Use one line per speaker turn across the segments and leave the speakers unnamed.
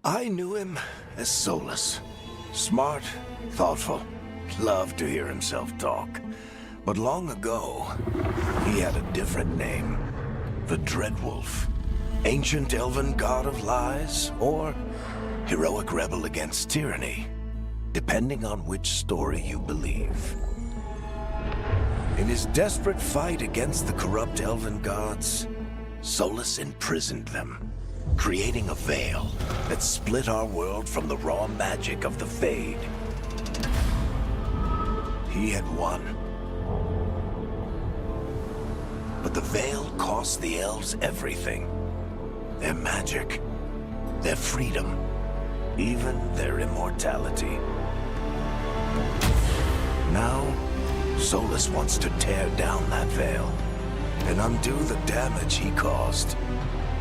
I knew him as Solus. Smart, thoughtful, loved to hear himself talk. But long ago, he had a different name. The Dreadwolf. Ancient elven god of lies, or heroic rebel against tyranny, depending on which story you believe. In his desperate fight against the corrupt elven gods, Solus imprisoned them, creating a veil that split our world from the raw magic of the Fade. He had won. But the veil cost the elves everything. Their magic, their freedom, even their immortality. Now, Solus wants to tear down that veil and undo the damage he caused,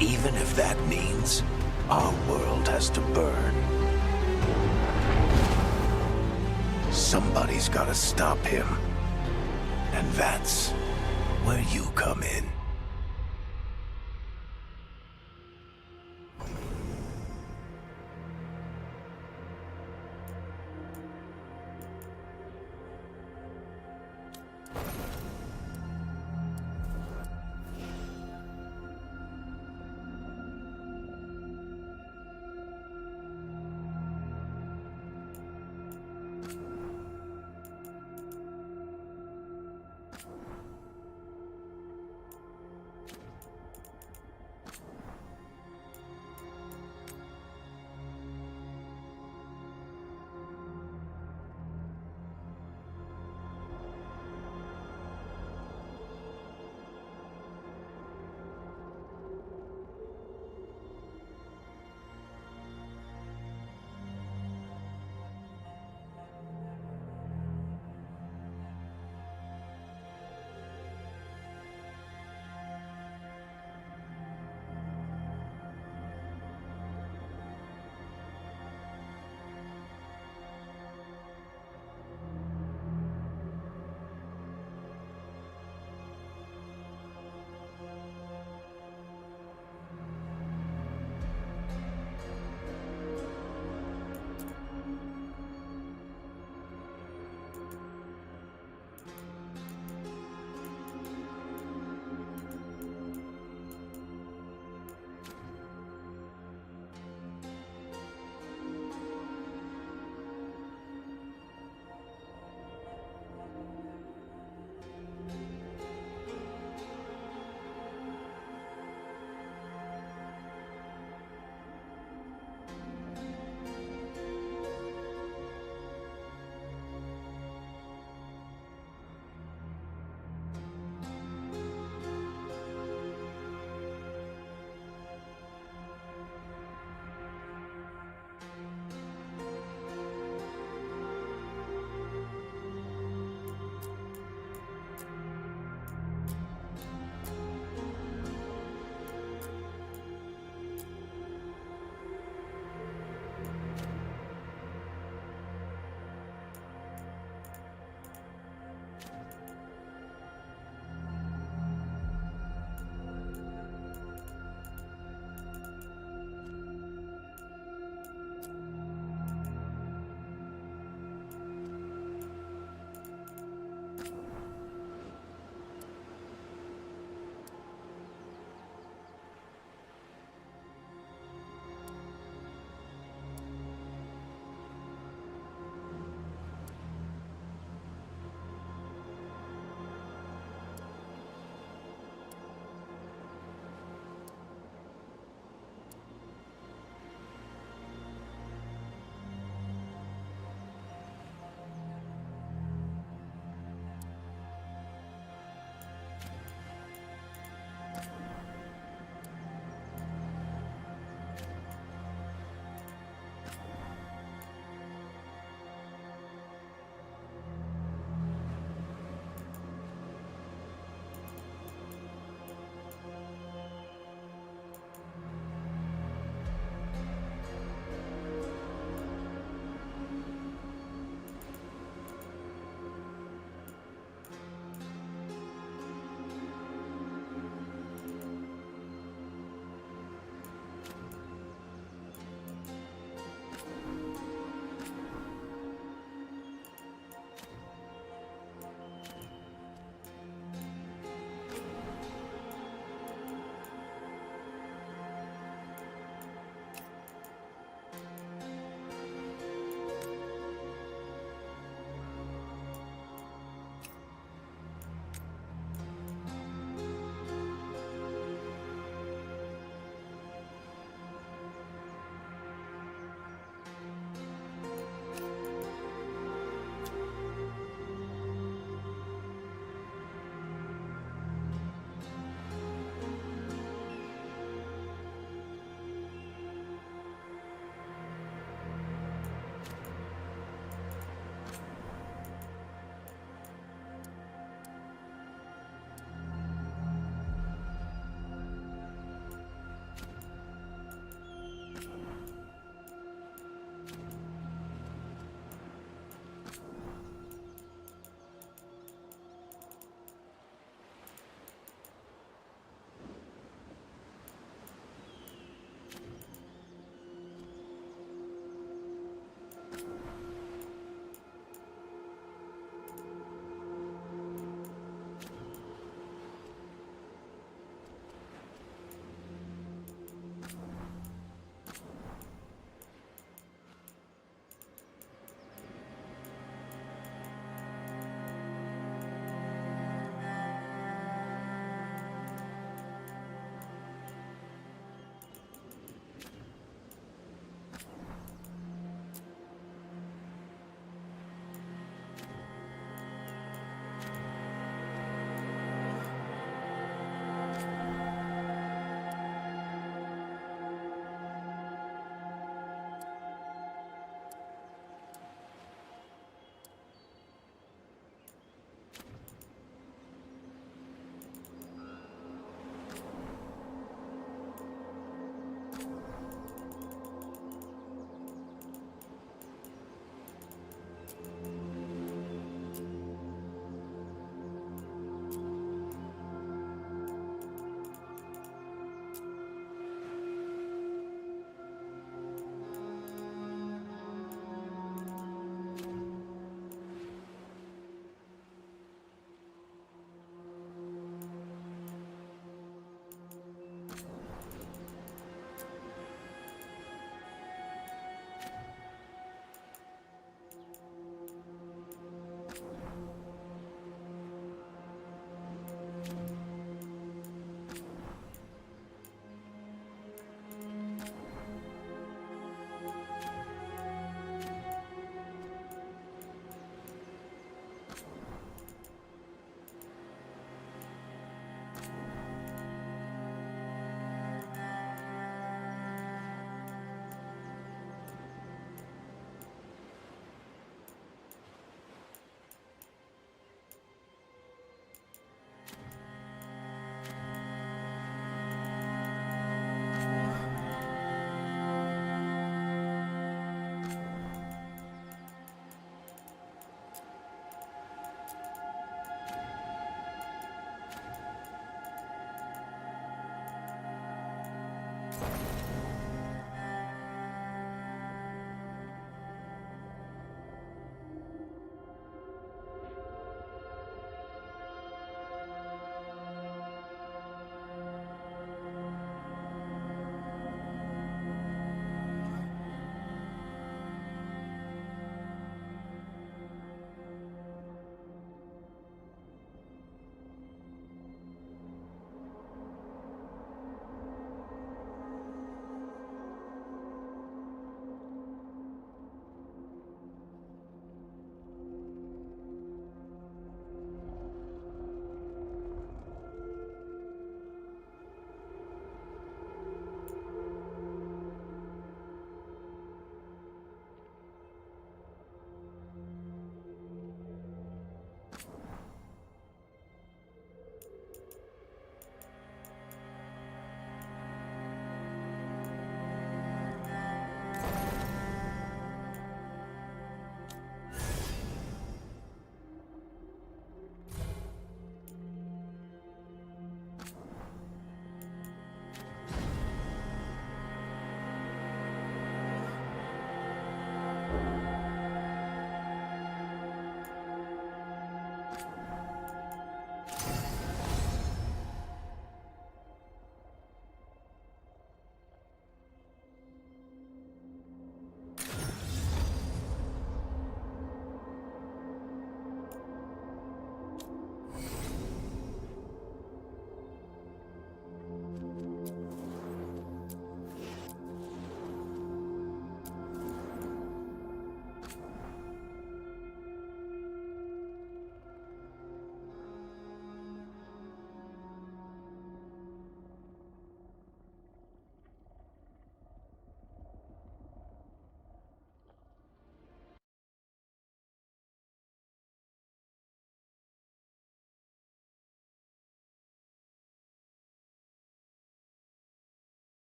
even if that means our world has to burn. Somebody's gotta stop him, and that's where you come in.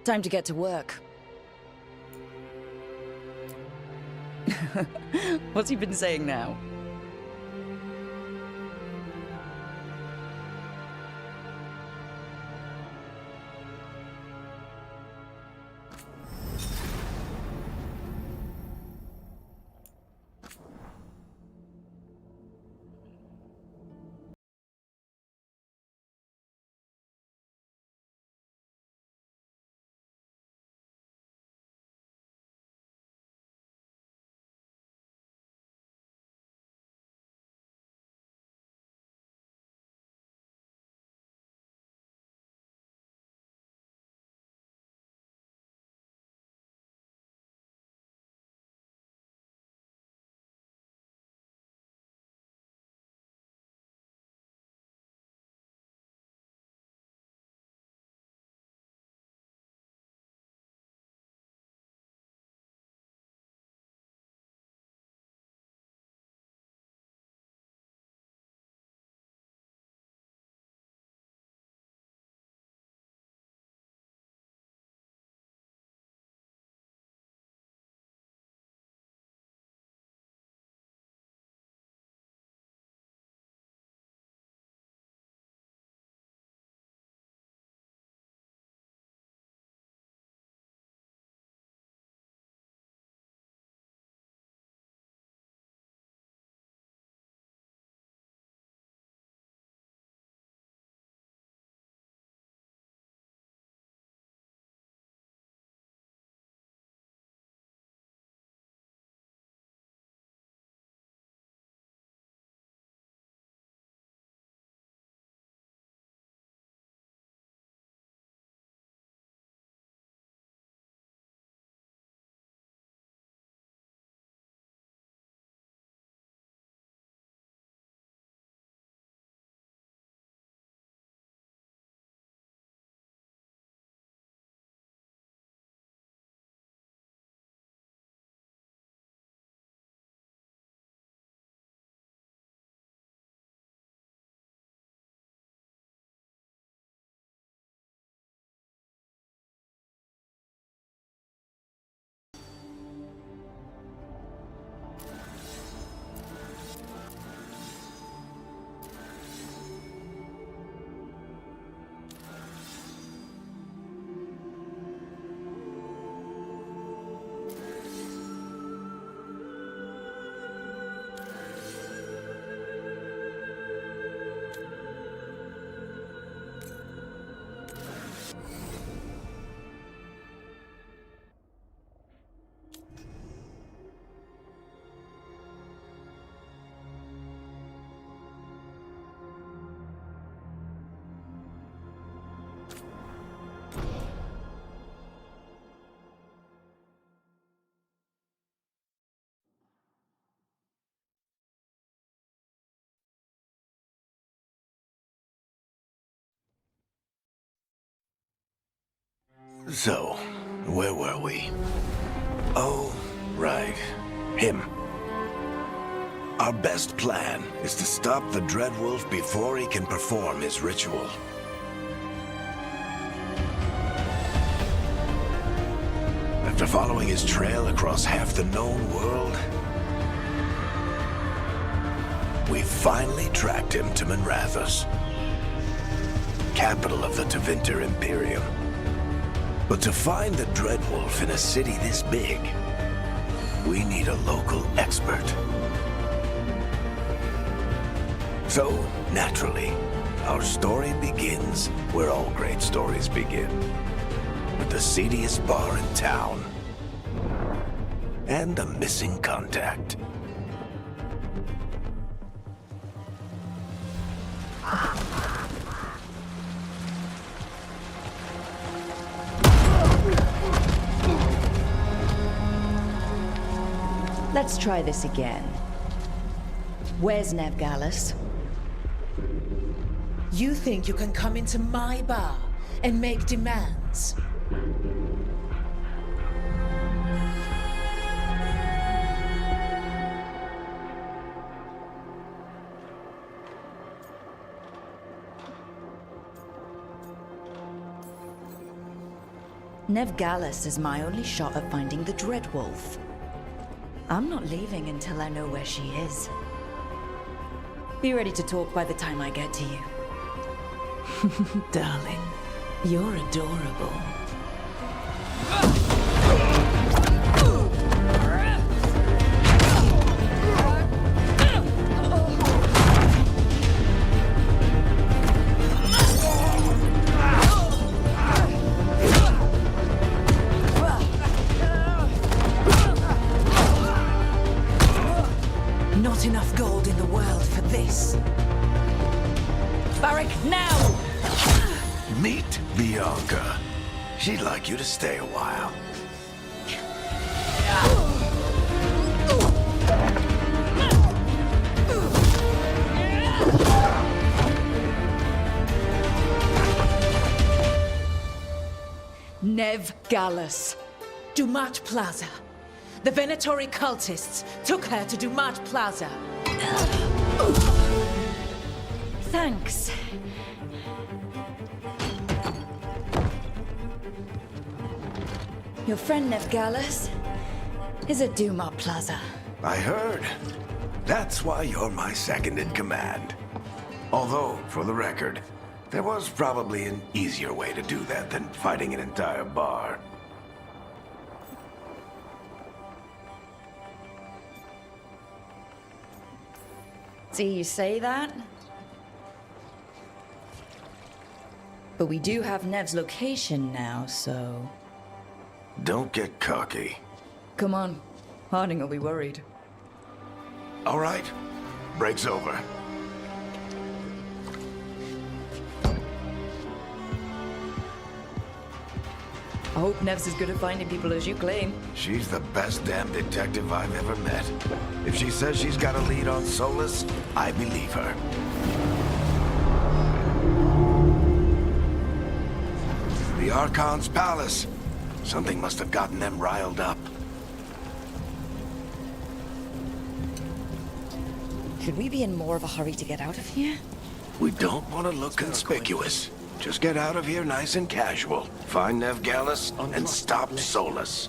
Time to get to work. What's he been saying now?
So, where were we? Oh, right. Him. Our best plan is to stop the Dreadwolf before he can perform his ritual. After following his trail across half the known world, we finally tracked him to Minrathous, capital of the Tevinter Imperium. But to find the Dreadwolf in a city this big, we need a local expert. So, naturally, our story begins where all great stories begin. With the seediest bar in town. And a missing contact.
Let's try this again. Where's Navgalis?
You think you can come into my bar and make demands?
Nev Gallus is my only shot at finding the Dreadwolf. I'm not leaving until I know where she is. Be ready to talk by the time I get to you.
Darling, you're adorable. Not enough gold in the world for this.
Barrack, now!
Meet Bianca. She'd like you to stay a while.
Nev Gallus.
Dumat Plaza. The Venatori cultists took her to Dumat Plaza.
Thanks. Your friend Nev Gallus is at Dumat Plaza.
I heard. That's why you're my second in command. Although, for the record, there was probably an easier way to do that than fighting an entire bar.
See, you say that? But we do have Nev's location now, so...
Don't get cocky.
Come on. Harding will be worried.
All right. Break's over.
I hope Nev's as good at finding people as you claim.
She's the best damn detective I've ever met. If she says she's got a lead on Solus, I believe her. The Archon's palace. Something must have gotten them riled up.
Should we be in more of a hurry to get out of here?
We don't want to look conspicuous. Just get out of here nice and casual. Find Nev Gallus and stop Solus.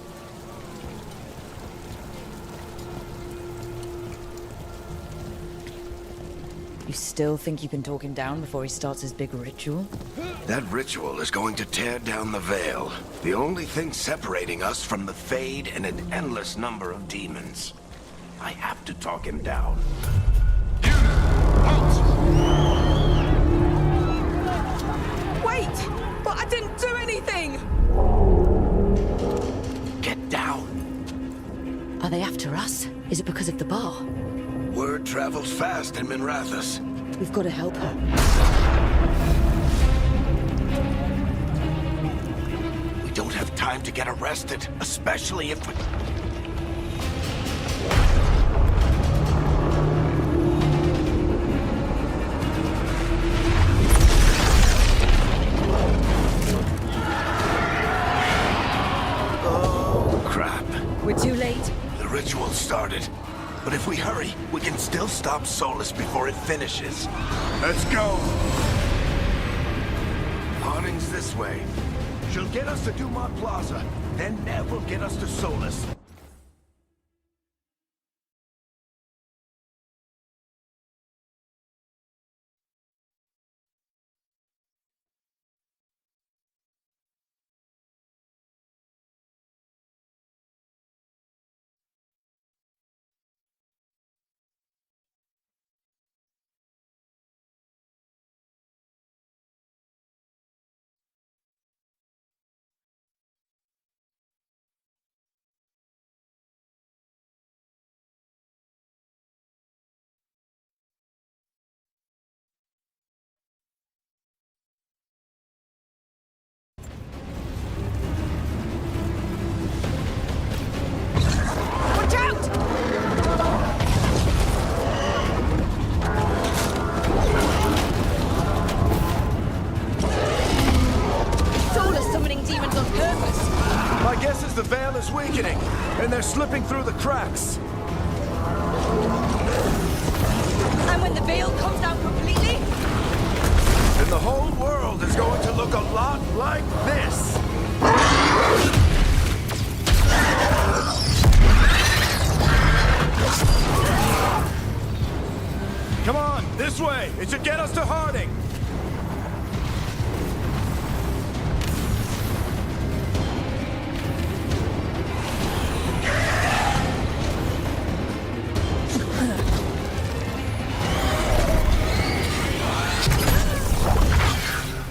You still think you can talk him down before he starts his big ritual?
That ritual is going to tear down the Veil. The only thing separating us from the Fade and an endless number of demons. I have to talk him down.
Wait! But I didn't do anything!
Get down.
Are they after us? Is it because of the bar?
Word travels fast in Minrathous.
We've got to help her.
We don't have time to get arrested, especially if we... Oh, crap.
We're too late.
The ritual started. But if we hurry, we can still stop Solus before it finishes. Let's go! Harding's this way. She'll get us to Dumat Plaza. Then Nev will get us to Solus.
Watch out!
Solus summoning demons on purpose!
My guess is the Veil is weakening, and they're slipping through the cracks.
And when the veil comes down completely,
And the whole world is going to look a lot like this. Come on, this way! It should get us to Harding!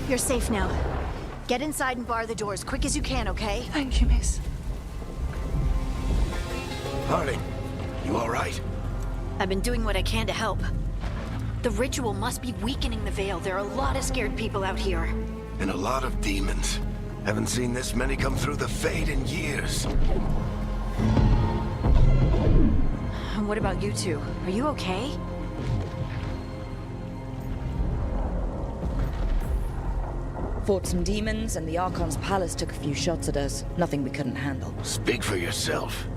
You're safe now. Get inside and bar the door as quick as you can, okay?
Thank you, miss.
Harding, you all right?
I've been doing what I can to help. The ritual must be weakening the Veil. There are a lot of scared people out here.
And a lot of demons. Haven't seen this many come through the Fade in years.
And what about you two? Are you okay?
Fought some demons, and the Archon's palace took a few shots at us. Nothing we couldn't handle.
Speak for yourself.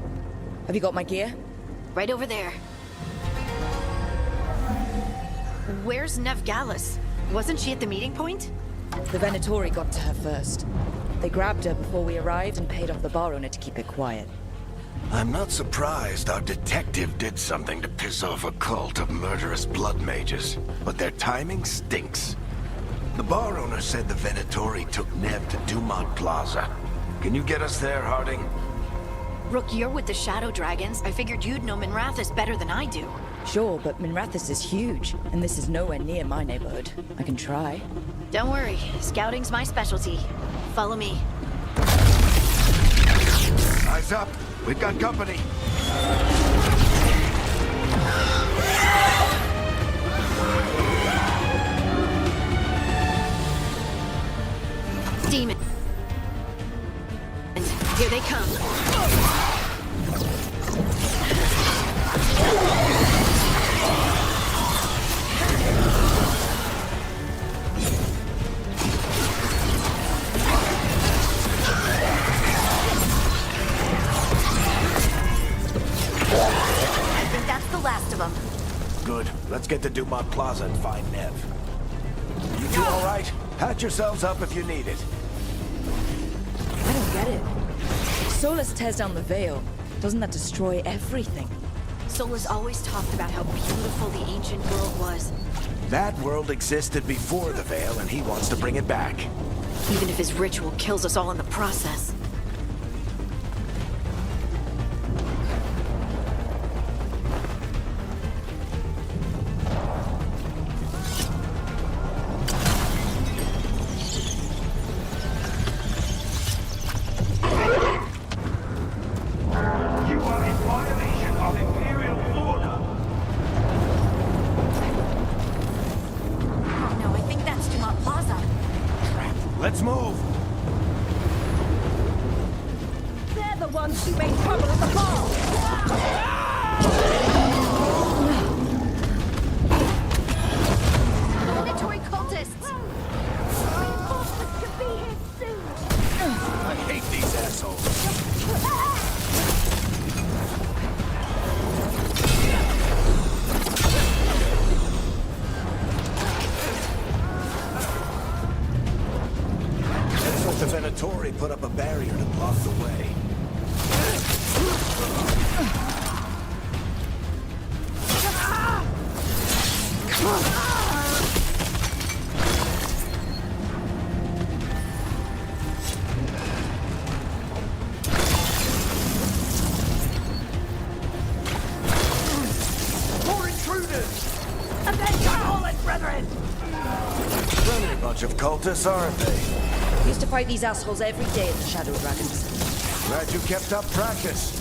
Have you got my gear?
Right over there. Where's Nev Gallus? Wasn't she at the meeting point?
The Venatori got to her first. They grabbed her before we arrived and paid off the bar owner to keep it quiet.
I'm not surprised our detective did something to piss off a cult of murderous blood mages, but their timing stinks. The bar owner said the Venatori took Nev to Dumont Plaza. Can you get us there, Harding?
Rook, you're with the Shadow Dragons. I figured you'd know Minrathous better than I do.
Sure, but Minrathous is huge, and this is nowhere near my neighborhood. I can try.
Don't worry, scouting's my specialty. Follow me.
Eyes up! We've got company!
Demon. And here they come. I think that's the last of them.
Good. Let's get to Dumont Plaza and find Nev. You two all right? Patch yourselves up if you need it.
I don't get it. Solus tears down the Veil. Doesn't that destroy everything?
Solus always talked about how beautiful the ancient world was.
That world existed before the Veil, and he wants to bring it back.
Even if his ritual kills us all in the process.
Let's move!
They're the ones who made trouble at the ball!
Mandatory cultists! Reinforcements could be here soon!
I hate these assholes! The Venatori put up a barrier to block the way.
More intruders! Avenge our fallen brethren!
Friendly bunch of cultists, aren't they?
We used to fight these assholes every day at the Shadow Dragons.
Glad you kept up practice.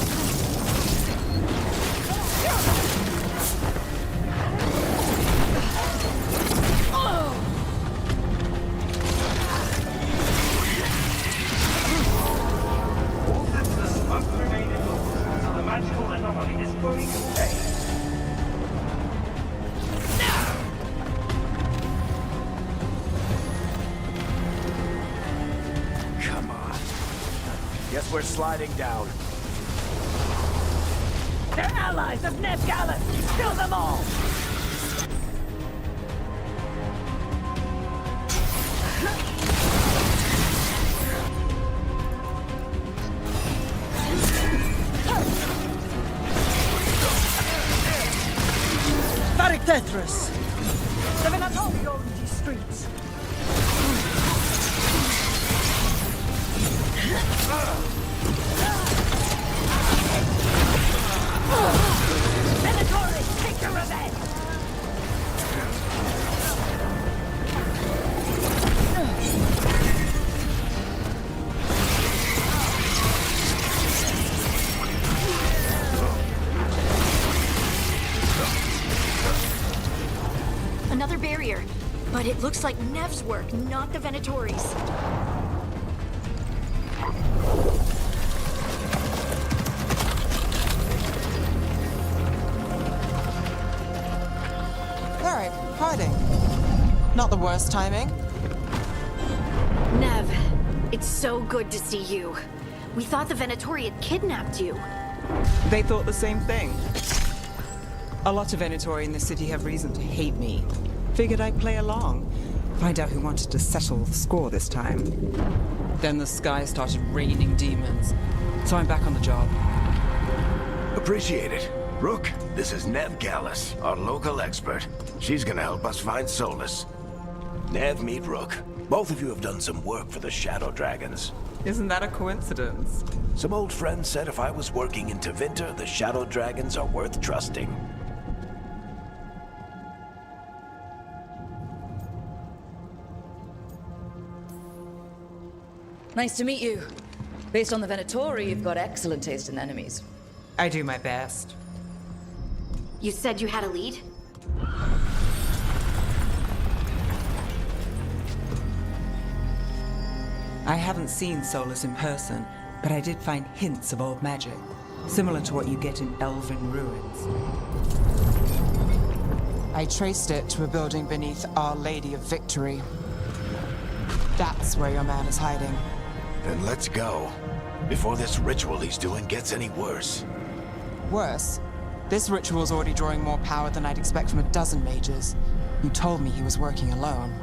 Guess we're sliding down.
They're allies of Nev Gallus! Kill them all! Tetris. The Venatori own these streets. Venatori, take your revenge!
Another barrier. But it looks like Nev's work, not the Venatori's.
Alright, hiding. Not the worst timing.
Nev, it's so good to see you. We thought the Venatori had kidnapped you.
They thought the same thing. A lot of Venatori in the city have reason to hate me. Figured I'd play along. Find out who wanted to settle the score this time. Then the sky started raining demons. So I'm back on the job.
Appreciate it. Rook, this is Nev Gallus, our local expert. She's gonna help us find Solus. Nev, meet Rook. Both of you have done some work for the Shadow Dragons.
Isn't that a coincidence?
Some old friends said if I was working in Tevinter, the Shadow Dragons are worth trusting.
Nice to meet you. Based on the Venatori, you've got excellent taste in enemies.
I do my best.
You said you had a lead?
I haven't seen Solus in person, but I did find hints of old magic, similar to what you get in elven ruins. I traced it to a building beneath Our Lady of Victory. That's where your man is hiding.
Then let's go. Before this ritual he's doing gets any worse.
Worse, this ritual's already drawing more power than I'd expect from a dozen mages. You told me he was working alone.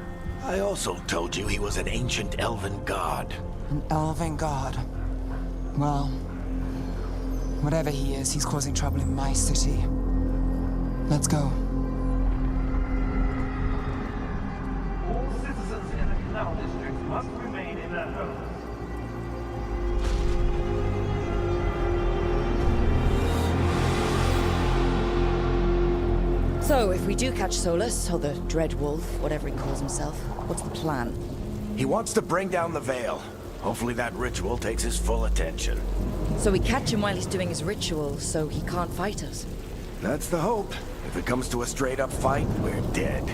I also told you he was an ancient elven god.
An elven god. Well, whatever he is, he's causing trouble in my city. Let's go.
All citizens in the canal district must remain in their homes.
So, if we do catch Solus, or the Dread Wolf, whatever he calls himself, what's the plan?
He wants to bring down the Veil. Hopefully that ritual takes his full attention.
So we catch him while he's doing his ritual, so he can't fight us.
That's the hope. If it comes to a straight-up fight, we're dead.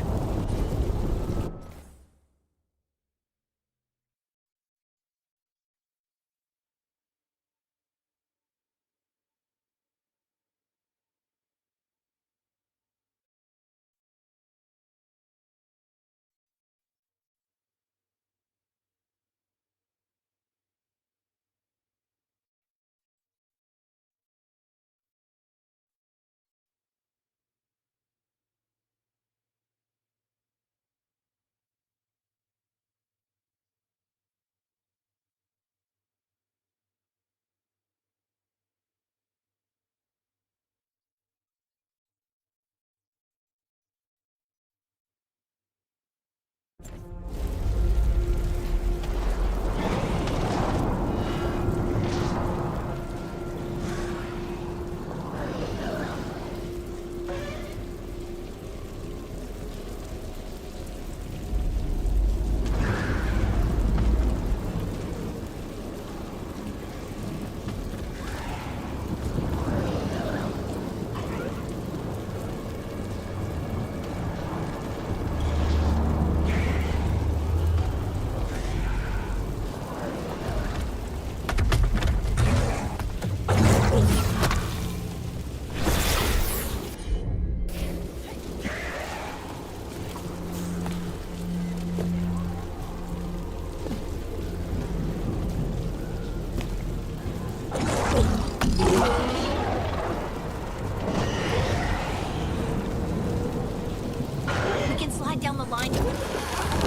Down the line.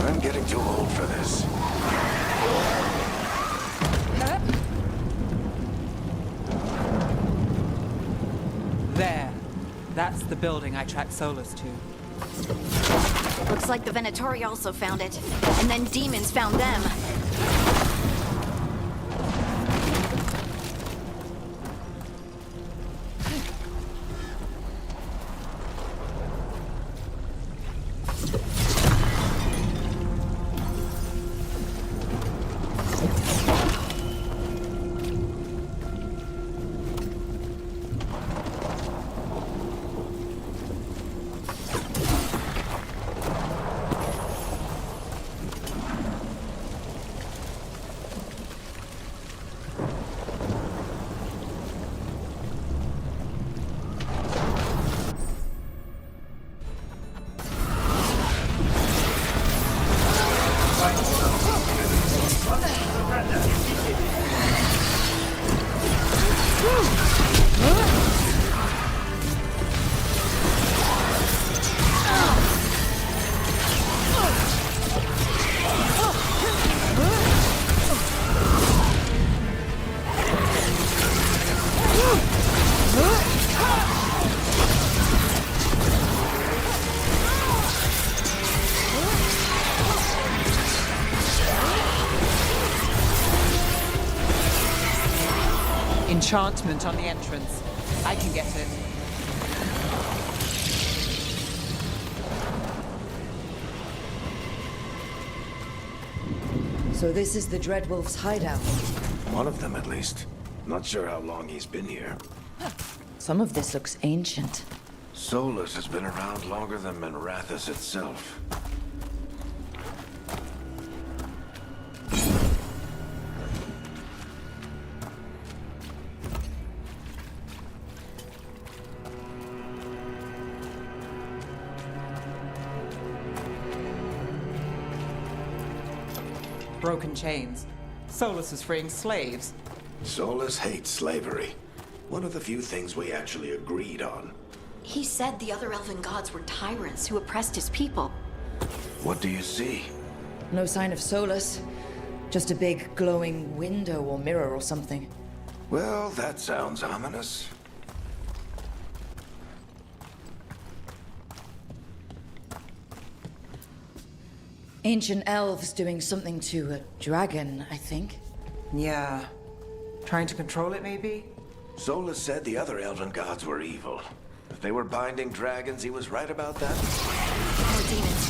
I'm getting too old for this.
There. That's the building I tracked Solus to.
Looks like the Venatori also found it. And then demons found them.
Enchantment on the entrance. I can get it.
So this is the Dreadwolf's hideout.
One of them, at least. Not sure how long he's been here.
Some of this looks ancient.
Solus has been around longer than Manrathus itself.
Broken chains. Solus is freeing slaves.
Solus hates slavery. One of the few things we actually agreed on.
He said the other elven gods were tyrants who oppressed his people.
What do you see?
No sign of Solus. Just a big glowing window or mirror or something.
Well, that sounds ominous.
Ancient elves doing something to a dragon, I think.
Yeah. Trying to control it, maybe?
Solus said the other elven gods were evil. If they were binding dragons, he was right about that.
More demons.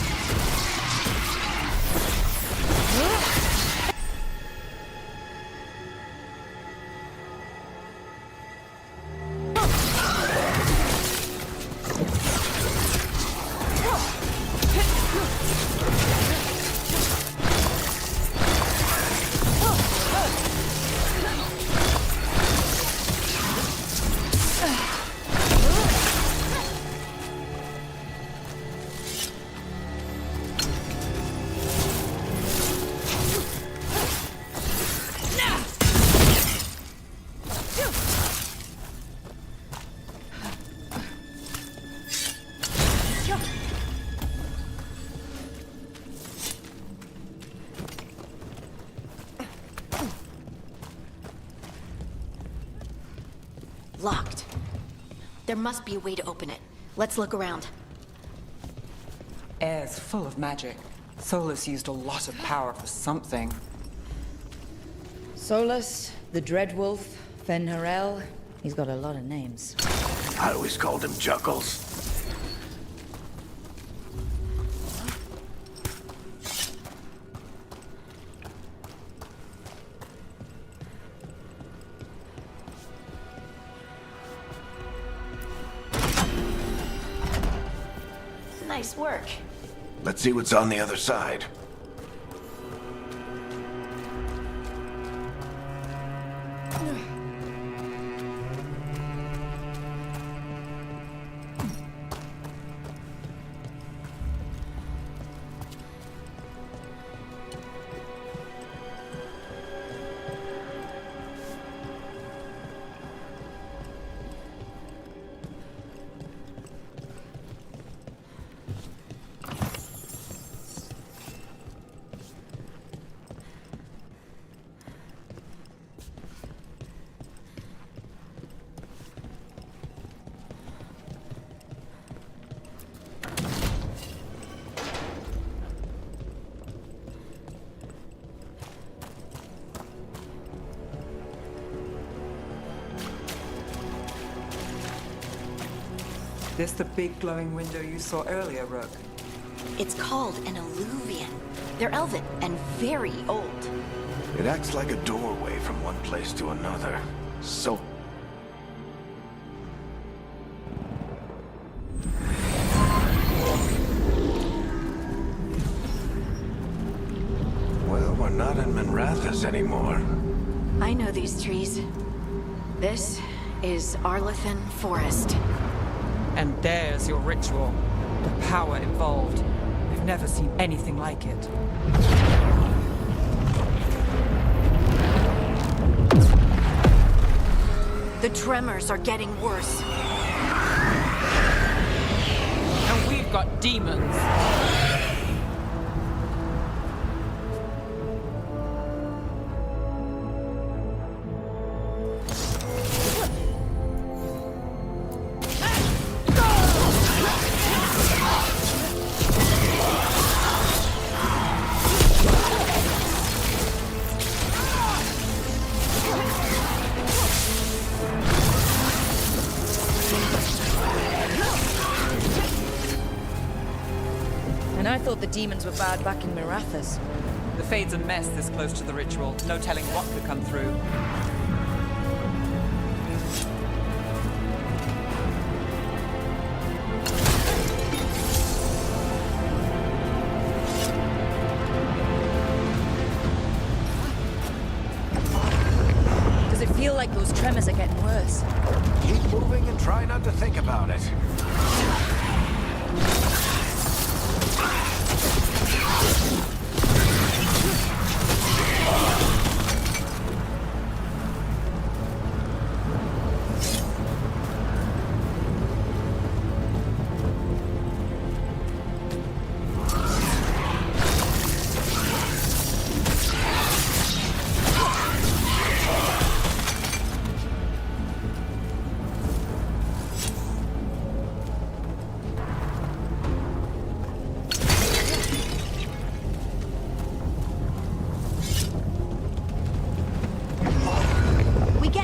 Locked. There must be a way to open it. Let's look around.
Air's full of magic. Solus used a lot of power for something.
Solus, the Dreadwolf, Fen'Harel. He's got a lot of names.
I always called him Chuckles.
Nice work.
Let's see what's on the other side.
This the big glowing window you saw earlier, Rook?
It's called an alluvian. They're elven and very old.
It acts like a doorway from one place to another. So... Well, we're not in Minrathous anymore.
I know these trees. This is Arlethan Forest.
And there's your ritual. The power involved. We've never seen anything like it.
The tremors are getting worse.
And we've got demons.
And I thought the demons were bad back in Minrathous.
The Fade's a mess this close to the ritual. No telling what could come through.
Does it feel like those tremors are getting worse?
Keep moving and try not to think about it.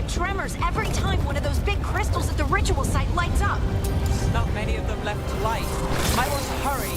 Tremors every time one of those big crystals at the ritual site lights up.
Not many of them left to light. Might want to hurry.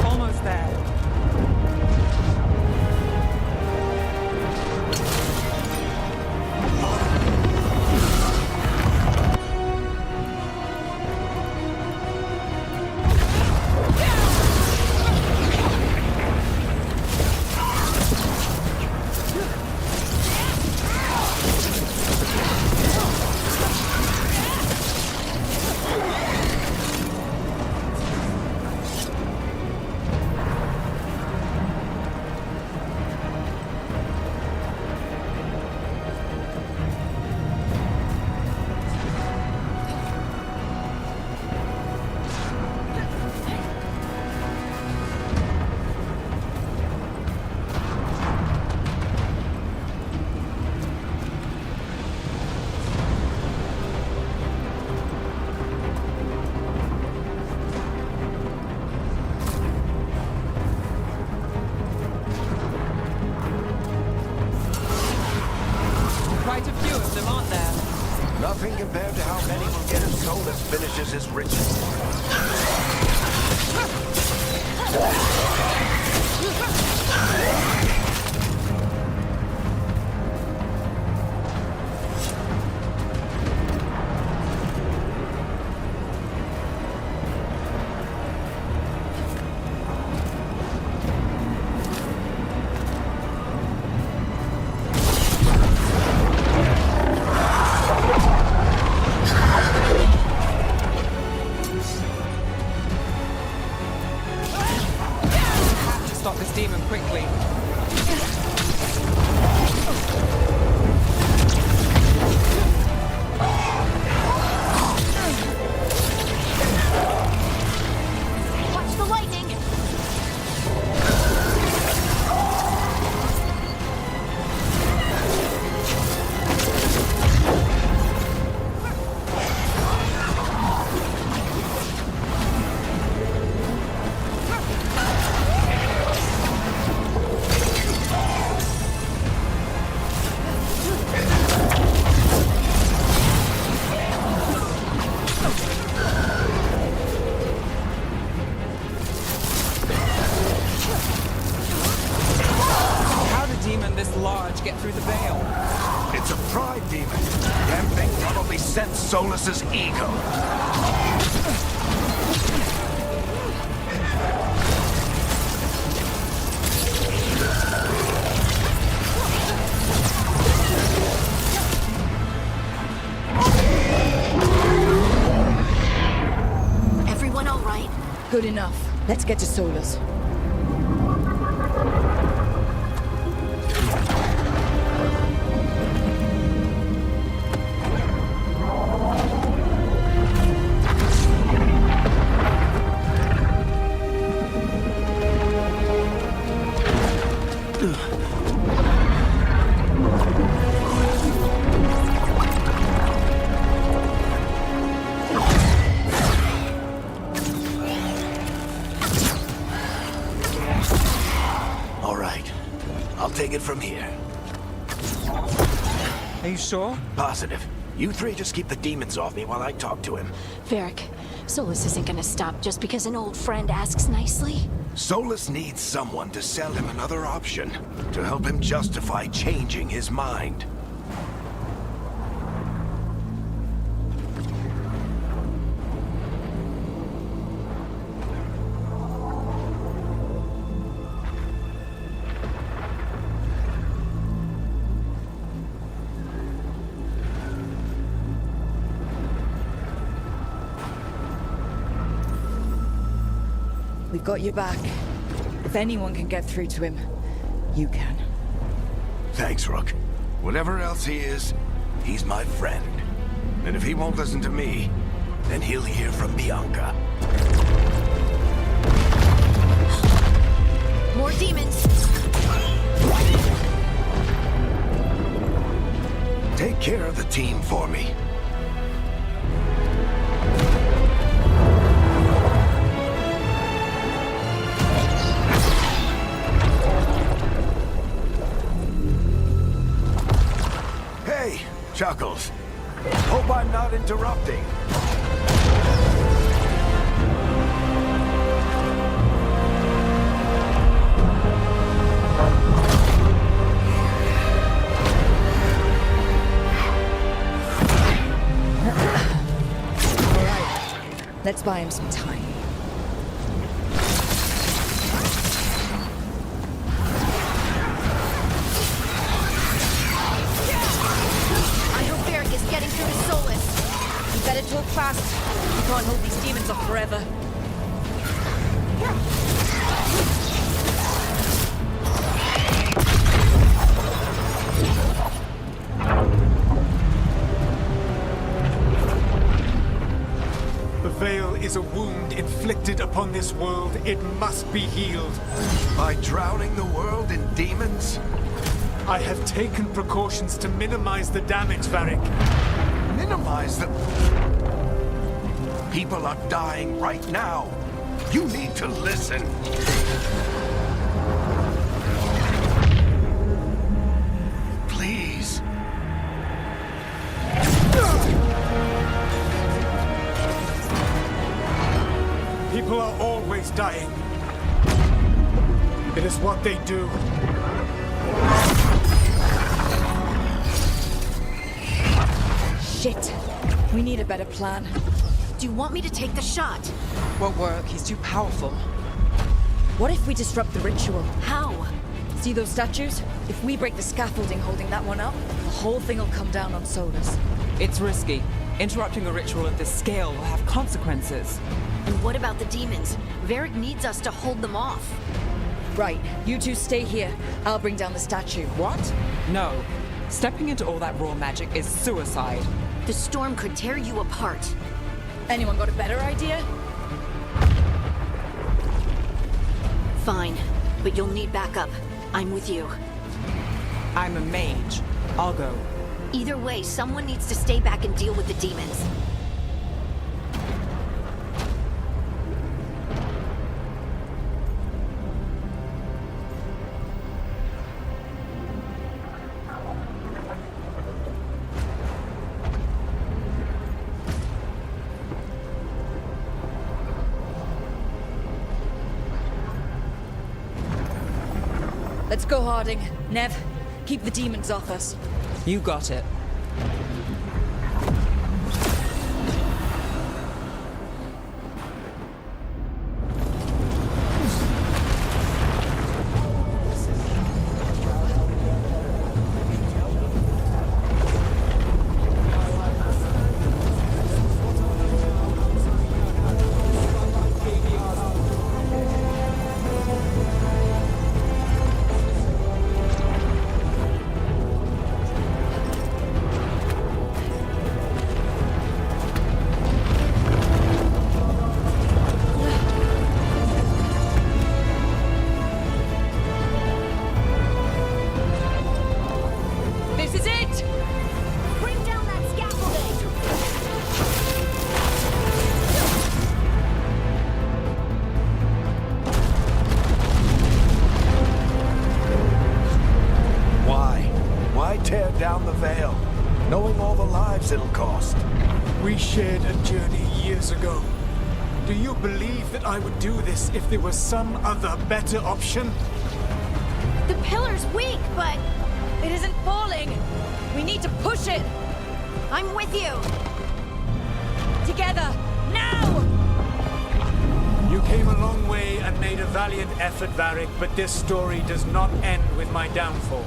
Almost there. Quite a few of them, aren't there?
Nothing compared to how many will get if Solus finishes his ritual.
stop this demon quickly.
Watch the lightning!
How did a demon this large get through the veil?
It's a pride demon. Damn thing probably sensed Solus's ego.
Everyone all right?
Good enough. Let's get to Solus.
All right. I'll take it from here.
Are you sure?
Positive. You three just keep the demons off me while I talk to him.
Varric, Solus isn't gonna stop just because an old friend asks nicely.
Solus needs someone to sell him another option, to help him justify changing his mind.
We've got you back. If anyone can get through to him, you can.
Thanks, Rook. Whatever else he is, he's my friend. And if he won't listen to me, then he'll hear from Bianca.
More demons!
Take care of the team for me. Hey, Chuckles. Hope I'm not interrupting.
Let's buy him some time.
I hope Varric is getting through to Solus.
You better talk fast. We can't hold these demons off forever.
The Veil is a wound inflicted upon this world. It must be healed.
By drowning the world in demons?
I have taken precautions to minimize the damage, Varric.
Minimize the... People are dying right now. You need to listen. Please.
People are always dying. It is what they do.
Shit. We need a better plan.
Do you want me to take the shot?
Won't work. He's too powerful.
What if we disrupt the ritual?
How?
See those statues? If we break the scaffolding holding that one up, the whole thing will come down on Solus.
It's risky. Interrupting a ritual of this scale will have consequences.
And what about the demons? Varric needs us to hold them off.
Right, you two stay here. I'll bring down the statue.
What? No. Stepping into all that raw magic is suicide.
The storm could tear you apart.
Anyone got a better idea?
Fine, but you'll need backup. I'm with you.
I'm a mage. I'll go.
Either way, someone needs to stay back and deal with the demons.
Let's go, Harding. Nev, keep the demons off us.
You got it.
Tear down the Veil, knowing all the lives it'll cost.
We shared a journey years ago. Do you believe that I would do this if there was some other better option?
The pillar's weak, but
It isn't falling! We need to push it!
I'm with you!
Together! Now!
You came a long way and made a valiant effort, Varric, but this story does not end with my downfall.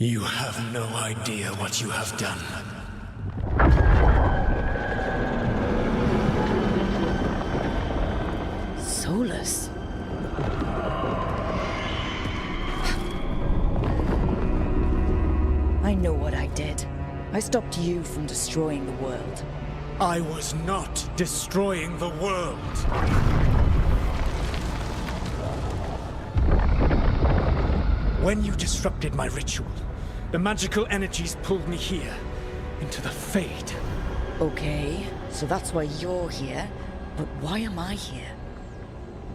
You have no idea what you have done.
Solus. I know what I did. I stopped you from destroying the world.
I was not destroying the world. When you disrupted my ritual, the magical energies pulled me here, into the Fade.
Okay, so that's why you're here. But why am I here?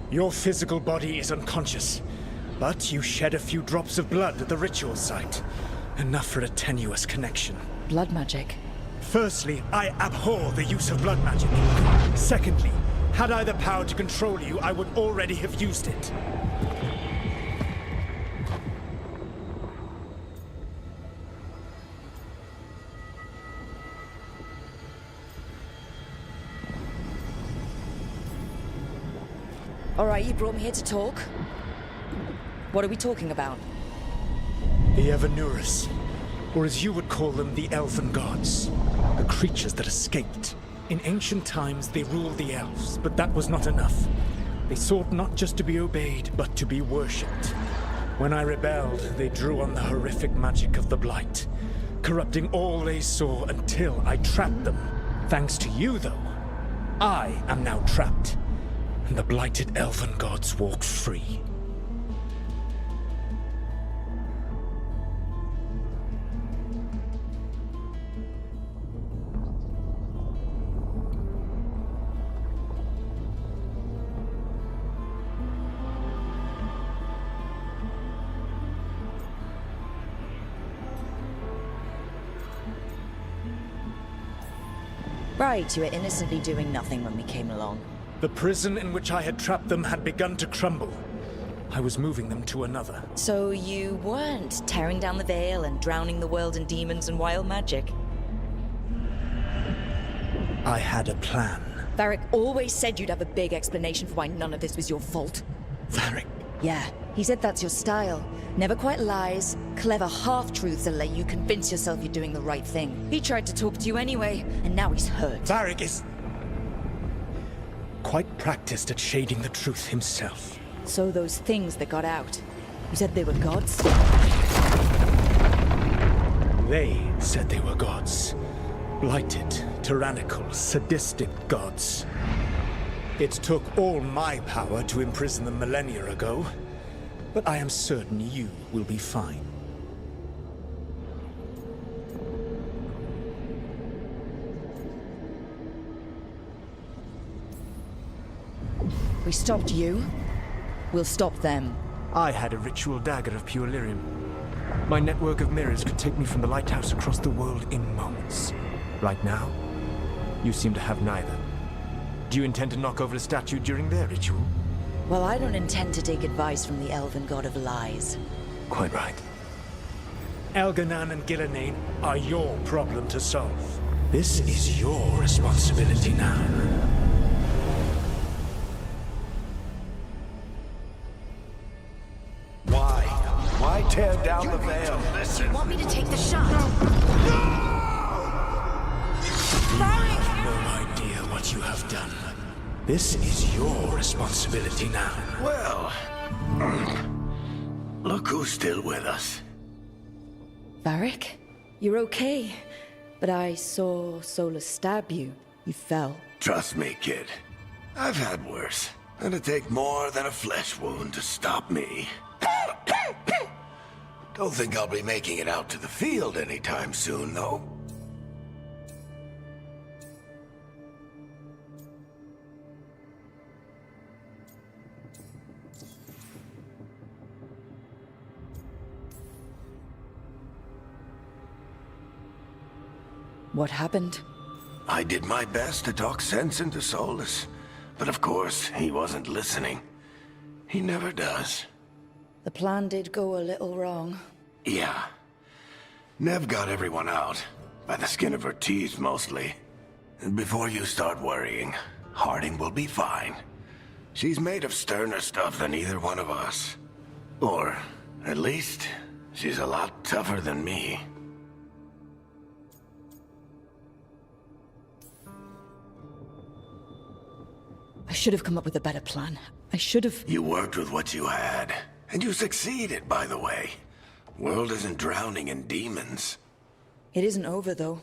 Your physical body is unconscious, but you shed a few drops of blood at the ritual site. Enough for a tenuous connection.
Blood magic?
Firstly, I abhor the use of blood magic. Secondly, had I the power to control you, I would already have used it.
All right, you brought me here to talk. What are we talking about?
The Evanurus, or as you would call them, the Elven Gods. The creatures that escaped. In ancient times, they ruled the elves, but that was not enough. They sought not just to be obeyed, but to be worshipped. When I rebelled, they drew on the horrific magic of the Blight, corrupting all they saw until I trapped them. Thanks to you, though, I am now trapped, and the blighted Elven Gods walk free.
Right, you were innocently doing nothing when we came along.
The prison in which I had trapped them had begun to crumble. I was moving them to another.
So you weren't tearing down the Veil and drowning the world in demons and wild magic?
I had a plan.
Varric always said you'd have a big explanation for why none of this was your fault.
Varric?
Yeah, he said that's your style. Never quite lies, clever half-truths that let you convince yourself you're doing the right thing. He tried to talk to you anyway, and now he's hurt.
Varric is quite practiced at shading the truth himself.
So those things that got out, you said they were gods?
They said they were gods. Blighted, tyrannical, sadistic gods. It took all my power to imprison them millennia ago, but I am certain you will be fine.
We stopped you. We'll stop them.
I had a ritual dagger of pure lyrium. My network of mirrors could take me from the lighthouse across the world in moments. Right now, you seem to have neither. Do you intend to knock over the statue during their ritual?
Well, I don't intend to take advice from the Elven God of Lies.
Quite right.
Elganan and Gillenane are your problem to solve. This is your responsibility now.
Why tear down the veil?
You want me to take the shot?
No idea what you have done. This is your responsibility now.
Well, look who's still with us.
Varric, you're okay. But I saw Solus stab you. You fell.
Trust me, kid. I've had worse. It'd take more than a flesh wound to stop me. Don't think I'll be making it out to the field anytime soon, though.
What happened?
I did my best to talk sense into Solus, but of course, he wasn't listening. He never does.
The plan did go a little wrong.
Yeah. Nev got everyone out, by the skin of her teeth mostly. And before you start worrying, Harding will be fine. She's made of sterner stuff than either one of us. Or, at least, she's a lot tougher than me.
I should have come up with a better plan. I should have...
You worked with what you had. And you succeeded, by the way. World isn't drowning in demons.
It isn't over, though.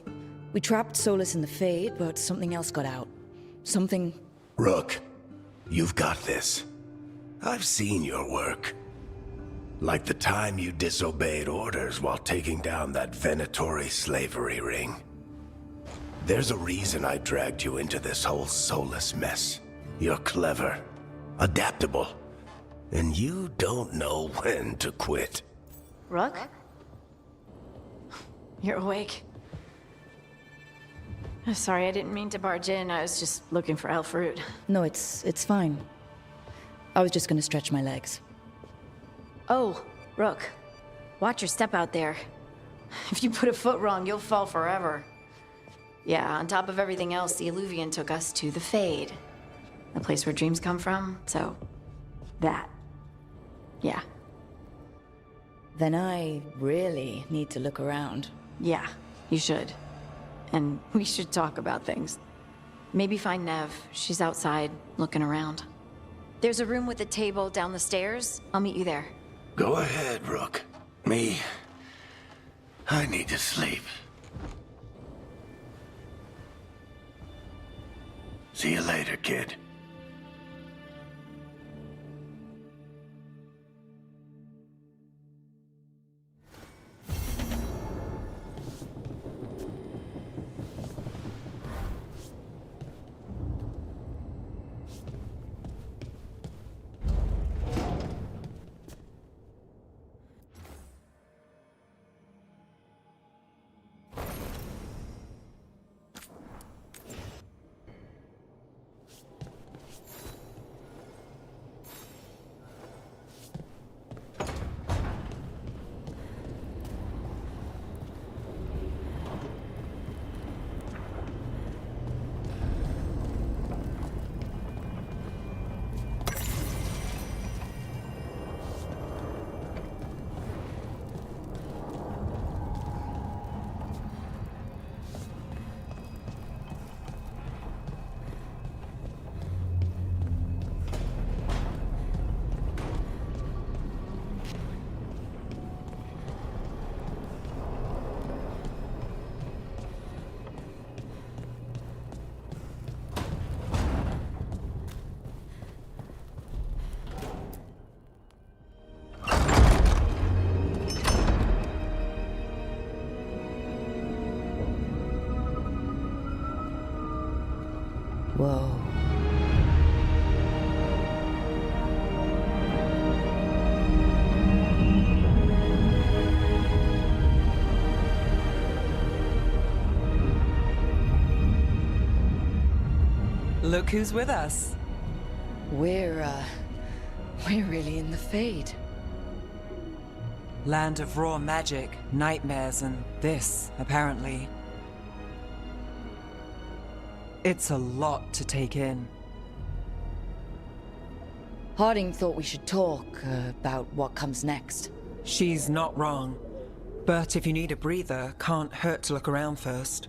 We trapped Solus in the Fade, but something else got out. Something...
Rook, you've got this. I've seen your work. Like the time you disobeyed orders while taking down that Venatori slavery ring. There's a reason I dragged you into this whole Solus mess. You're clever, adaptable, and you don't know when to quit.
Rook? You're awake. Sorry, I didn't mean to barge in. I was just looking for elf fruit.
No, it's fine. I was just gonna stretch my legs.
Oh, Rook. Watch your step out there. If you put a foot wrong, you'll fall forever. Yeah, on top of everything else, the Illuvian took us to the Fade. The place where dreams come from, so... that. Yeah.
Then I really need to look around.
Yeah, you should. And we should talk about things. Maybe find Nev. She's outside, looking around. There's a room with a table down the stairs. I'll meet you there.
Go ahead, Rook. Me, I need to sleep. See you later, kid.
Whoa.
Look who's with us.
We're really in the Fade.
Land of raw magic, nightmares, and this, apparently. It's a lot to take in.
Harding thought we should talk about what comes next.
She's not wrong. But if you need a breather, can't hurt to look around first.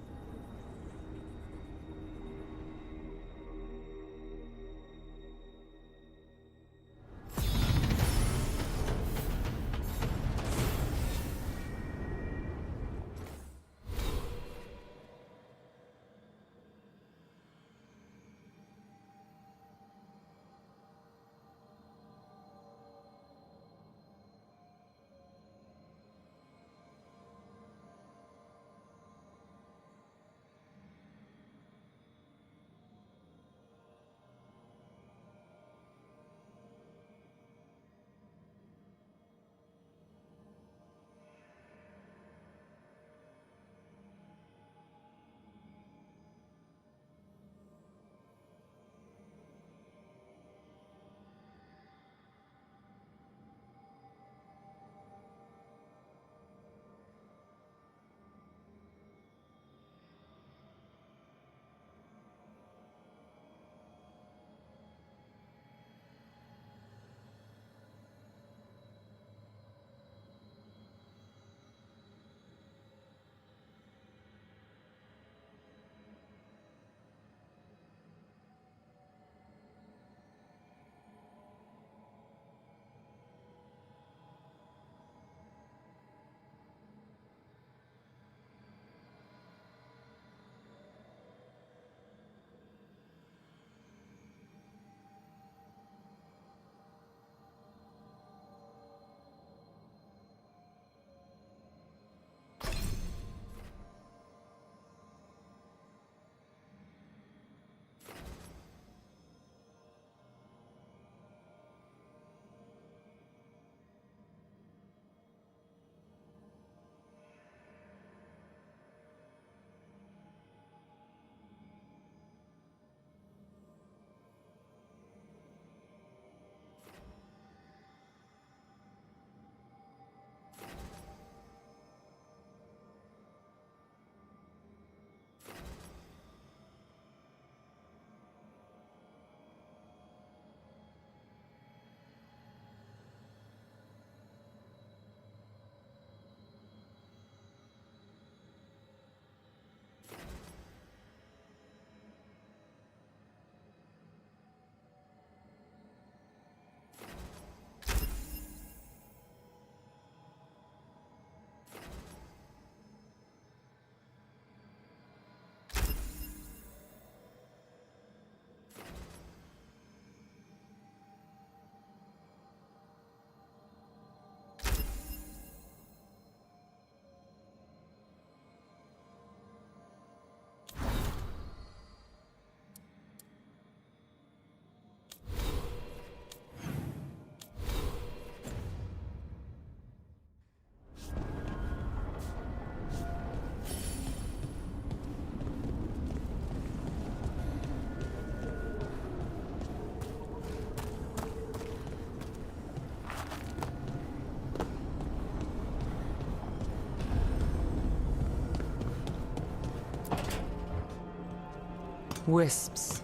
Wisps.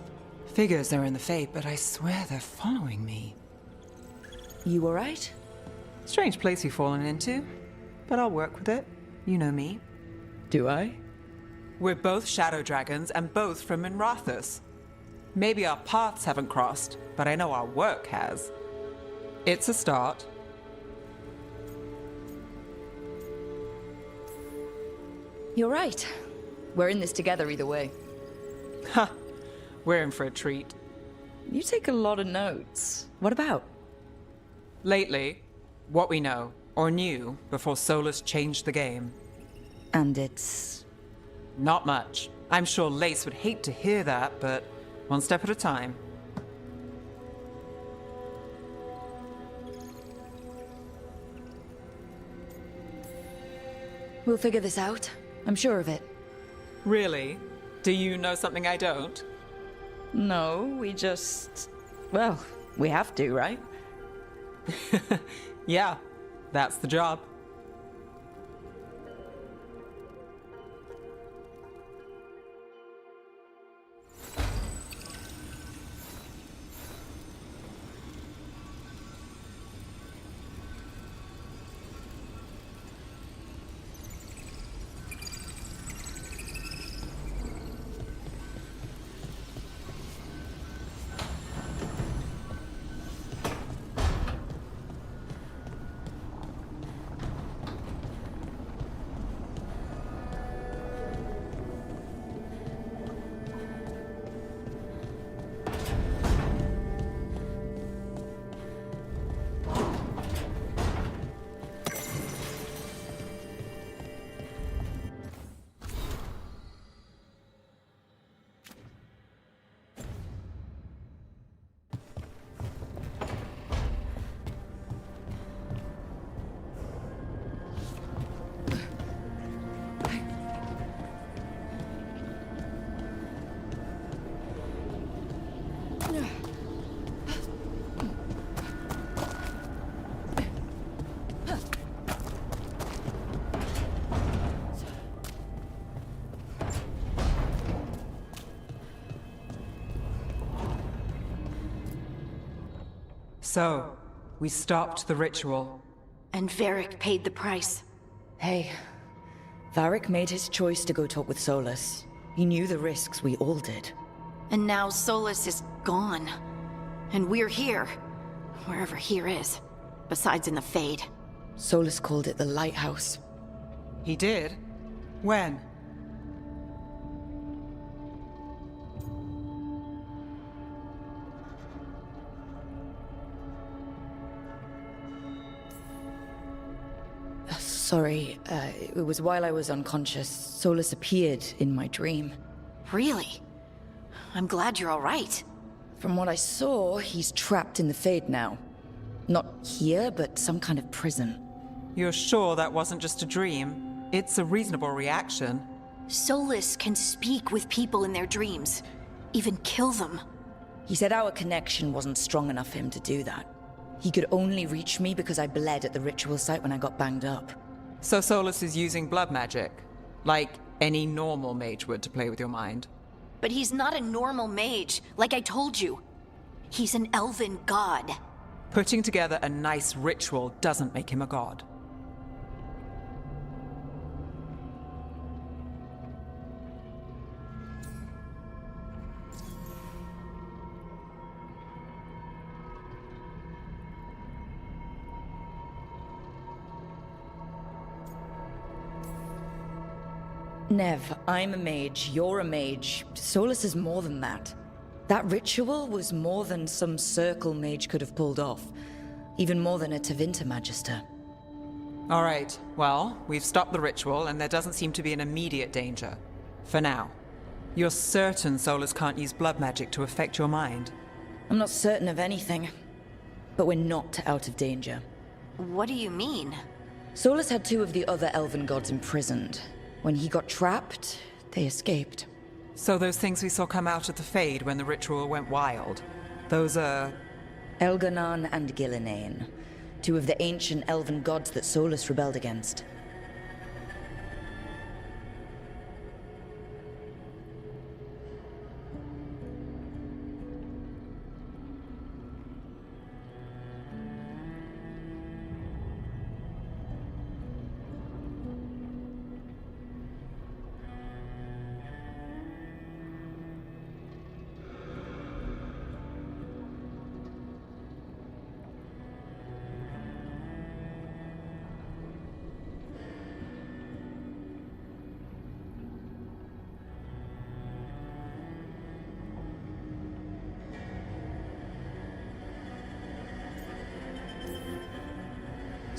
Figures they're in the Fade, but I swear they're following me.
You alright?
Strange place you've fallen into, but I'll work with it. You know me.
Do I?
We're both shadow dragons and both from Minrathous. Maybe our paths haven't crossed, but I know our work has. It's a start.
You're right. We're in this together either way.
Ha! We're in for a treat.
You take a lot of notes. What about?
Lately, what we know, or knew, before Solus changed the game.
And it's...
Not much. I'm sure Lace would hate to hear that, but one step at a time.
We'll figure this out. I'm sure of it.
Really? Do you know something I don't?
No, we just... Well, we have to, right?
Yeah, that's the job. So, we stopped the ritual.
And Varric paid the price.
Hey, Varric made his choice to go talk with Solus. He knew the risks, we all did.
And now Solus is gone. And we're here. Wherever here is. Besides in the Fade.
Solus called it the Lighthouse.
He did? When?
Sorry, it was while I was unconscious. Solus appeared in my dream.
Really? I'm glad you're all right.
From what I saw, he's trapped in the Fade now. Not here, but some kind of prison.
You're sure that wasn't just a dream? It's a reasonable reaction.
Solus can speak with people in their dreams. Even kill them.
He said our connection wasn't strong enough for him to do that. He could only reach me because I bled at the ritual site when I got banged up.
So Solus is using blood magic? Like any normal mage would to play with your mind?
But he's not a normal mage, like I told you. He's an elven god.
Putting together a nice ritual doesn't make him a god.
Nev, I'm a mage, you're a mage. Solus is more than that. That ritual was more than some circle mage could have pulled off. Even more than a Tevinter Magister.
All right, well, we've stopped the ritual and there doesn't seem to be an immediate danger. For now. You're certain Solus can't use blood magic to affect your mind?
I'm not certain of anything. But we're not out of danger.
What do you mean?
Solus had two of the other elven gods imprisoned. When he got trapped, they escaped.
So those things we saw come out of the Fade when the ritual went wild, those are...
Elganan and Gillinane, two of the ancient elven gods that Solus rebelled against.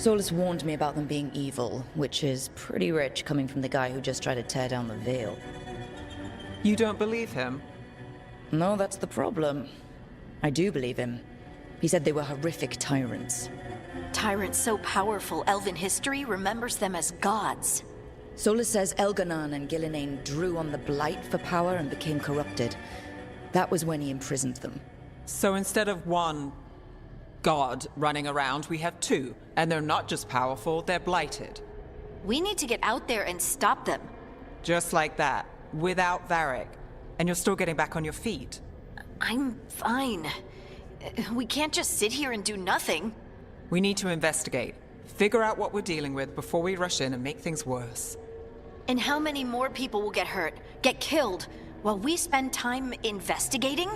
Solus warned me about them being evil, which is pretty rich coming from the guy who just tried to tear down the Veil.
You don't believe him?
No, that's the problem. I do believe him. He said they were horrific tyrants.
Tyrants so powerful, elven history remembers them as gods.
Solus says Elganon and Gillenane drew on the Blight for power and became corrupted. That was when he imprisoned them.
So instead of one god running around, we have two. And they're not just powerful, they're blighted.
We need to get out there and stop them.
Just like that, without Varric. And you're still getting back on your feet.
I'm fine. We can't just sit here and do nothing.
We need to investigate. Figure out what we're dealing with before we rush in and make things worse.
And how many more people will get hurt, get killed, while we spend time investigating?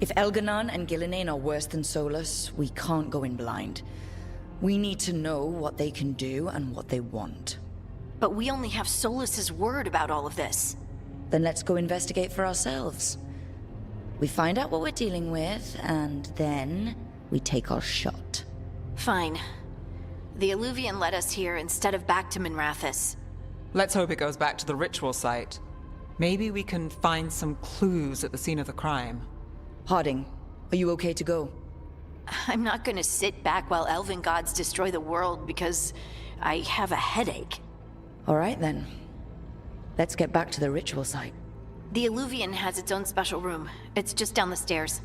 If Elganon and Gillenane are worse than Solus, we can't go in blind. We need to know what they can do and what they want.
But we only have Solus's word about all of this.
Then let's go investigate for ourselves. We find out what we're dealing with, and then we take our shot.
Fine. The Illuvian led us here instead of back to Minrathous.
Let's hope it goes back to the ritual site. Maybe we can find some clues at the scene of the crime.
Harding, are you okay to go?
I'm not gonna sit back while elven gods destroy the world because I have a headache.
All right then. Let's get back to the ritual site.
The Illuvian has its own special room. It's just down the stairs.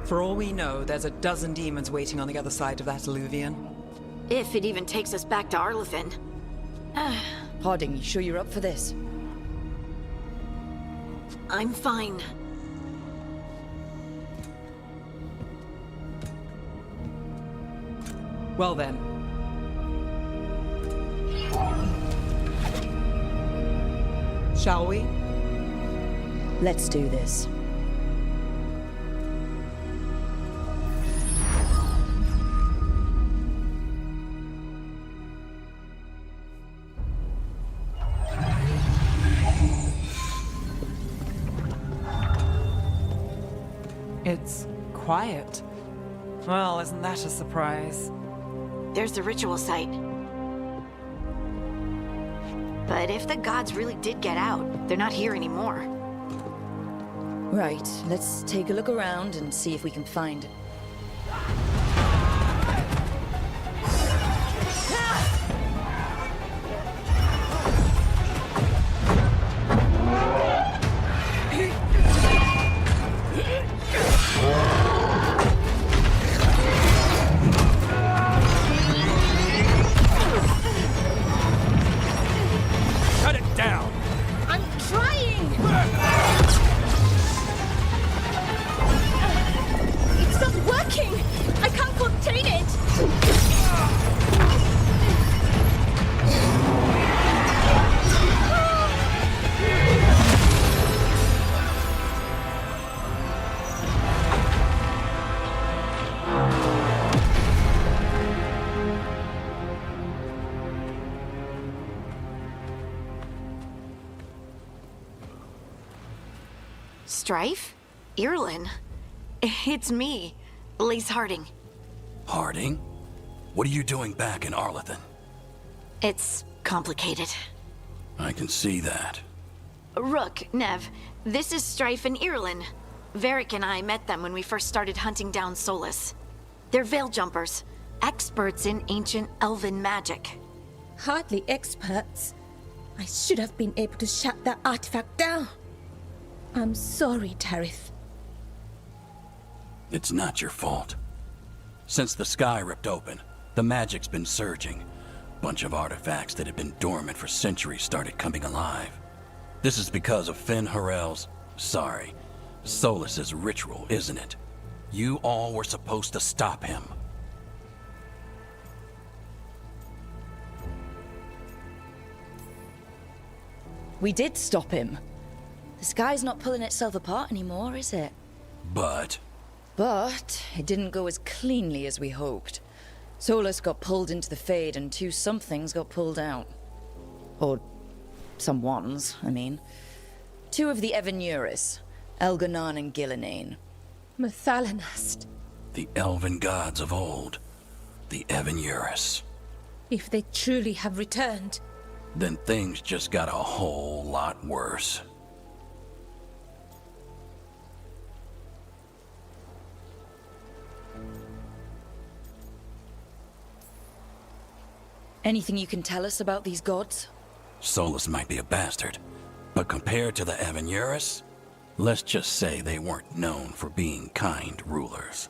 For all we know, there's a dozen demons waiting on the other side of that alluvion.
If it even takes us back to Arlethan.
Harding, you sure you're up for this?
I'm fine.
Well then. Shall we?
Let's do this.
It's quiet. Well, isn't that a surprise?
There's the ritual site. But if the gods really did get out, they're not here anymore.
Right, let's take a look around and see if we can find it.
Cut it down!
I'm trying! It's not working! I can't contain it!
Strife? Irlin? It's me, Lace Harding.
Harding? What are you doing back in Arlethan?
It's complicated.
I can see that.
Rook, Nev, this is Strife and Irlin. Varric and I met them when we first started hunting down Solus. They're veil jumpers, experts in ancient elven magic.
Hardly experts. I should have been able to shut that artifact down. I'm sorry, Tarith.
It's not your fault. Since the sky ripped open, the magic's been surging. Bunch of artifacts that had been dormant for centuries started coming alive. This is because of Finn Harel's, Solus's ritual, isn't it? You all were supposed to stop him.
We did stop him. The sky's not pulling itself apart anymore, is it?
But
it didn't go as cleanly as we hoped. Solus got pulled into the Fade and two somethings got pulled out. Or someones, I mean. Two of the Evanuris, Elganan and Gillinane.
Mathalanast.
the elven gods of old, the Evanuris.
If they truly have returned,
Then things just got a whole lot worse.
Anything you can tell us about these gods?
Solus might be a bastard, but compared to the Evanuris, let's just say they weren't known for being kind rulers.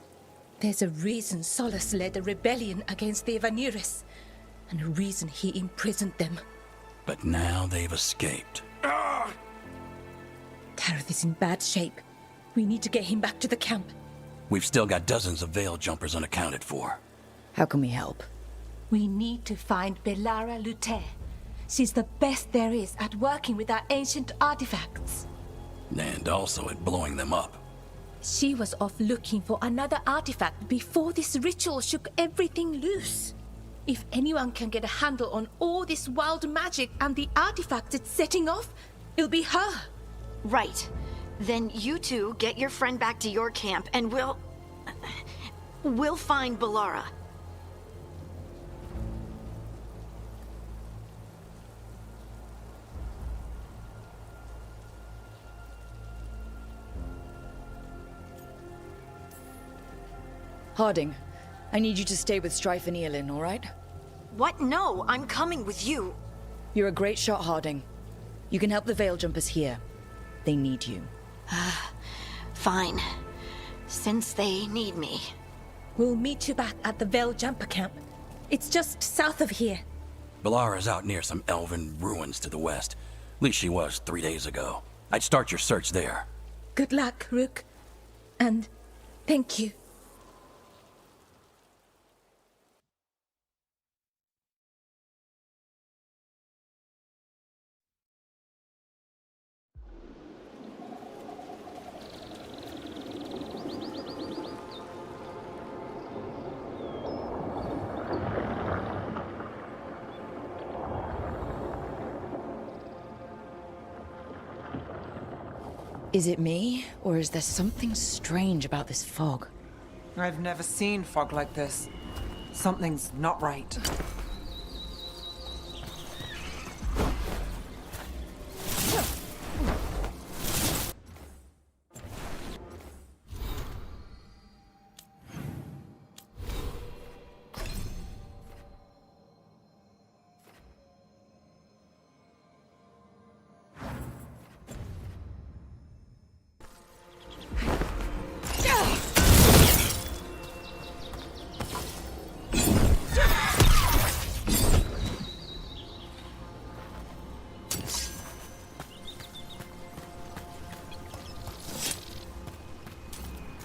there's a reason Solus led a rebellion against the Evanuris, and a reason he imprisoned them.
But now they've escaped.
Tareth is in bad shape. We need to get him back to the camp.
We've still got dozens of veil jumpers unaccounted for.
How can we help?
We need to find Belara Lute. She's the best there is at working with our ancient artifacts.
And also at blowing them up.
She was off looking for another artifact before this ritual shook everything loose. If anyone can get a handle on all this wild magic and the artifacts it's setting off, it'll be her.
Right. Then you two get your friend back to your camp and we'll find Belara.
Harding, I need you to stay with Strife and Eolin, all right?
What? No, I'm coming with you.
You're a great shot, Harding. You can help the Veil Jumpers here. They need you.
Fine. since they need me.
We'll meet you back at the Veilguard camp. It's just south of here.
Balara's out near some elven ruins to the west. At least she was 3 days ago. I'd start your search there.
Good luck, Rook. And thank you.
Is it me, or is there something strange about this fog?
I've never seen fog like this. Something's not right.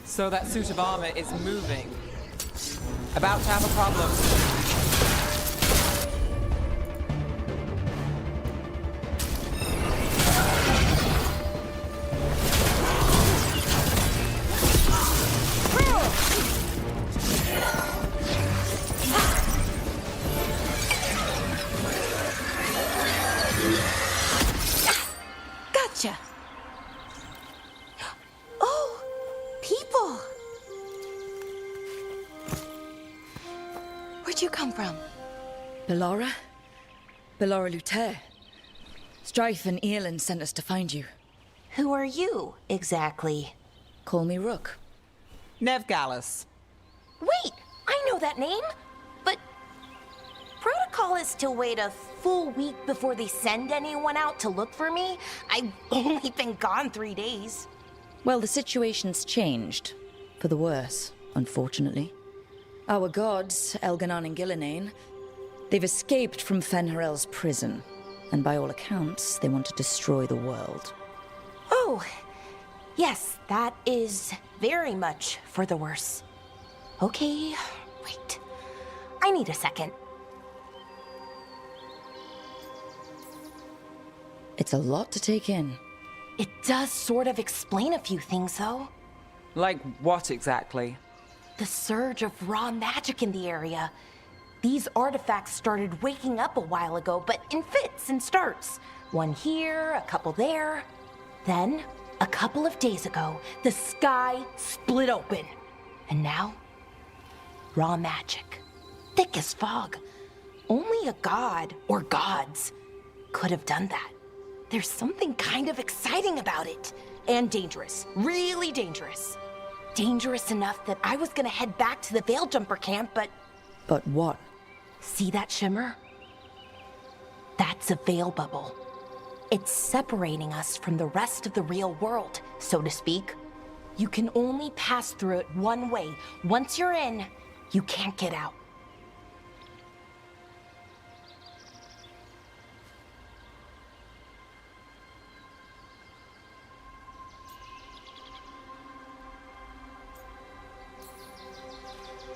So that suit of armor is moving. About to have a problem.
Gotcha. Oh, people. Where'd you come from?
Balara? Balara Luther. Strife and Earlin sent us to find you.
Who are you, exactly?
Call me Rook.
Nev Gallus.
Wait, I know that name, but protocol is to wait a full week before they send anyone out to look for me. I've only been gone 3 days.
Well, the situation's changed. For the worse, unfortunately. Our gods, Elganon and Gillinane, they've escaped from Fen'Harel's prison. And by all accounts, they want to destroy the world.
Oh, yes, that is very much for the worse. Okay, wait. I need a second.
It's a lot to take in.
It does sort of explain a few things, though.
Like what exactly?
The surge of raw magic in the area. These artifacts started waking up a while ago, but in fits and starts. One here, a couple there. Then, a couple of days ago, the sky split open. And now, raw magic. Thick as fog. Only a god, or gods, could have done that. There's something kind of exciting about it. And dangerous. Really dangerous. Dangerous enough that I was gonna head back to the Veilguard camp, but...
But what?
See that shimmer? That's a veil bubble. It's separating us from the rest of the real world, so to speak. You can only pass through it one way. Once you're in, you can't get out.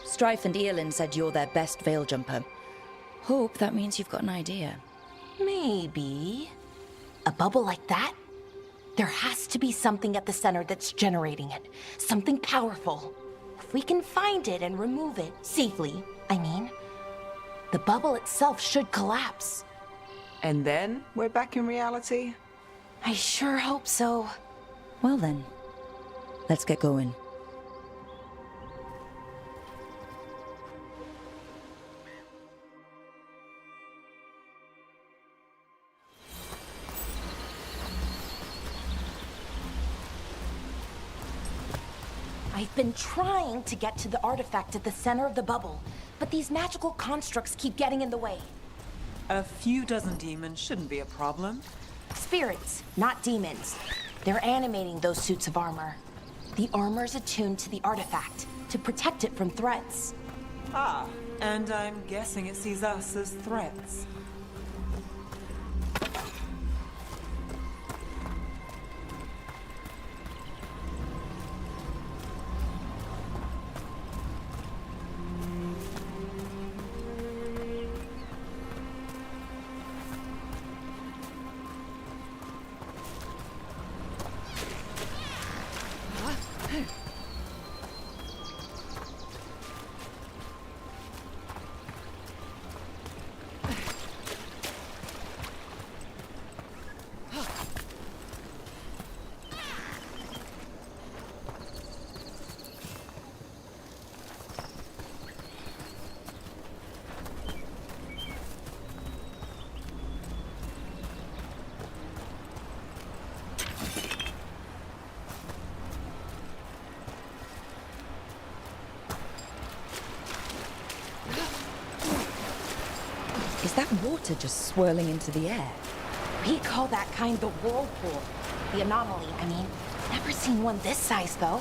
Strife and Earlin said you're their best veil jumper. Hope that means you've got an idea.
Maybe. A bubble like that? There has to be something at the center that's generating it. Something powerful. If we can find it and remove it, safely, I mean, the bubble itself should collapse.
And then we're back in reality?
I sure hope so.
Well then, let's get going.
I've been trying to get to the artifact at the center of the bubble, but these magical constructs keep getting in the way.
A few dozen demons shouldn't be a problem.
Spirits, not demons. They're animating those suits of armor. The armor's attuned to the artifact to protect it from threats.
Ah, and I'm guessing it sees us as threats.
Is that water just swirling into the air?
We call that kind the whirlpool. The anomaly, I mean. Never seen one this size, though.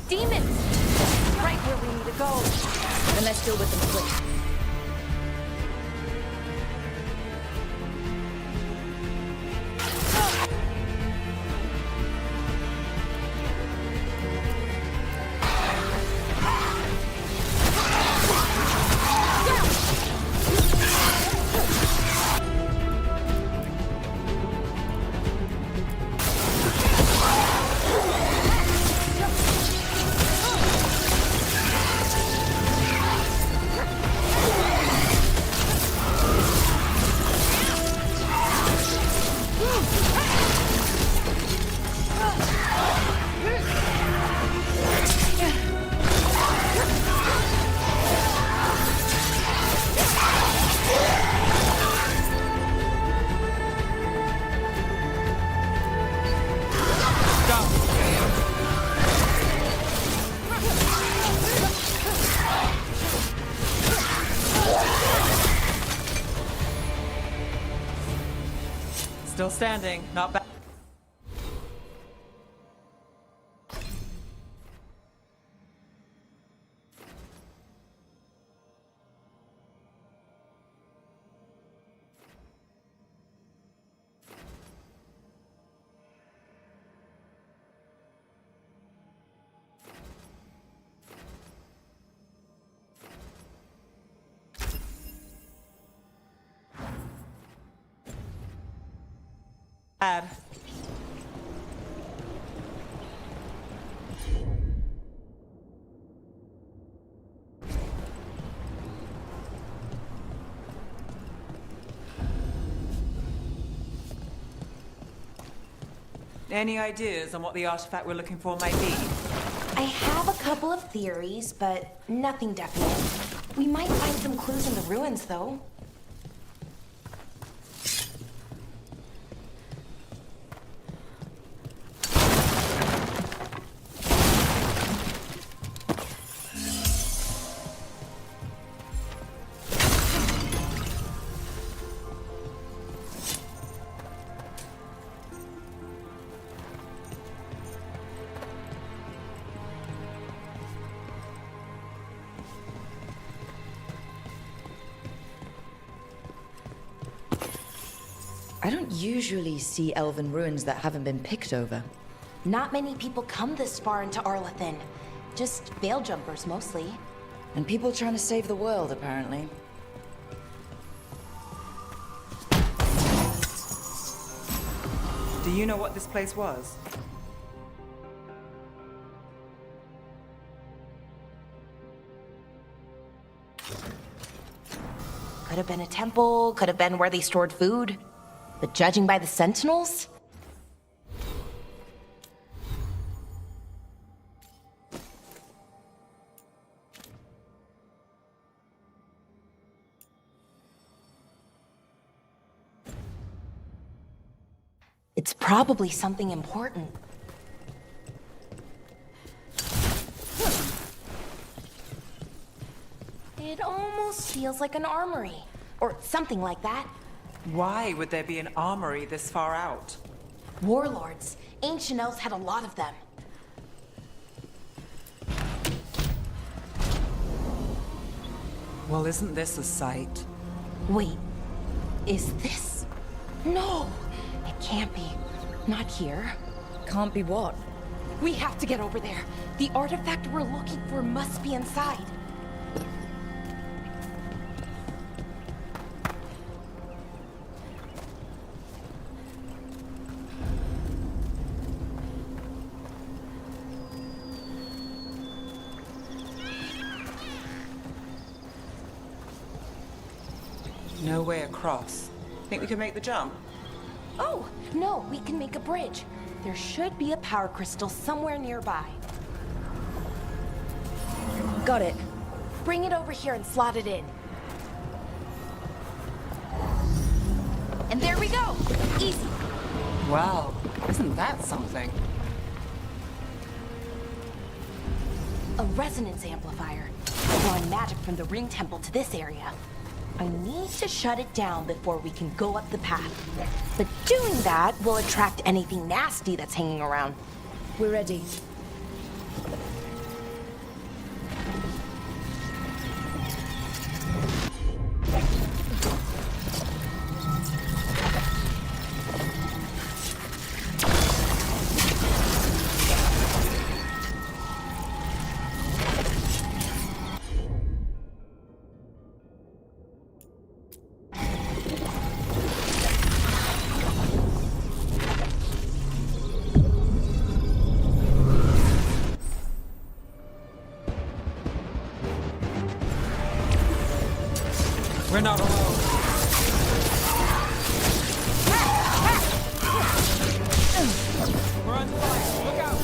Demons! Right where we need to go.
Then let's deal with them quick.
Still standing, not bad. Any ideas on what the artifact we're looking for might be?
I have a couple of theories, but nothing definite. We might find some clues in the ruins, though.
I don't usually see elven ruins that haven't been picked over.
Not many people come this far into Arlathan. Just veil jumpers, mostly.
And people trying to save the world, apparently.
Do you know what this place was?
Could have been a temple, could have been where they stored food. But judging by the sentinels? It's probably something important. It almost feels like an armory, or something like that.
Why would there be an armory this far out?
Warlords. Ancient elves had a lot of them.
Well, isn't this a sight?
Wait, is this? No, it can't be. Not here.
Can't be what?
We have to get over there. The artifact we're looking for must be inside.
No way across. Think we can make the jump?
Oh, no, we can make a bridge. There should be a power crystal somewhere nearby.
Got it.
Bring it over here and slot it in. And there we go! Easy.
Wow, isn't that something?
A resonance amplifier. Drawing magic from the ring temple to this area. I need to shut it down before we can go up the path. But doing that will attract anything nasty that's hanging around.
We're ready.
We're not alone. We're on fire. Look out.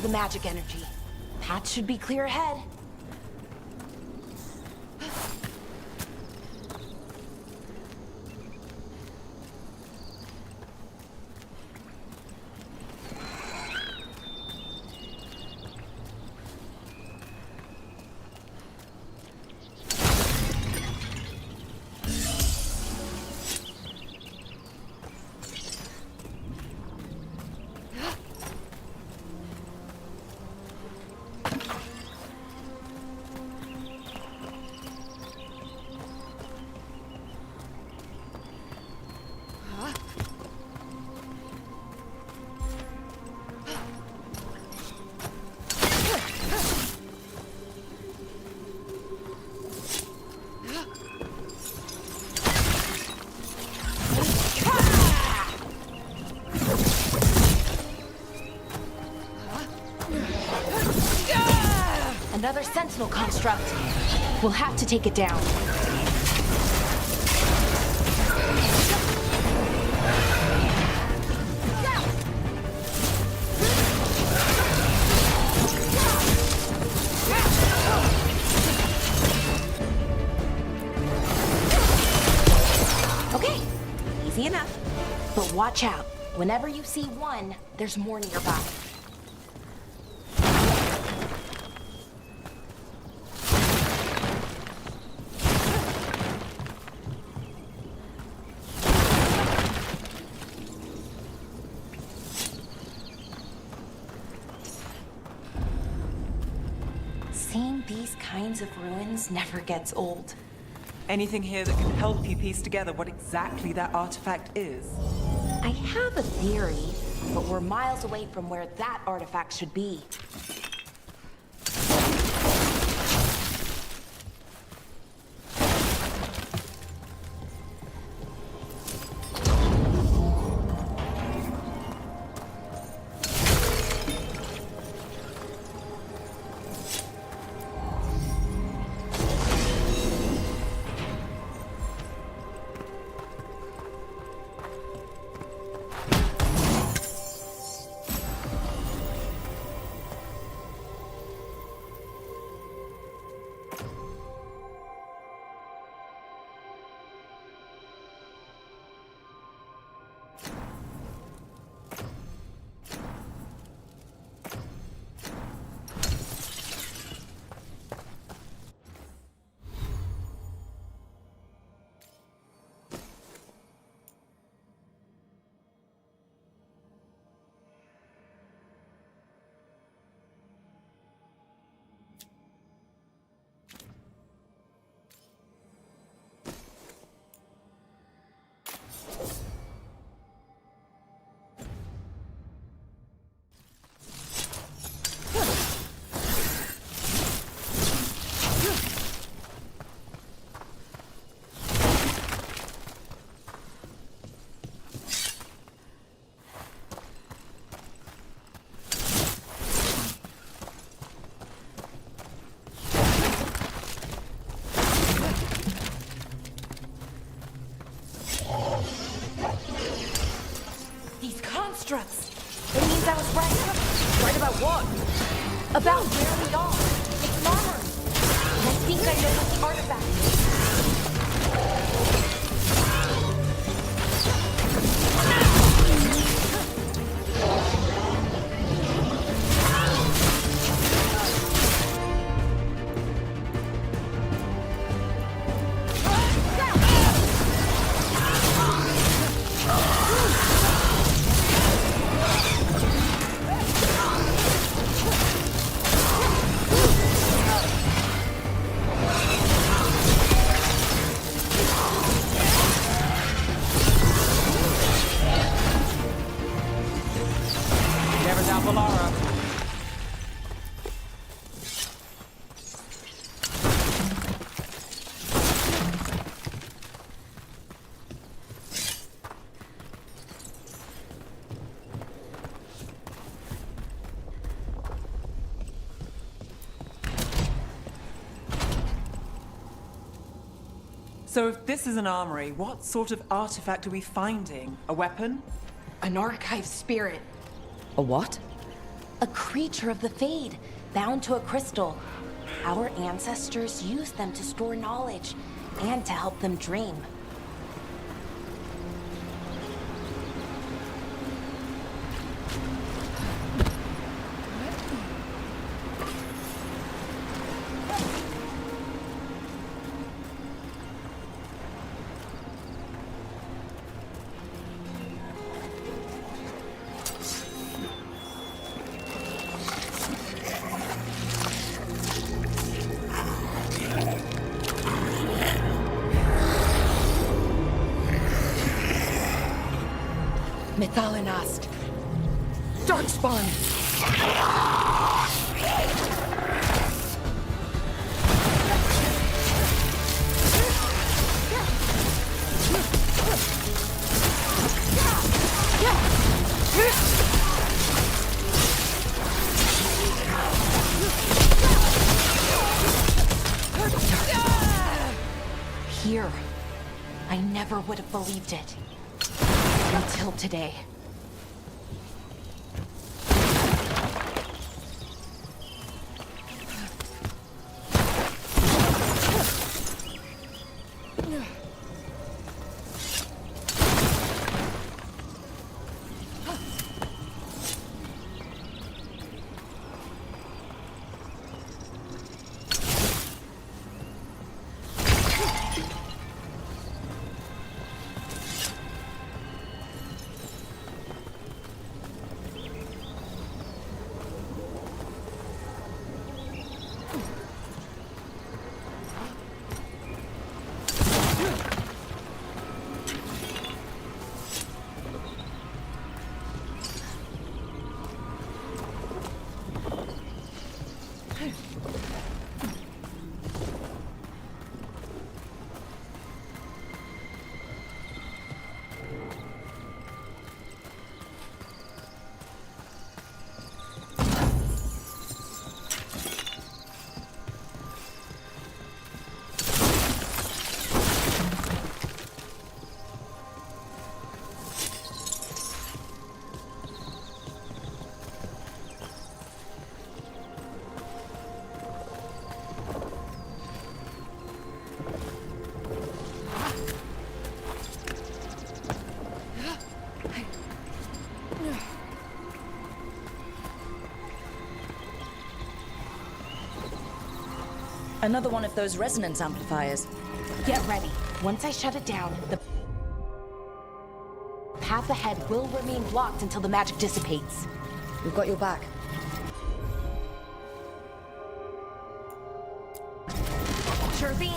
the magic energy. Path should be clear ahead. Another sentinel construct. We'll have to take it down. Okay, easy enough. But watch out. Whenever you see one, there's more nearby. Seeing these kinds of ruins never gets old.
Anything here that can help you piece together what exactly that artifact is?
I have a theory, but we're miles away from where that artifact should be. Constructs. It means I was right. Right about what? About where we are. It's an armory. And I think I know which artifact it is.
So if this is an armory, what sort of artifact are we finding? A weapon?
An archive spirit.
A what?
A A creature of the Fade, bound to a crystal. Our ancestors used them to store knowledge and to help them dream. Methalinast. Darkspawn. Here. I never would have believed it. Until today.
Another one of those resonance amplifiers.
Get ready. Once I shut it down, the path ahead will remain blocked until the magic dissipates.
We've got your back.
Sure thing.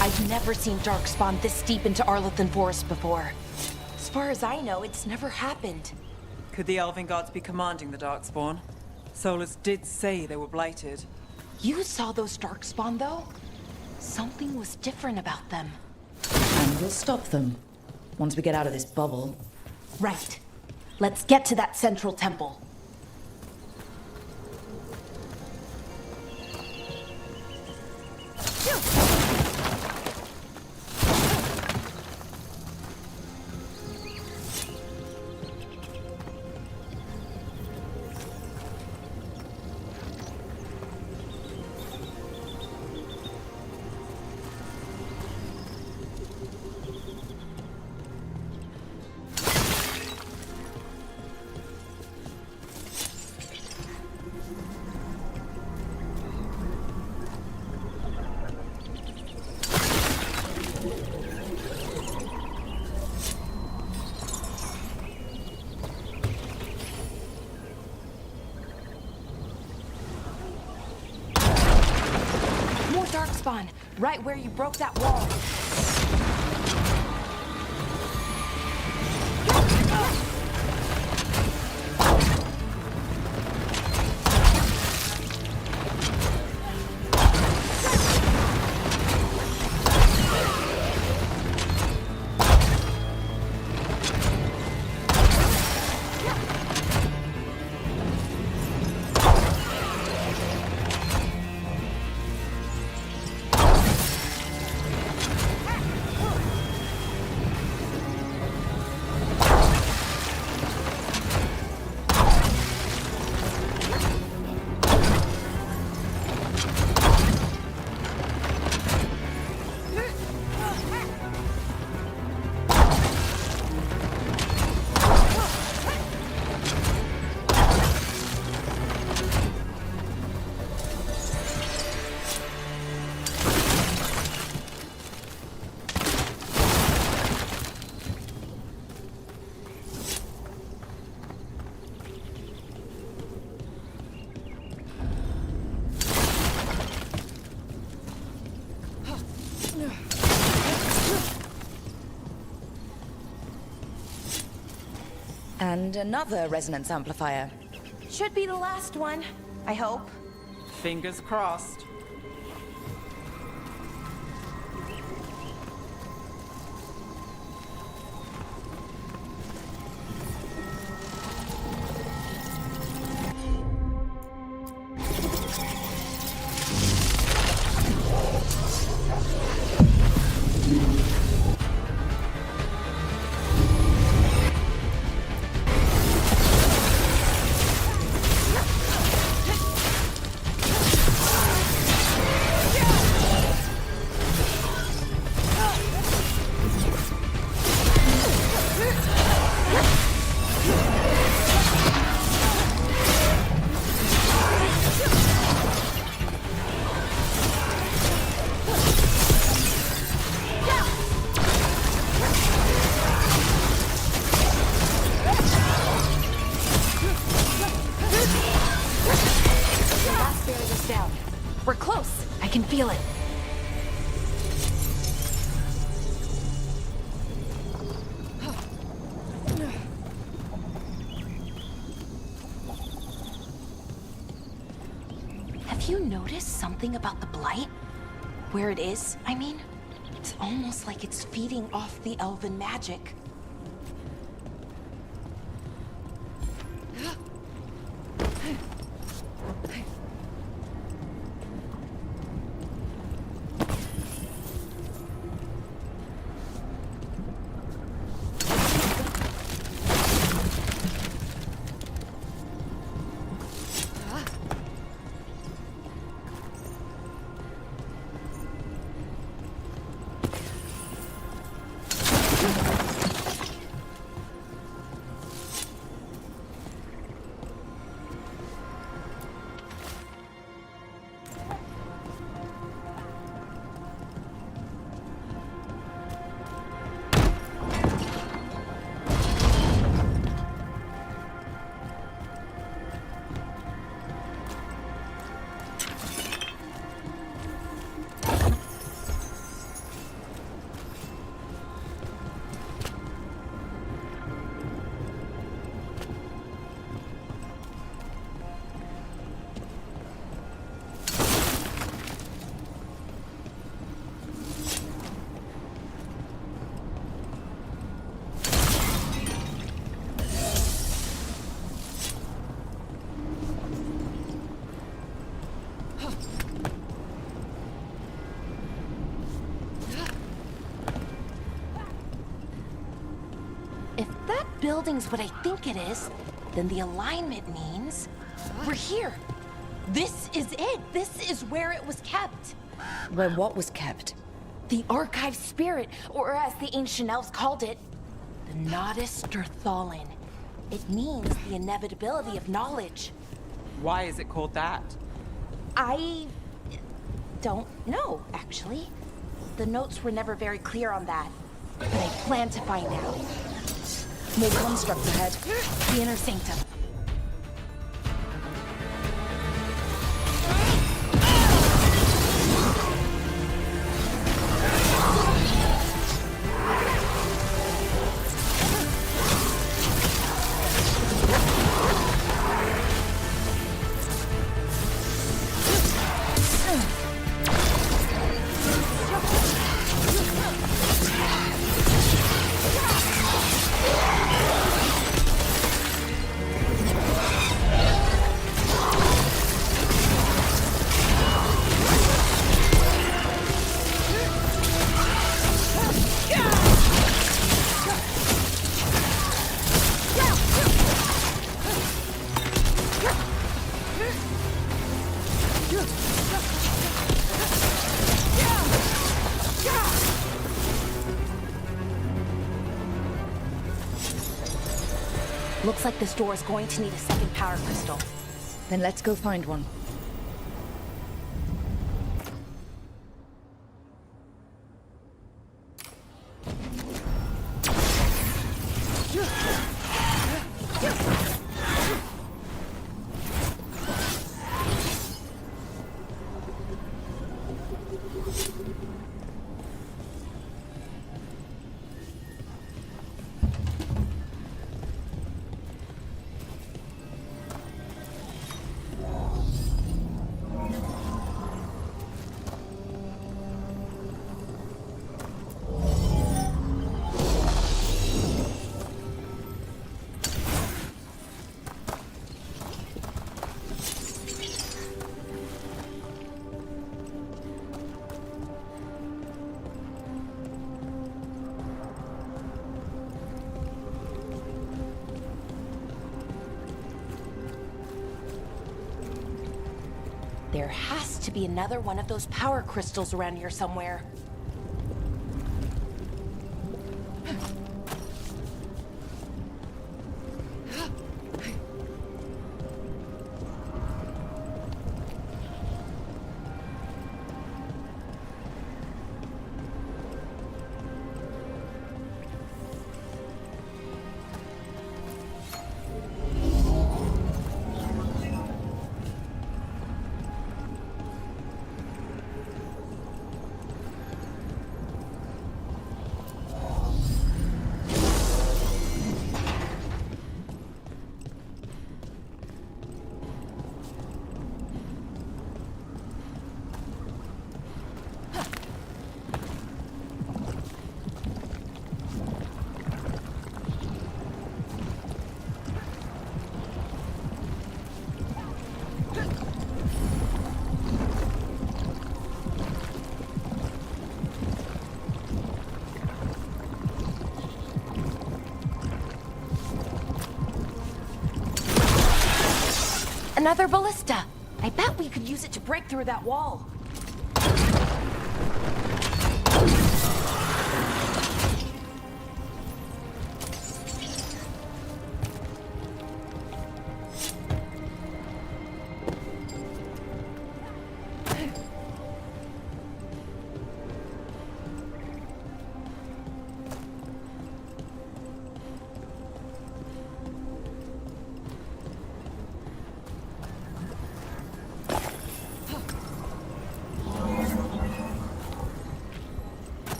I've never seen Darkspawn this deep into Arlothan Forest before. As far as I know, it's never happened.
Could the Elven Gods be commanding the Darkspawn? Solus did say they were blighted.
You saw those Darkspawn, though? Something was different about them.
And we'll stop them. Once we get out of this bubble.
Right. Let's get to that central temple. darkspawn, right where you broke that wall.
And another resonance amplifier.
Should be the last one, I hope.
Fingers crossed.
We're close. I can feel it. Have you noticed something about the blight? Where it is, I mean? It's almost like it's feeding off the elven magic. Building's what I think it is, then the alignment means we're here. This is it. This is where it was kept.
Where what was kept?
The archive spirit, or as the ancient elves called it, the Nodus Derthalin. It means the inevitability of knowledge.
Why is it called that?
I don't know, actually. The notes were never very clear on that, but I plan to find out.
More constructs ahead.
The inner sanctum. Looks like this door is going to need a second power crystal.
Then let's go find one.
There has to be another one of those power crystals around here somewhere. Another ballista! I bet we could use it to break through that wall.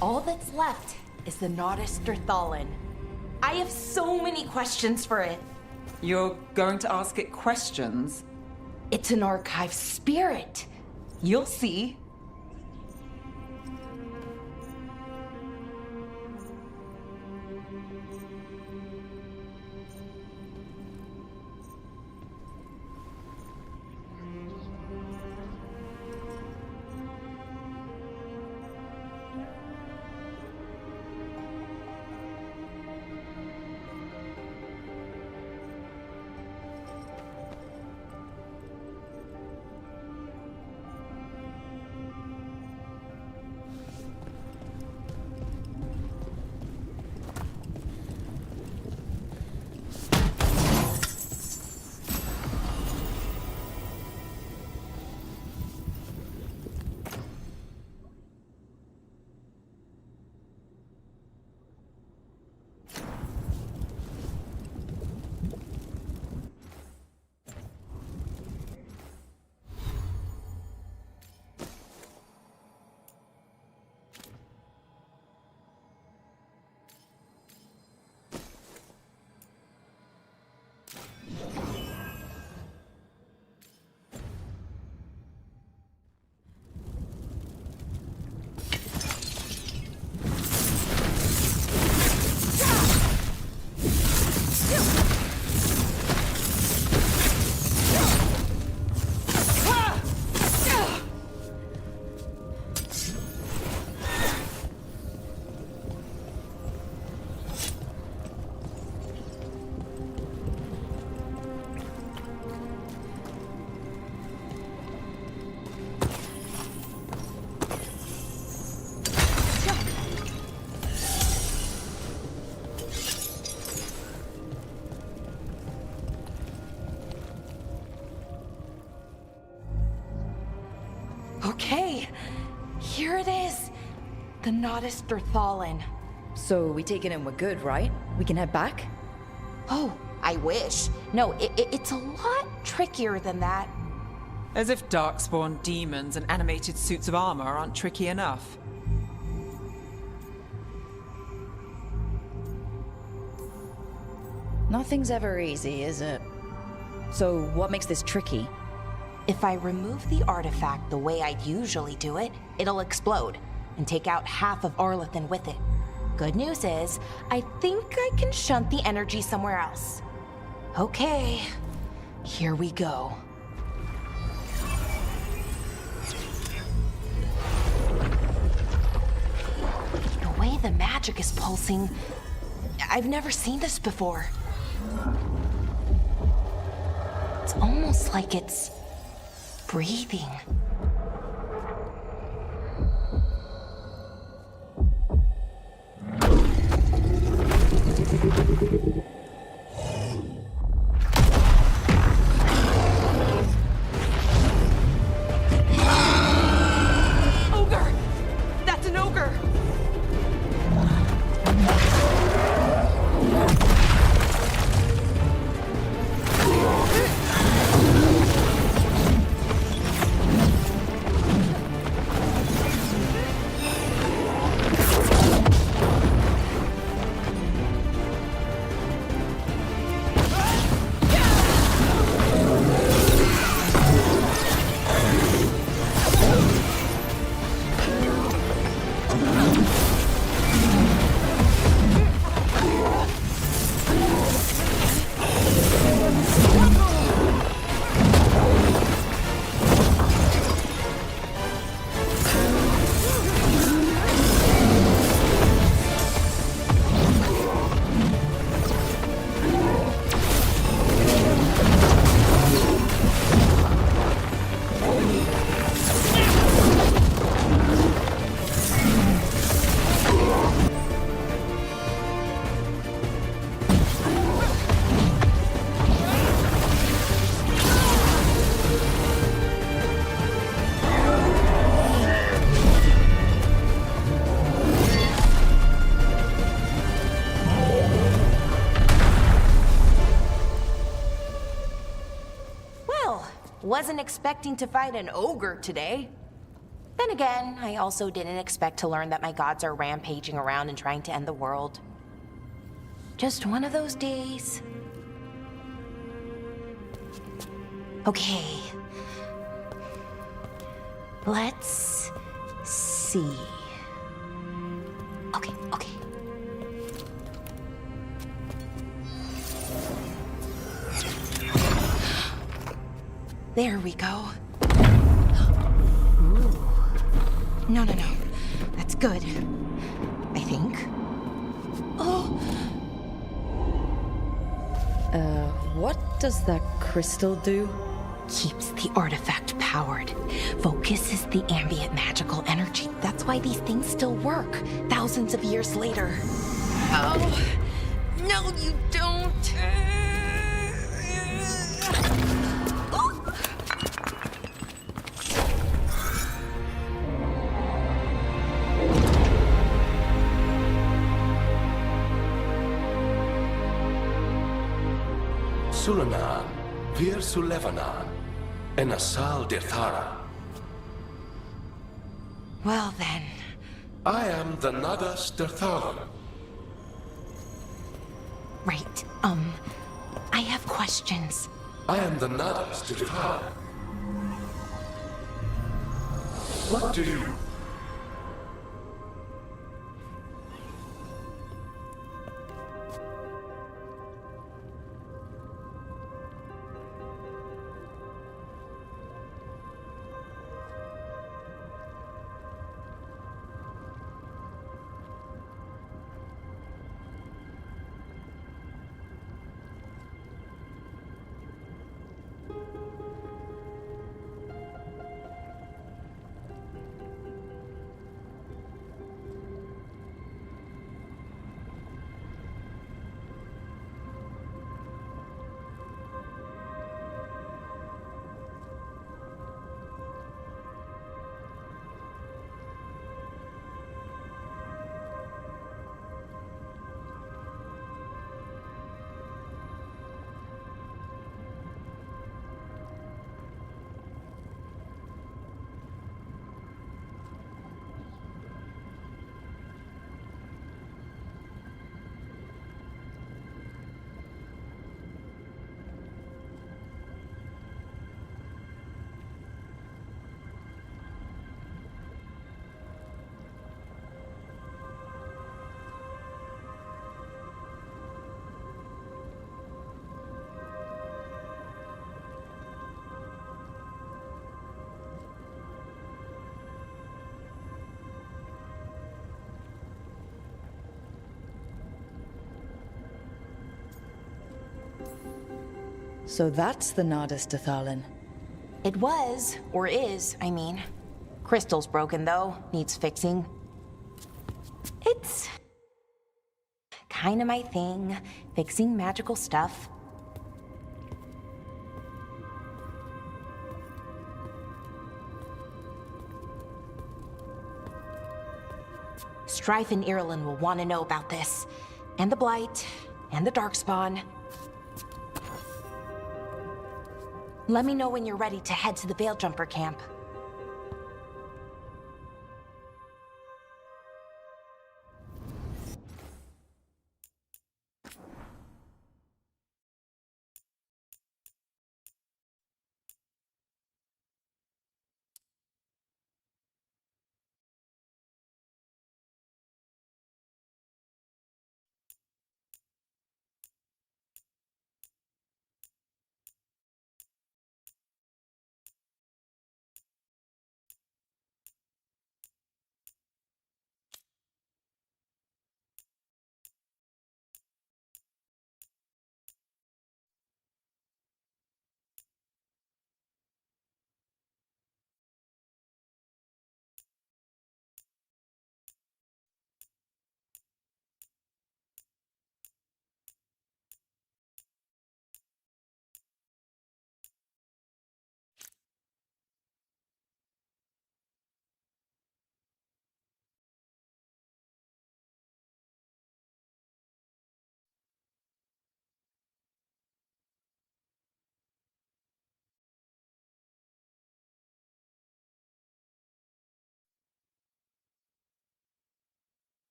All that's left is the Nodus Thalin. I have so many questions for it.
You're going to ask it questions?
It's an archive spirit.
You'll see.
here it is. The Nodus Derthalin.
So we take it and we're good, right? We can head back?
Oh, I wish. No, it's a lot trickier than that.
As if darkspawn demons and animated suits of armor aren't tricky enough.
Nothing's ever easy, is it? So what makes this tricky?
If I remove the artifact the way I'd usually do it, it'll explode and take out half of Arlathan with it. Good news is, I think I can shunt the energy somewhere else. Okay, here we go. The way the magic is pulsing, I've never seen this before. It's almost like it's breathing.
Ogre! That's an ogre!
Wasn't expecting to fight an ogre today. Then again, I also didn't expect to learn that my gods are rampaging around and trying to end the world. Just one of those days. Okay. Let's see. Okay. There we go. Ooh. No. That's good. I think. Oh!
What does that crystal do?
Keeps the artifact powered. Focuses the ambient magical energy. That's why these things still work, thousands of years later. Oh! No, you don't!
Sulanan, Vir Sulevanan, and Asal Dirthara.
Well then.
I am the Nadas Dirthalan.
Right, I have questions.
I am the Nadas Dirthalan. What do you...
So that's the Nardus Dathalin.
It was, or is, I mean. Crystal's broken, though. Needs fixing. It's kinda my thing, fixing magical stuff. Strife and Irulan will want to know about this. And the Blight, and the Darkspawn. Let me know when you're ready to head to the Veil-Jumper camp.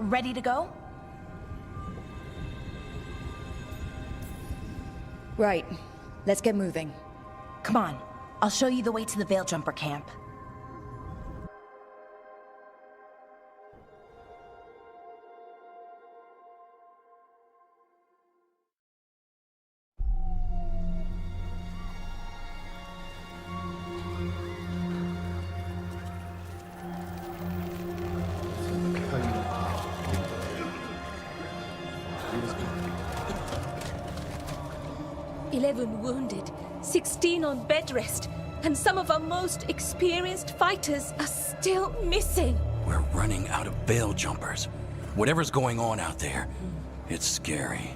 ready to go?
Right. Let's get moving.
Come on. I'll show you the way to the Veil Jumper camp.
"11 wounded, 16 on bed rest, and some of our most experienced fighters are still missing."
We're running out of veil jumpers. Whatever's going on out there, it's scary.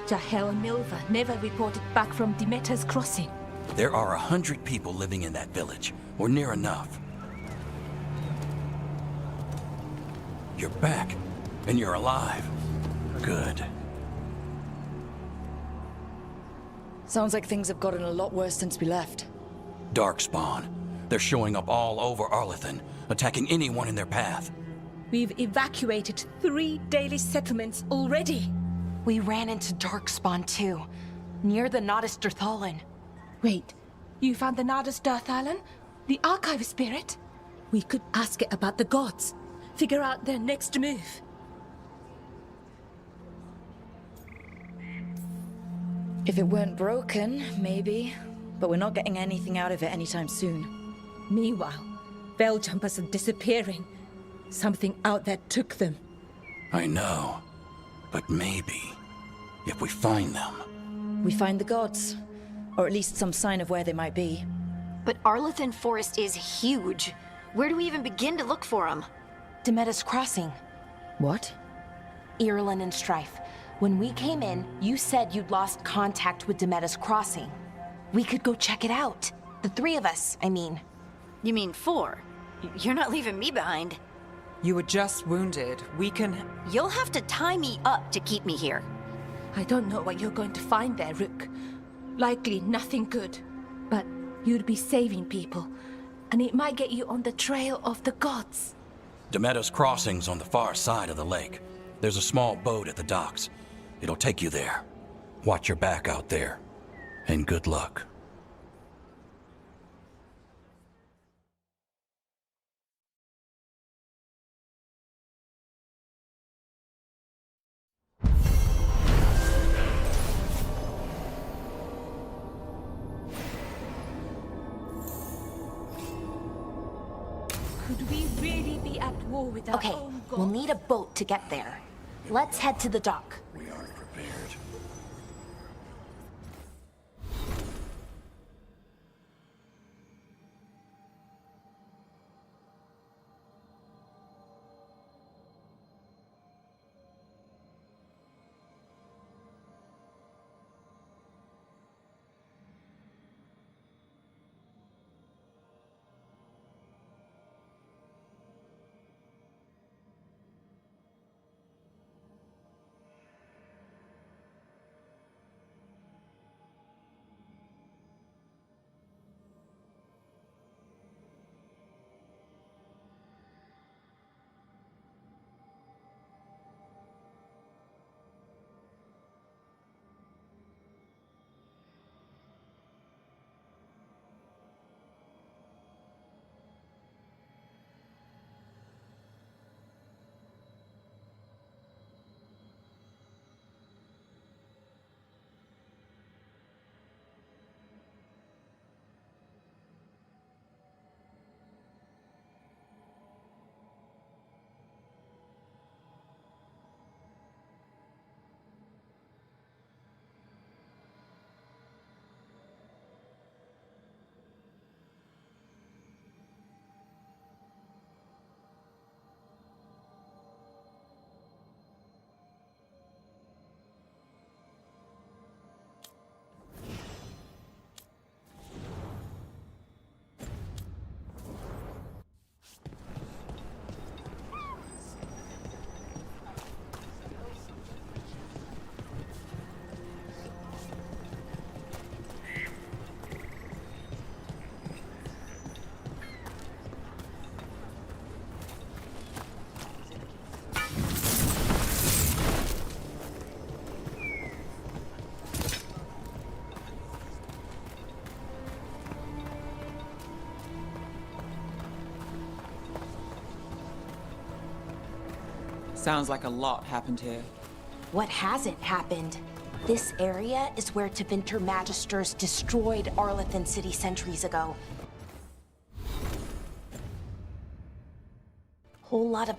Jahel and Milva never reported back from Demeter's crossing.
There are 100 people living in that village, or near enough. You're back, and you're alive. Good.
Sounds like things have gotten a lot worse since we left.
Darkspawn. They're showing up all over Arlethan, attacking anyone in their path.
We've evacuated 3 daily settlements already.
We ran into Darkspawn too, near the Nodus Dirthalan.
Wait, you found the Nodus Dirthalan? The Archive Spirit? We could ask it about the gods. Figure out their next move.
If it weren't broken, maybe. But we're not getting anything out of it anytime soon.
Meanwhile, Veil Jumpers are disappearing. Something out there took them.
I know. But maybe, if we find them...
We find the gods. Or at least some sign of where they might be.
But Arlethan Forest is huge. Where do we even begin to look for them?
Demeter's Crossing.
What?
Irulan and Strife. When we came in, you said you'd lost contact with Demeter's Crossing. We could go check it out. The 3 of us, I mean.
You mean 4? You're not leaving me behind.
You were just wounded. We can...
You'll have to tie me up to keep me here.
I don't know what you're going to find there, Rook. Likely nothing good. But you'd be saving people, and it might get you on the trail of the gods.
Demeter's Crossing's on the far side of the lake. There's a small boat at the docks. It'll take you there. Watch your back out there. And good luck.
Could we really be at war with our
Okay,
own gods?
we'll need a boat to get there. Let's head to the dock.
We aren't prepared.
Sounds like a lot happened here.
What hasn't happened? This area is where Tevinter Magisters destroyed Arlathan City centuries ago. Whole lot of...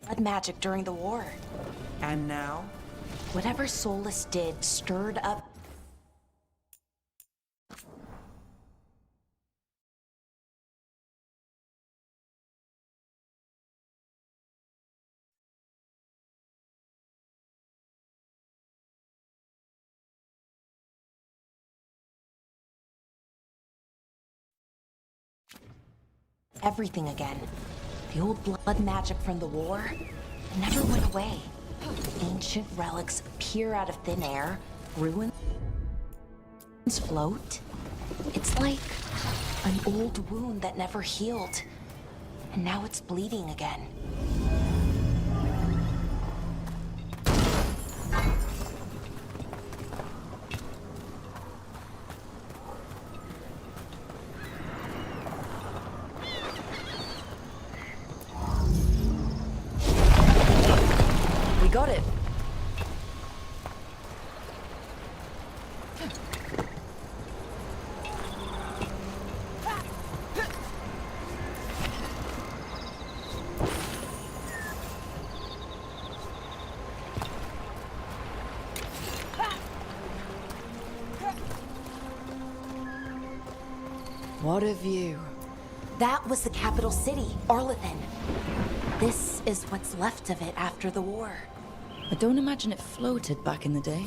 blood magic during the war.
And now?
Whatever Solus did stirred up... everything again. The old blood magic from the war, it never went away. Ancient relics appear out of thin air, ruins float. It's like an old wound that never healed, and now it's bleeding again.
Got it. What a view.
That was the capital city, Arlethan. This is what's left of it after the war.
I don't imagine it floated back in the day.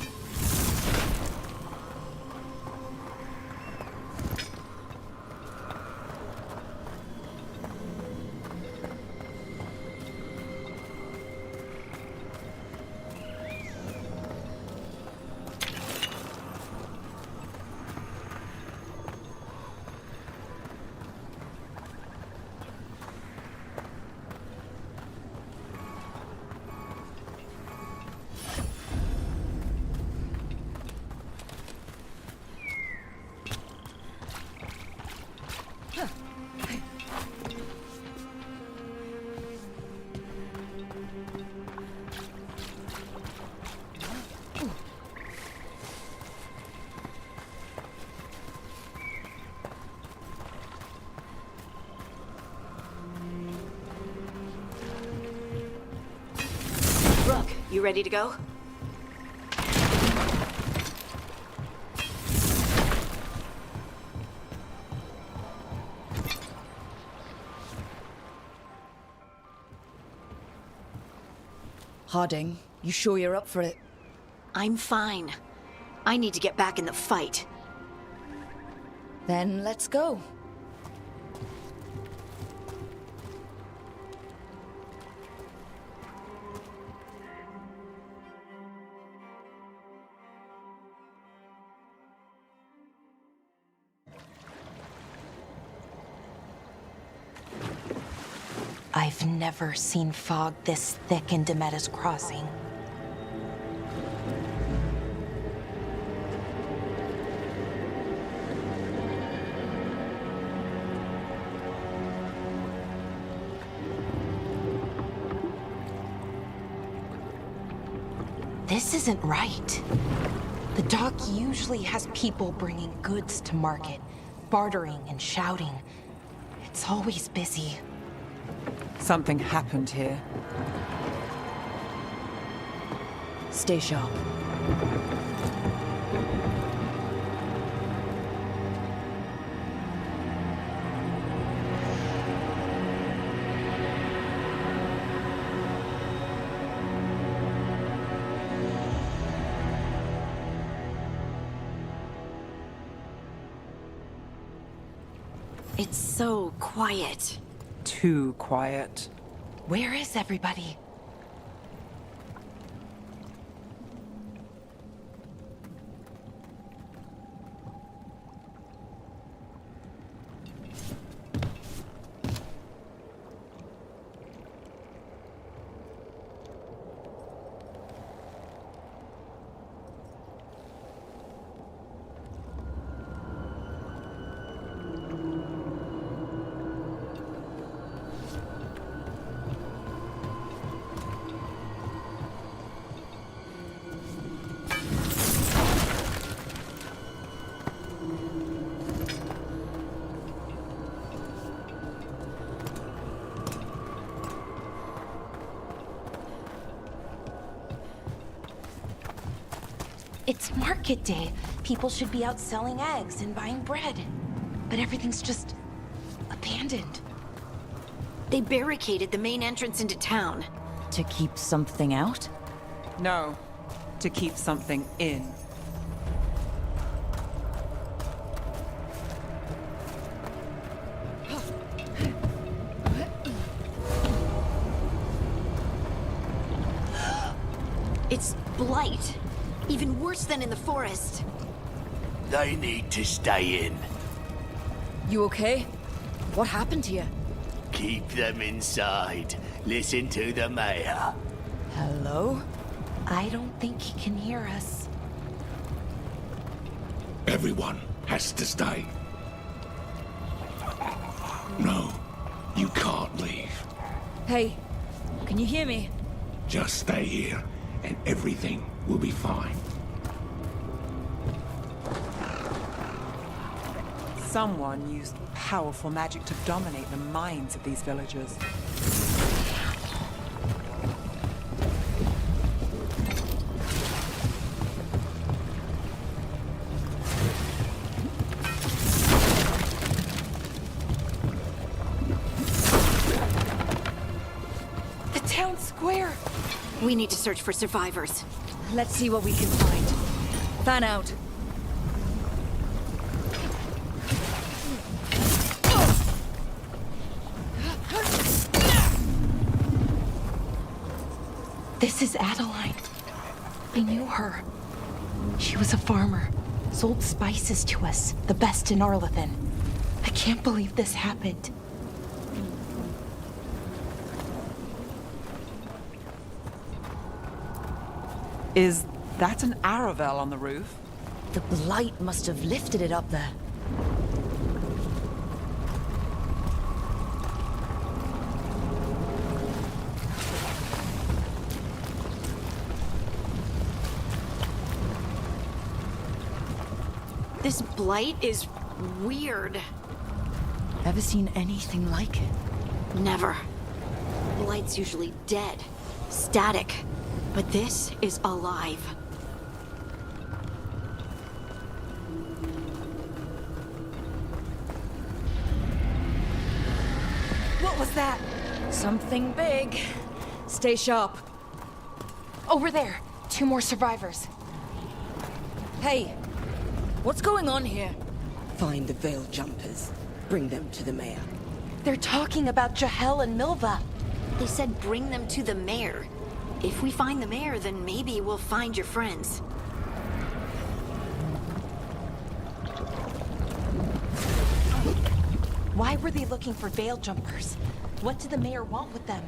You ready to go?
Harding, you sure you're up for it?
I'm fine. I need to get back in the fight.
Then let's go.
I've never seen fog this thick in Demetta's Crossing. This isn't right. The dock usually has people bringing goods to market, bartering and shouting. It's always busy.
Something happened here.
Stay sharp.
It's so quiet.
Too quiet.
Where is everybody? It's market day. People should be out selling eggs and buying bread. But everything's just abandoned.
They barricaded the main entrance into town.
To keep something out?
No, to keep something in.
It's blight. Even worse than in the forest.
They need to stay in.
You okay? What happened here?
Keep them inside. Listen to the mayor.
Hello?
I don't think he can hear us.
Everyone has to stay. No, you can't leave.
Hey, can you hear me?
Just stay here, and everything will be fine.
Someone used powerful magic to dominate the minds of these villagers.
We need to search for survivors.
Let's see what we can find. Fan out.
This is Adeline. I knew her. She was a farmer. Sold spices to us, the best in Arlathan. I can't believe this happened.
Is that an Aravel on the roof?
The blight must have lifted it up there.
This blight is weird.
Ever seen anything like it?
Never. Blight's usually dead, static, but this is alive.
What was that?
Something big. Stay sharp.
Over there. 2 more survivors.
Hey, what's going on here?
Find the Veil Jumpers. Bring them to the mayor.
They're talking about Jahel and Milva.
They said bring them to the mayor. If we find the mayor, then maybe we'll find your friends.
Why were they looking for Veil Jumpers? What did the mayor want with them?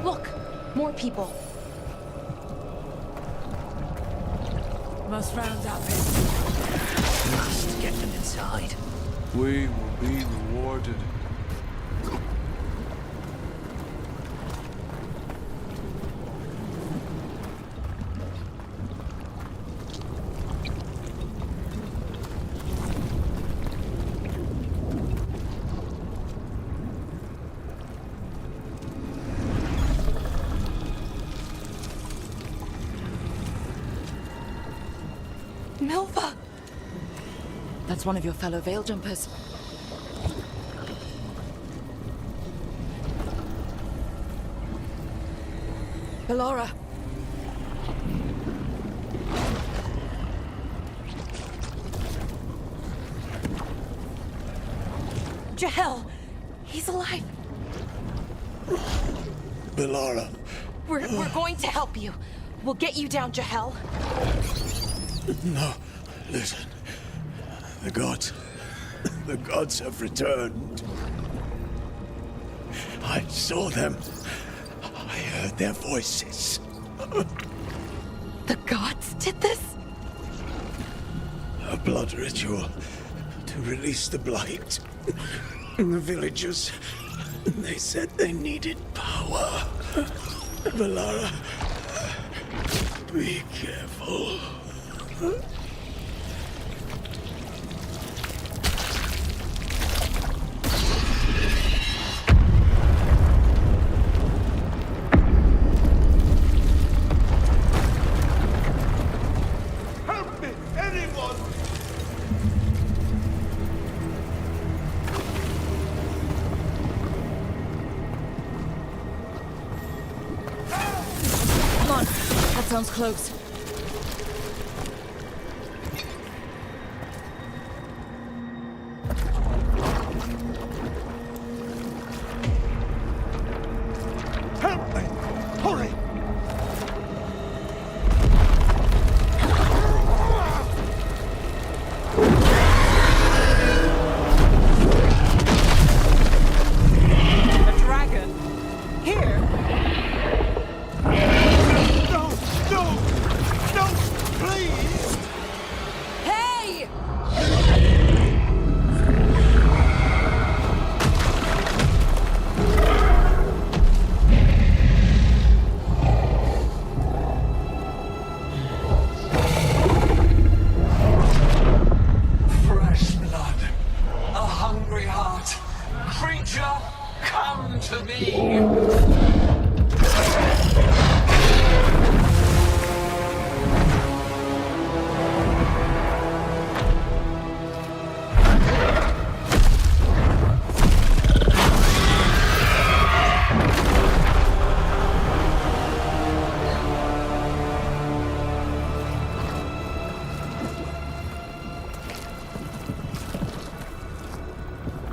Look! More people.
Must round up it.
Must get them inside.
We will be rewarded.
Milva!
That's one of your fellow Veil Jumpers. Bellora.
Jahel! He's alive!
Bellora.
We're going to help you. We'll get you down, Jahel.
No, listen. The gods have returned. I saw them. I heard their voices.
The gods did this?
A blood ritual to release the blight. The villagers, they said they needed power. Bellora, be careful.
Help me, anyone!
Come on, that sounds close.
Help me! Hurry!
A dragon? Here?
No! No! No! Please!
Hey!
Fresh blood, a hungry heart. Creature, come to me.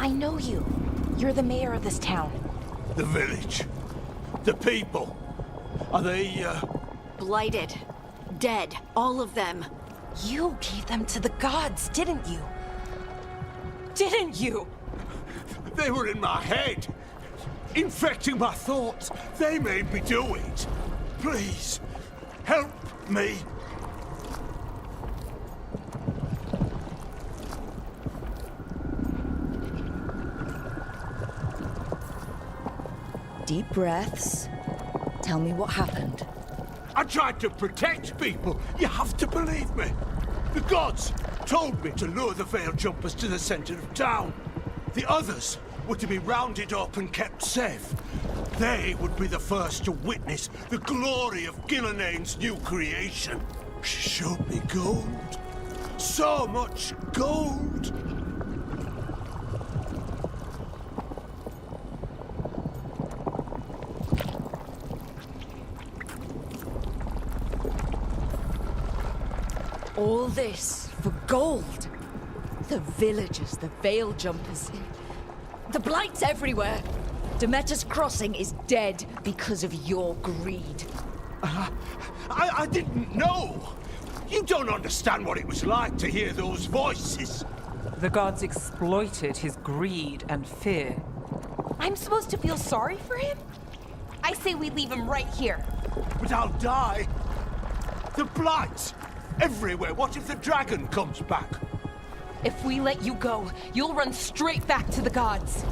I know you. You're the mayor of this town.
The village. The people. Are they,
Blighted. Dead. All of them. You gave them to the gods, didn't you? Didn't you?
They were in my head. Infecting my thoughts. They made me do it. Please, help me.
Deep breaths. Tell me what happened.
I tried to protect people. You have to believe me. The gods told me to lure the Veil Jumpers to the center of town. The others were to be rounded up and kept safe. They would be the first to witness the glory of Gilnenane's new creation. She showed me gold. So much gold.
All this for gold. The villagers, the Veil Jumpers. The Blight's everywhere. Demeter's Crossing is dead because of your greed.
I didn't know. You don't understand what it was like to hear those voices.
The gods exploited his greed and fear.
I'm supposed to feel sorry for him? I say we leave him right here.
But I'll die. The Blights everywhere. What if the dragon comes back?
If we let you go, you'll run straight back to the gods.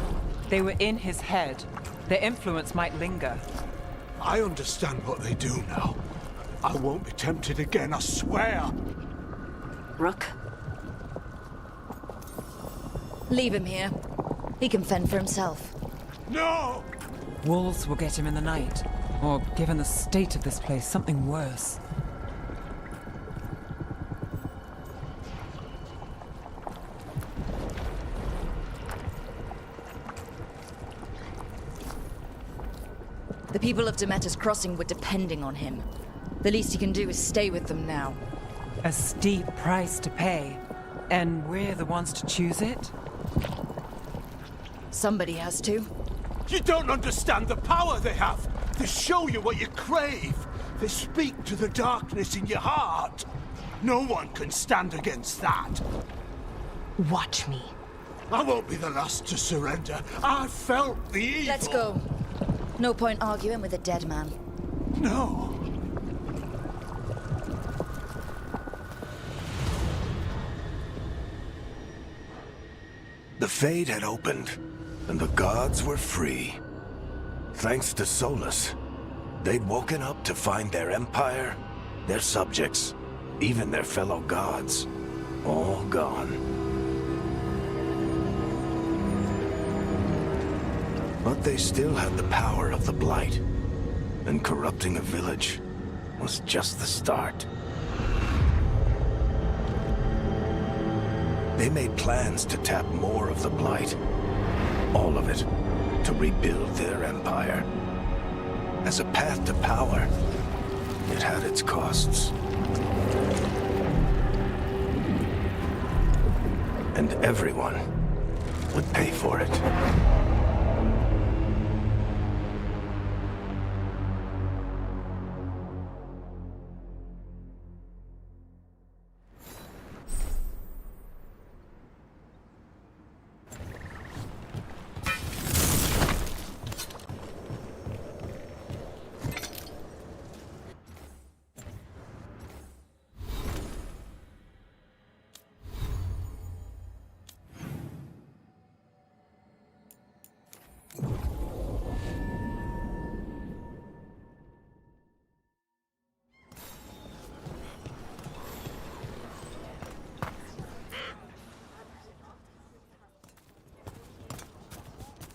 They were in his head. Their influence might linger.
I understand what they do now. I won't be tempted again, I swear.
Rook?
Leave him here. He can fend for himself.
No!
Wolves will get him in the night. Or, given the state of this place, something worse.
The people of Demeter's Crossing were depending on him. The least he can do is stay with them now.
A steep price to pay. And we're the ones to choose it?
Somebody has to.
You don't understand the power they have. They show you what you crave. They speak to the darkness in your heart. No one can stand against that.
Watch me.
I won't be the last to surrender. I felt the evil.
Let's go. No point arguing with a dead man.
No.
The Fade had opened, and the gods were free. Thanks to Solus, they'd woken up to find their empire, their subjects, even their fellow gods, all gone. But they still had the power of the Blight, and corrupting a village was just the start. They made plans to tap more of the Blight, all of it, to rebuild their empire. As a path to power, it had its costs. And everyone would pay for it.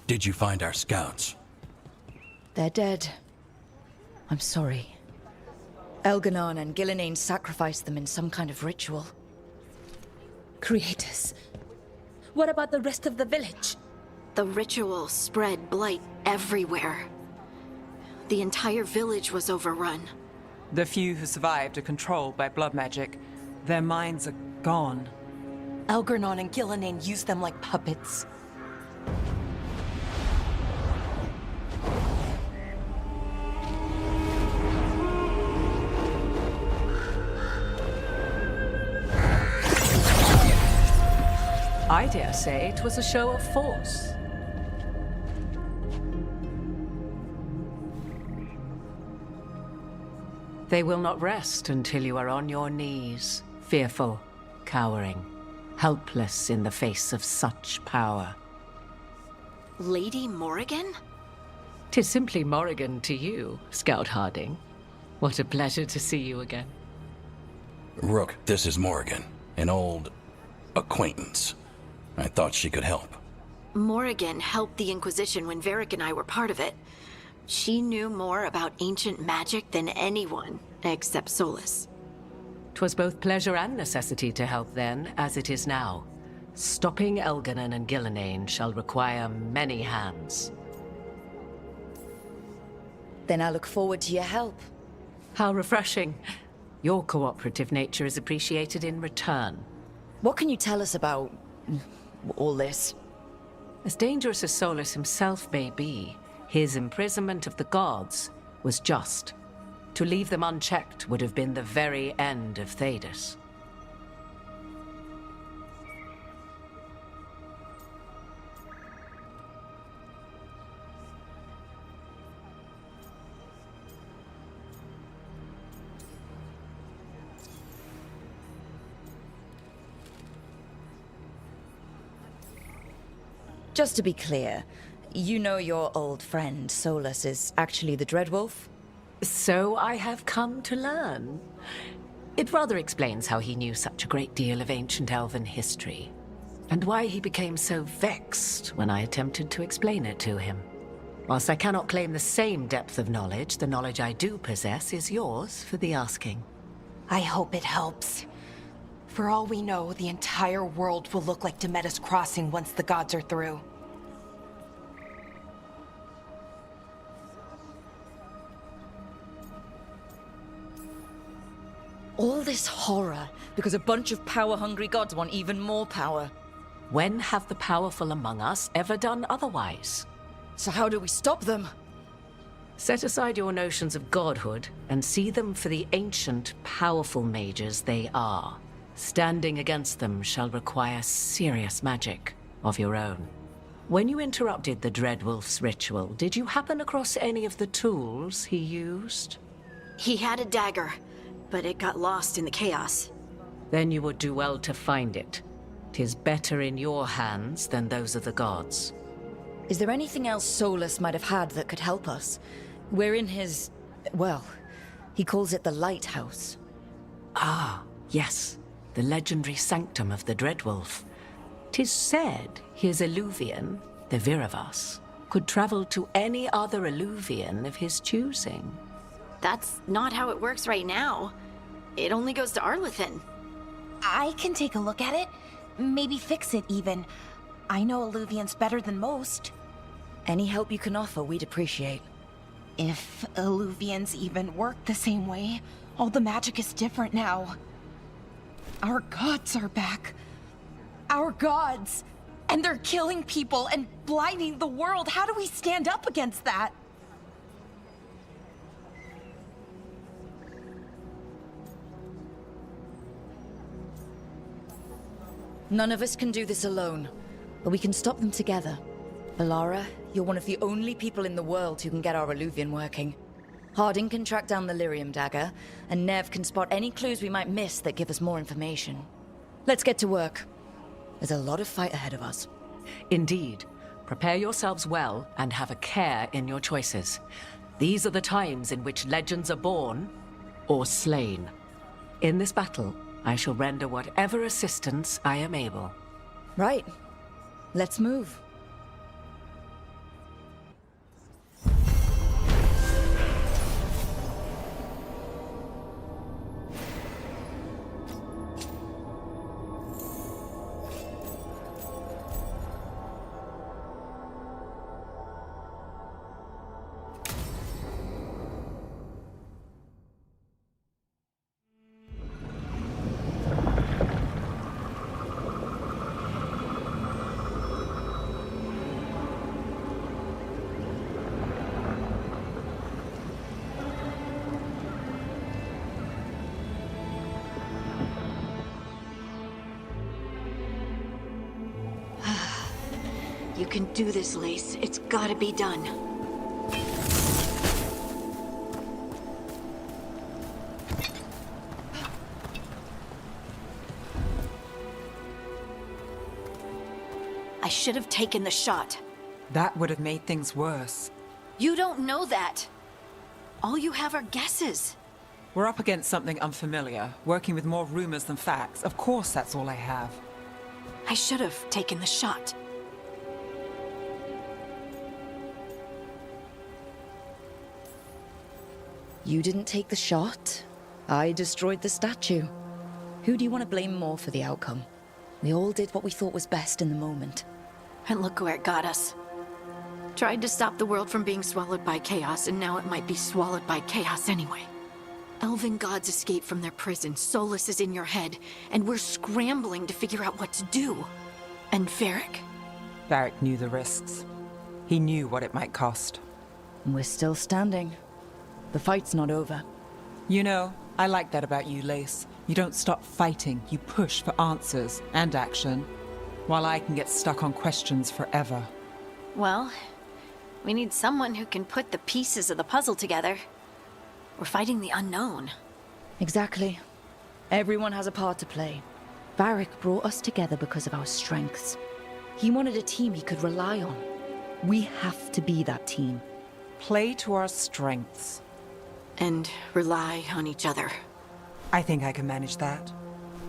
Did you find our scouts?
They're dead. I'm sorry. Elganon and Gillenane sacrificed them in some kind of ritual.
Creators. What about the rest of the village?
The ritual spread blight everywhere. The entire village was overrun.
The few who survived are controlled by blood magic. Their minds are gone.
Elgarnon and Gillenane used them like puppets.
I dare say it was a show of force. They will not rest until you are on your knees, fearful, cowering, helpless in the face of such power.
Lady Morrigan?
'Tis simply Morrigan to you, Scout Harding. What a pleasure to see you again.
Rook, this is Morrigan, an old acquaintance. I thought she could help.
Morrigan helped the Inquisition when Varric and I were part of it. She knew more about ancient magic than anyone, except Solus.
'Twas both pleasure and necessity to help then, as it is now. Stopping Elganon and Gillenane shall require many hands.
Then I look forward to your help.
How refreshing. Your cooperative nature is appreciated in return.
What can you tell us about all this?
As dangerous as Solus himself may be, his imprisonment of the gods was just. To leave them unchecked would have been the very end of Thedas.
Just to be clear, you know your old friend Solus is actually the Dreadwolf?
So I have come to learn. It rather explains how he knew such a great deal of ancient elven history, and why he became so vexed when I attempted to explain it to him. Whilst I cannot claim the same depth of knowledge, the knowledge I do possess is yours for the asking.
I hope it helps. For all we know, the entire world will look like Demetus Crossing once the gods are through.
All this horror because a bunch of power-hungry gods want even more power.
When have the powerful among us ever done otherwise?
So how do we stop them?
Set aside your notions of godhood and see them for the ancient, powerful mages they are. Standing against them shall require serious magic of your own. When you interrupted the Dreadwolf's ritual, did you happen across any of the tools he used?
He had a dagger, but it got lost in the chaos.
Then you would do well to find it. 'Tis better in your hands than those of the gods.
Is there anything else Solus might have had that could help us? We're in his... well, he calls it the Lighthouse.
Ah, yes. The legendary sanctum of the Dreadwolf. 'Tis said his Illuvian, the Viravas, could travel to any other Illuvian of his choosing.
That's not how it works right now. It only goes to Arlethan.
I can take a look at it. Maybe fix it, even. I know Illuvians better than most.
Any help you can offer, we'd appreciate.
If Illuvians even work the same way, all the magic is different now. Our gods are back. Our gods! And they're killing people and blinding the world. How do we stand up against that?
None of us can do this alone, but we can stop them together. Alara, you're one of the only people in the world who can get our Illuvian working. Harding can track down the Lyrium dagger, and Nev can spot any clues we might miss that give us more information. Let's get to work. There's a lot of fight ahead of us.
Indeed. Prepare yourselves well and have a care in your choices. These are the times in which legends are born or slain. In this battle, I shall render whatever assistance I am able.
Right. Let's move.
You can do this, Lace. It's gotta be done. I should have taken the shot.
That would have made things worse.
You don't know that. All you have are guesses.
We're up against something unfamiliar, working with more rumors than facts. Of course, that's all I have.
I should have taken the shot.
You didn't take the shot. I destroyed the statue. Who do you want to blame more for the outcome? We all did what we thought was best in the moment.
And look where it got us. Tried to stop the world from being swallowed by chaos, and now it might be swallowed by chaos anyway. Elven gods escaped from their prison, Solus is in your head, and we're scrambling to figure out what to do. And Varric?
Varric knew the risks. He knew what it might cost.
And we're still standing. The fight's not over.
You know, I like that about you, Lace. You don't stop fighting, you push for answers and action, while I can get stuck on questions forever.
Well, we need someone who can put the pieces of the puzzle together. We're fighting the unknown.
Exactly. Everyone has a part to play. Varric brought us together because of our strengths. He wanted a team he could rely on. We have to be that team.
Play to our strengths.
And rely on each other.
I think I can manage that.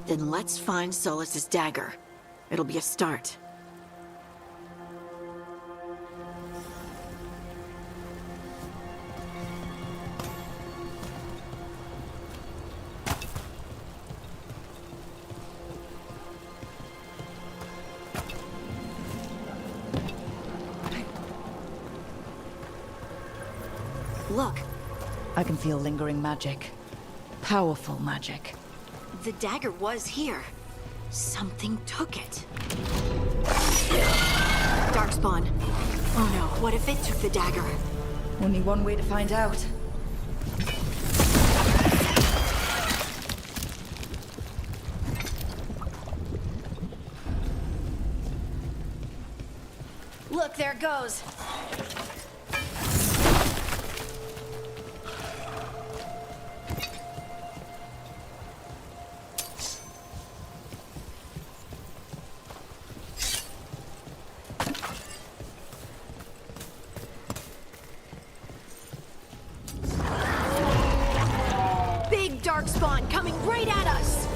Then let's find Solus's dagger. It'll be a start. Look.
I can feel lingering magic. Powerful magic.
The dagger was here. Something took it. Darkspawn. Oh no, what if it took the dagger?
Only one way to find out.
Look, there it goes. Big Darkspawn coming right at us!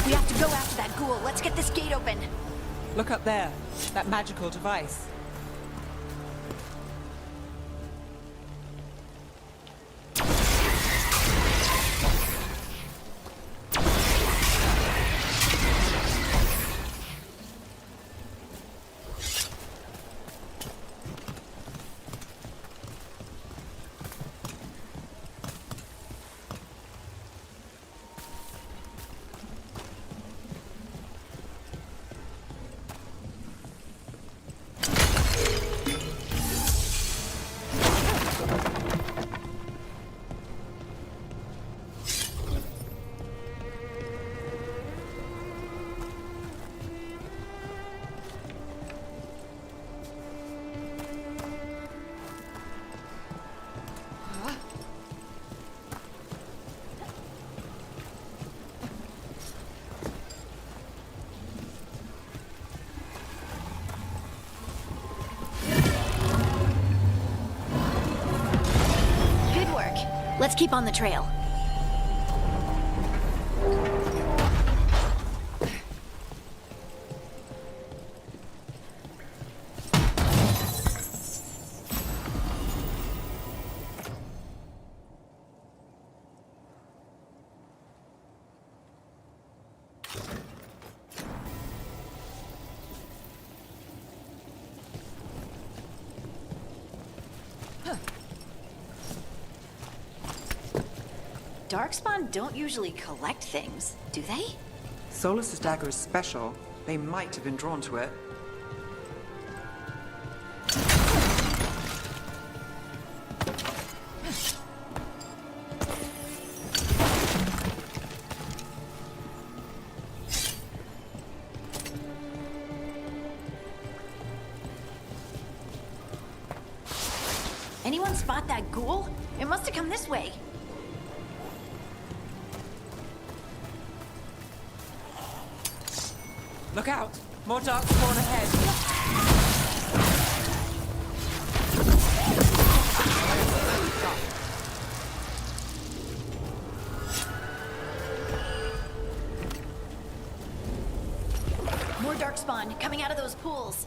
We have to go after that ghoul. Let's get this gate open.
Look up there. That magical device.
Let's keep on the trail. Darkspawn don't usually collect things, do they?
Solus's dagger is special. They might have been drawn to it.
Anyone spot that ghoul? It must have come this way.
Look out! More dark spawn ahead!
More darkspawn coming out of those pools.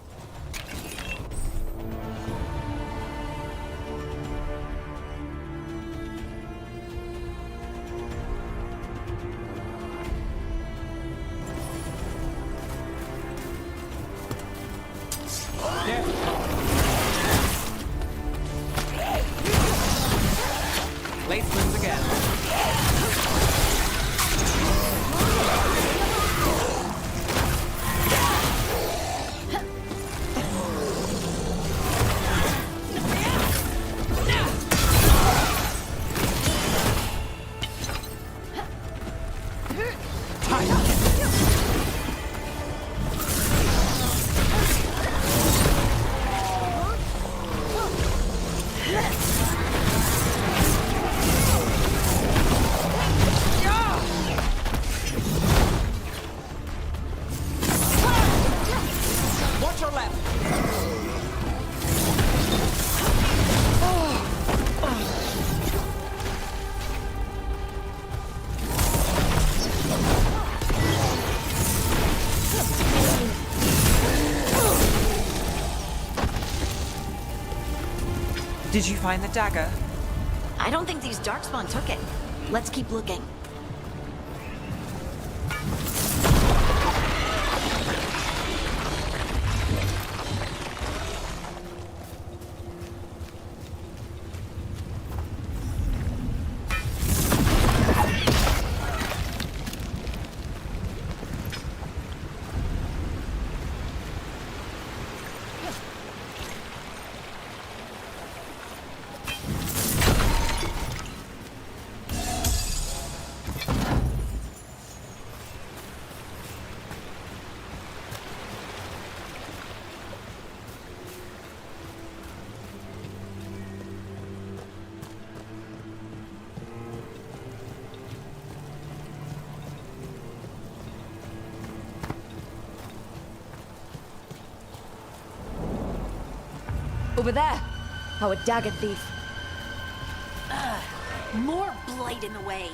Lace moves again. Watch your left. Did you find the dagger?
I don't think these darkspawn took it. Let's keep looking.
Over there! Our dagger thief.
More blight in the way.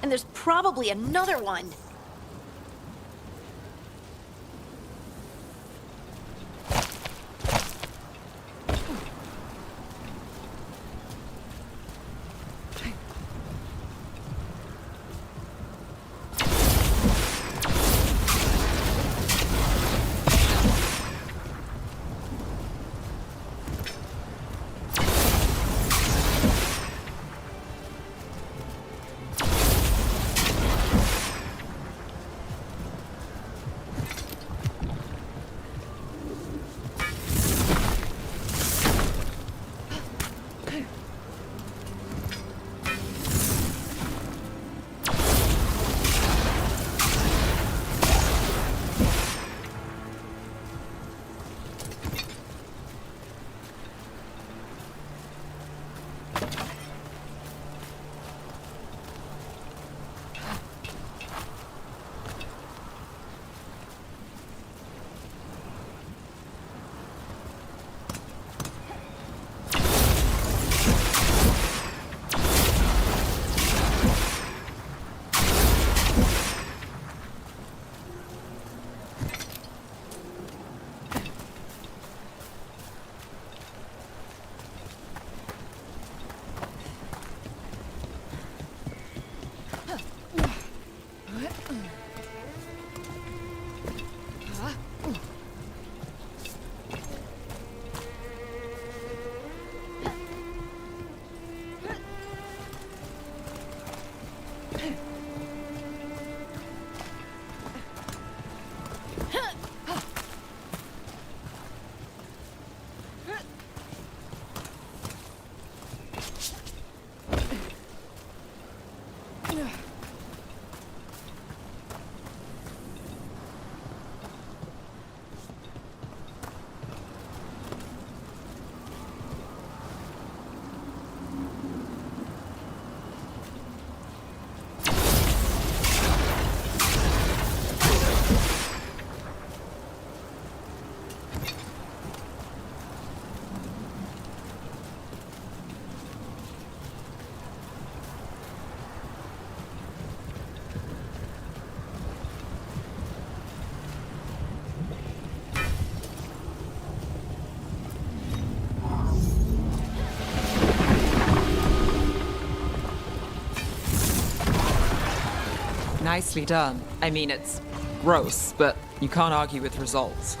And there's probably another one.
Nicely done. I mean, it's gross, but you can't argue with results.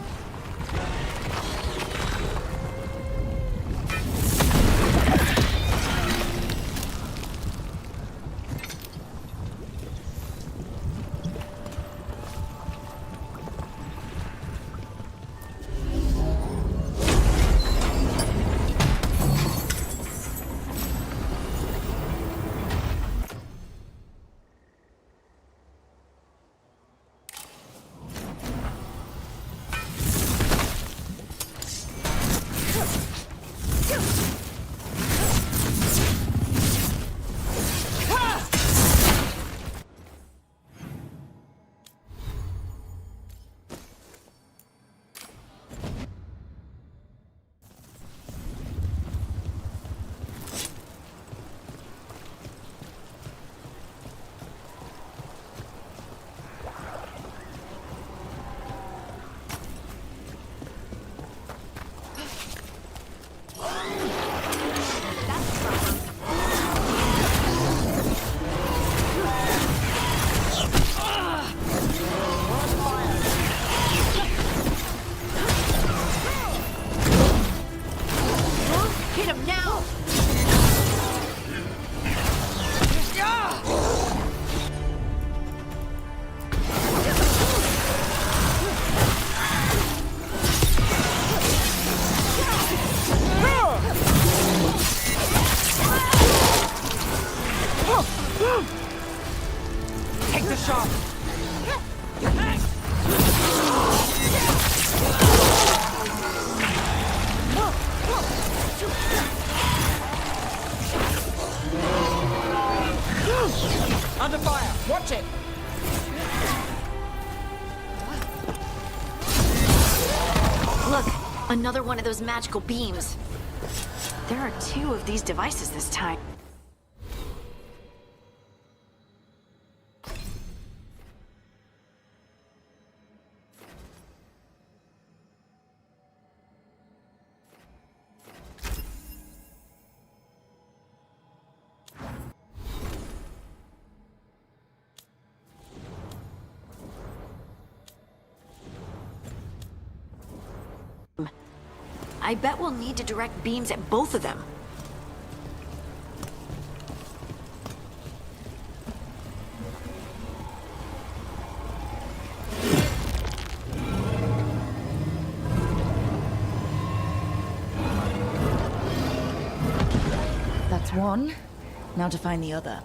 Take the shot! Under fire! Watch it!
Look, another one of those magical beams. There are 2 of these devices this time. I bet we'll need to direct beams at both of them.
That's one. Now to find the other.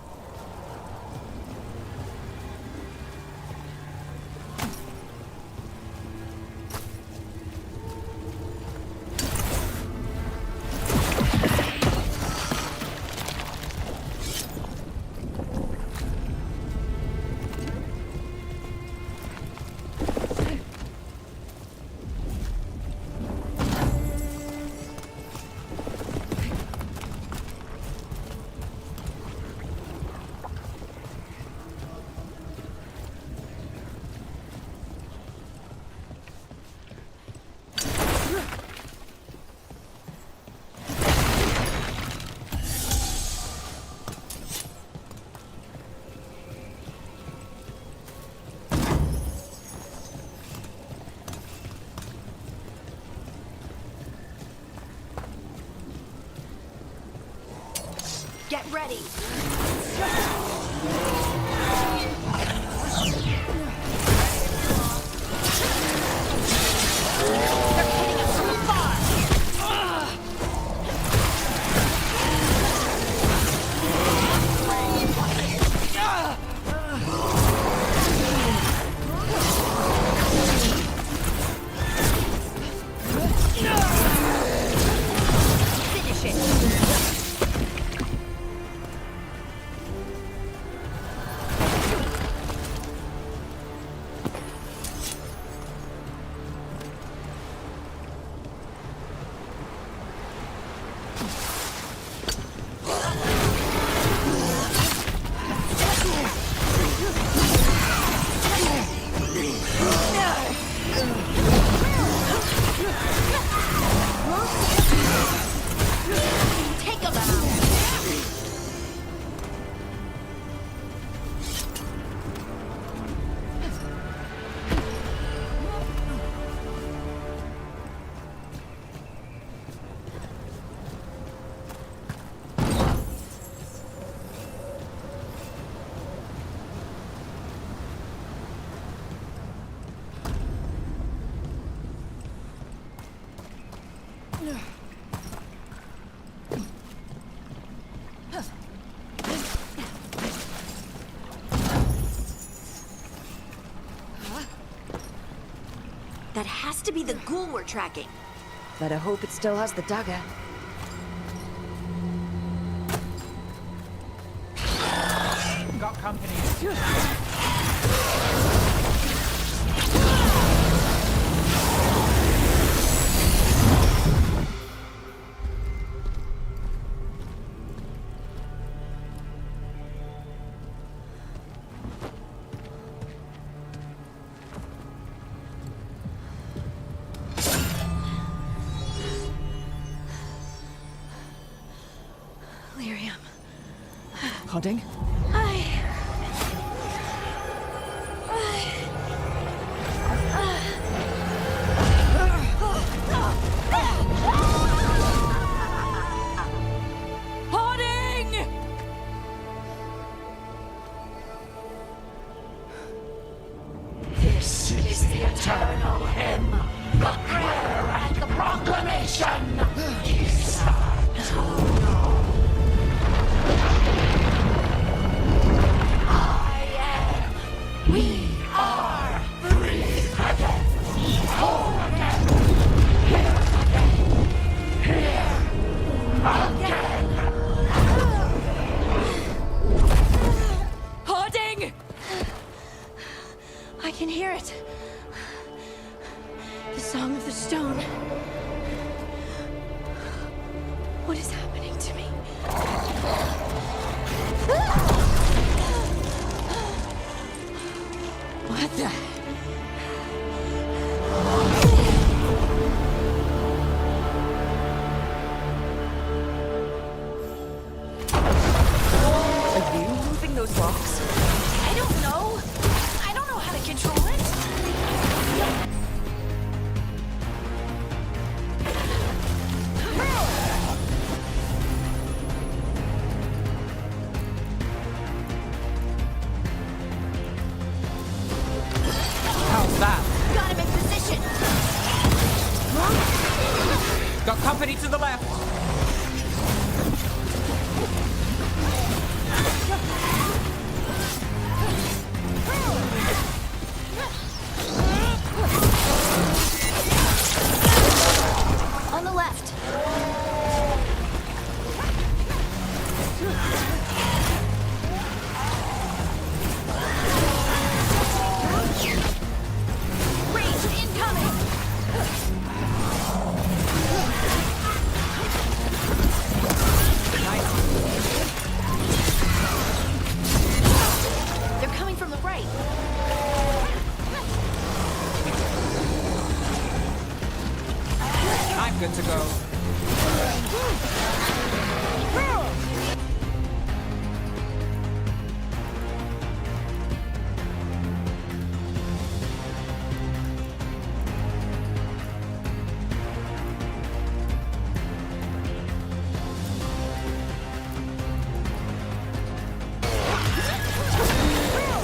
Get ready.
That has to be the ghoul we're tracking.
Better hope it still has the dagger.
Got company.
Lyrium. Hodding?
This is the eternal hymn, the prayer and the proclamation. We are free again, whole again, here again.
Hoarding! I can hear it. The song of the stone. What is happening to me? What the? Are you moving those rocks?
I don't know. I don't know how to control it.
How's that?
Got him in position.
Got company to the left.
On the left. Range incoming. They're coming from the right.
I'm good to go.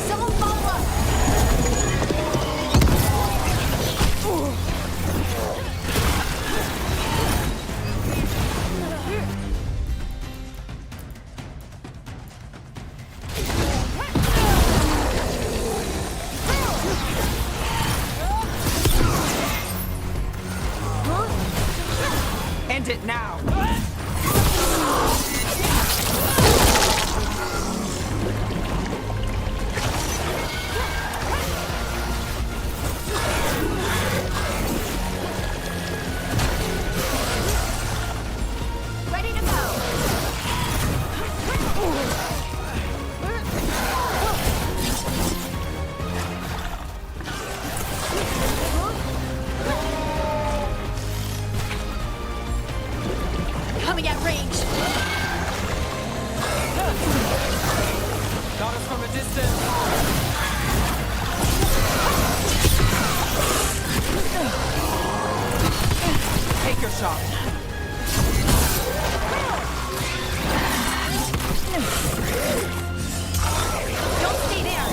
Someone follow us.
End it now.
Ready to go. Coming at range.
Got us from a distance. Take your shot.
Don't stay there.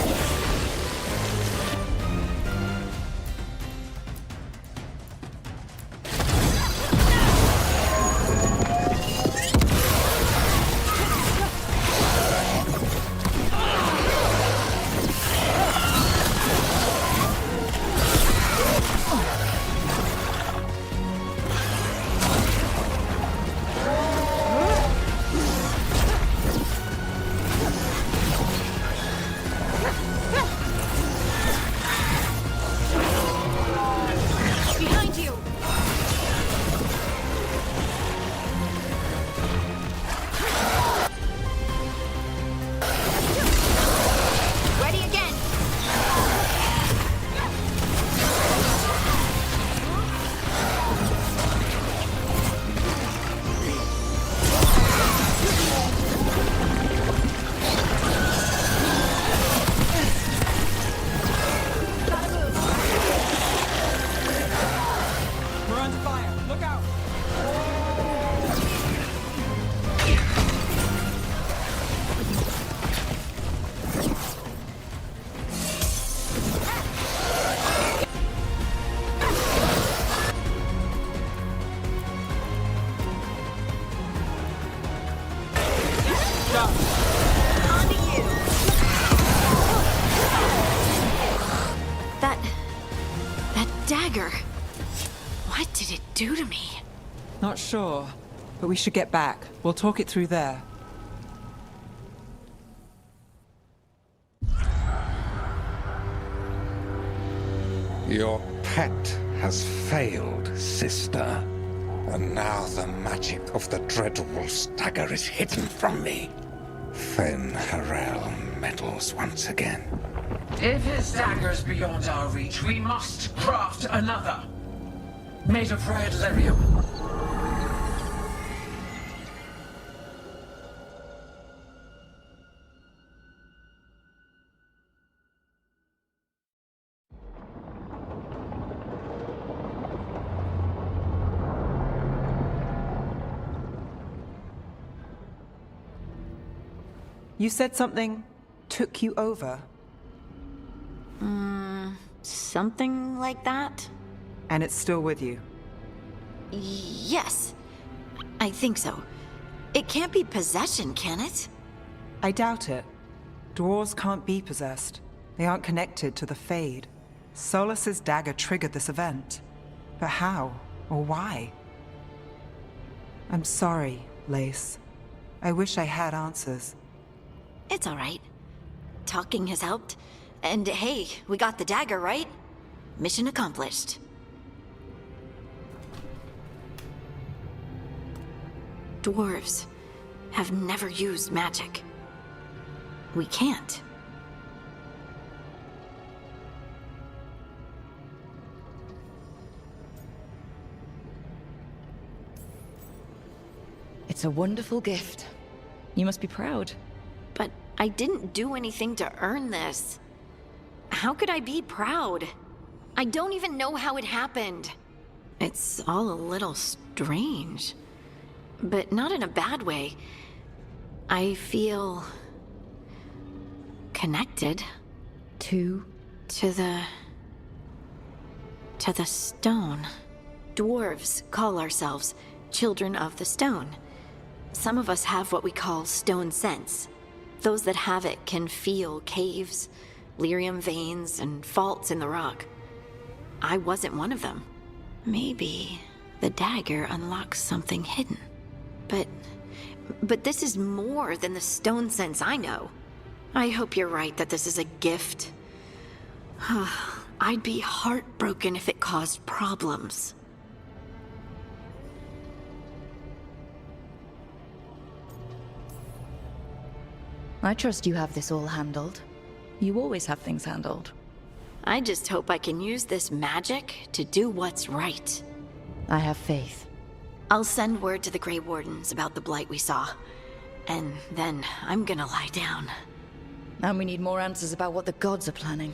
Stop.
That dagger. What did it do to me?
Not sure, but we should get back. We'll talk it through there.
Your pet has failed, sister. And now the magic of the Dreadwolf's dagger is hidden from me. Fen Harel meddles once again.
If his dagger's beyond our reach, we must craft another. Made of red lyrium.
You said something took you over.
Something like that?
And it's still with you.
Yes. I think so. It can't be possession, can it?
I doubt it. Dwarves can't be possessed. They aren't connected to the Fade. Solus's dagger triggered this event. But how? Or why? I'm sorry, Lace. I wish I had answers.
It's all right. Talking has helped. And hey, we got the dagger, right? Mission accomplished. Dwarves have never used magic. We can't.
It's a wonderful gift. You must be proud.
But I didn't do anything to earn this. How could I be proud? I don't even know how it happened. It's all a little strange. But not in a bad way. I feel... connected.
To
the stone. Dwarves call ourselves children of the stone. Some of us have what we call stone sense. Those that have it can feel caves, lyrium veins, and faults in the rock. I wasn't one of them. Maybe the dagger unlocks something hidden. But this is more than the stone sense I know. I hope you're right that this is a gift. I'd be heartbroken if it caused problems.
I trust you have this all handled. You always have things handled.
I just hope I can use this magic to do what's right.
I have faith.
I'll send word to the Grey Wardens about the blight we saw. And then I'm gonna lie down.
And we need more answers about what the gods are planning.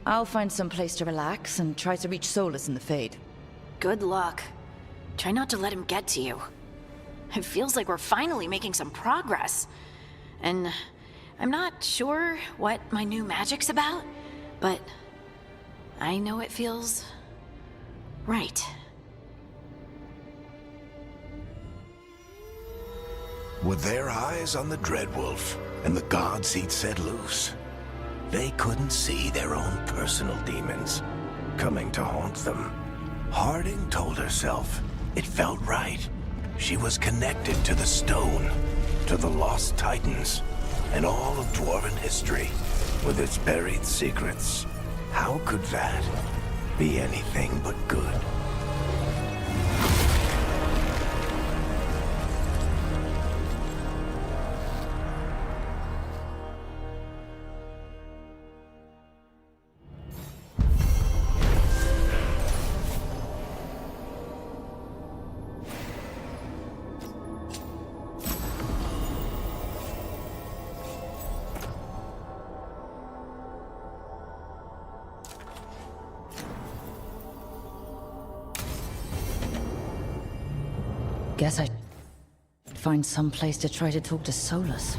I'll find some place to relax and try to reach Solus in the Fade.
Good luck. Try not to let him get to you. It feels like we're finally making some progress. And I'm not sure what my new magic's about, but I know it feels right.
With their eyes on the Dreadwolf and the gods he'd set loose, they couldn't see their own personal demons coming to haunt them. Harding told herself it felt right. She was connected to the stone, to the lost titans, and all of Dwarven history, with its buried secrets. How could that be anything but good?
Guess I find some place to try to talk to Solus.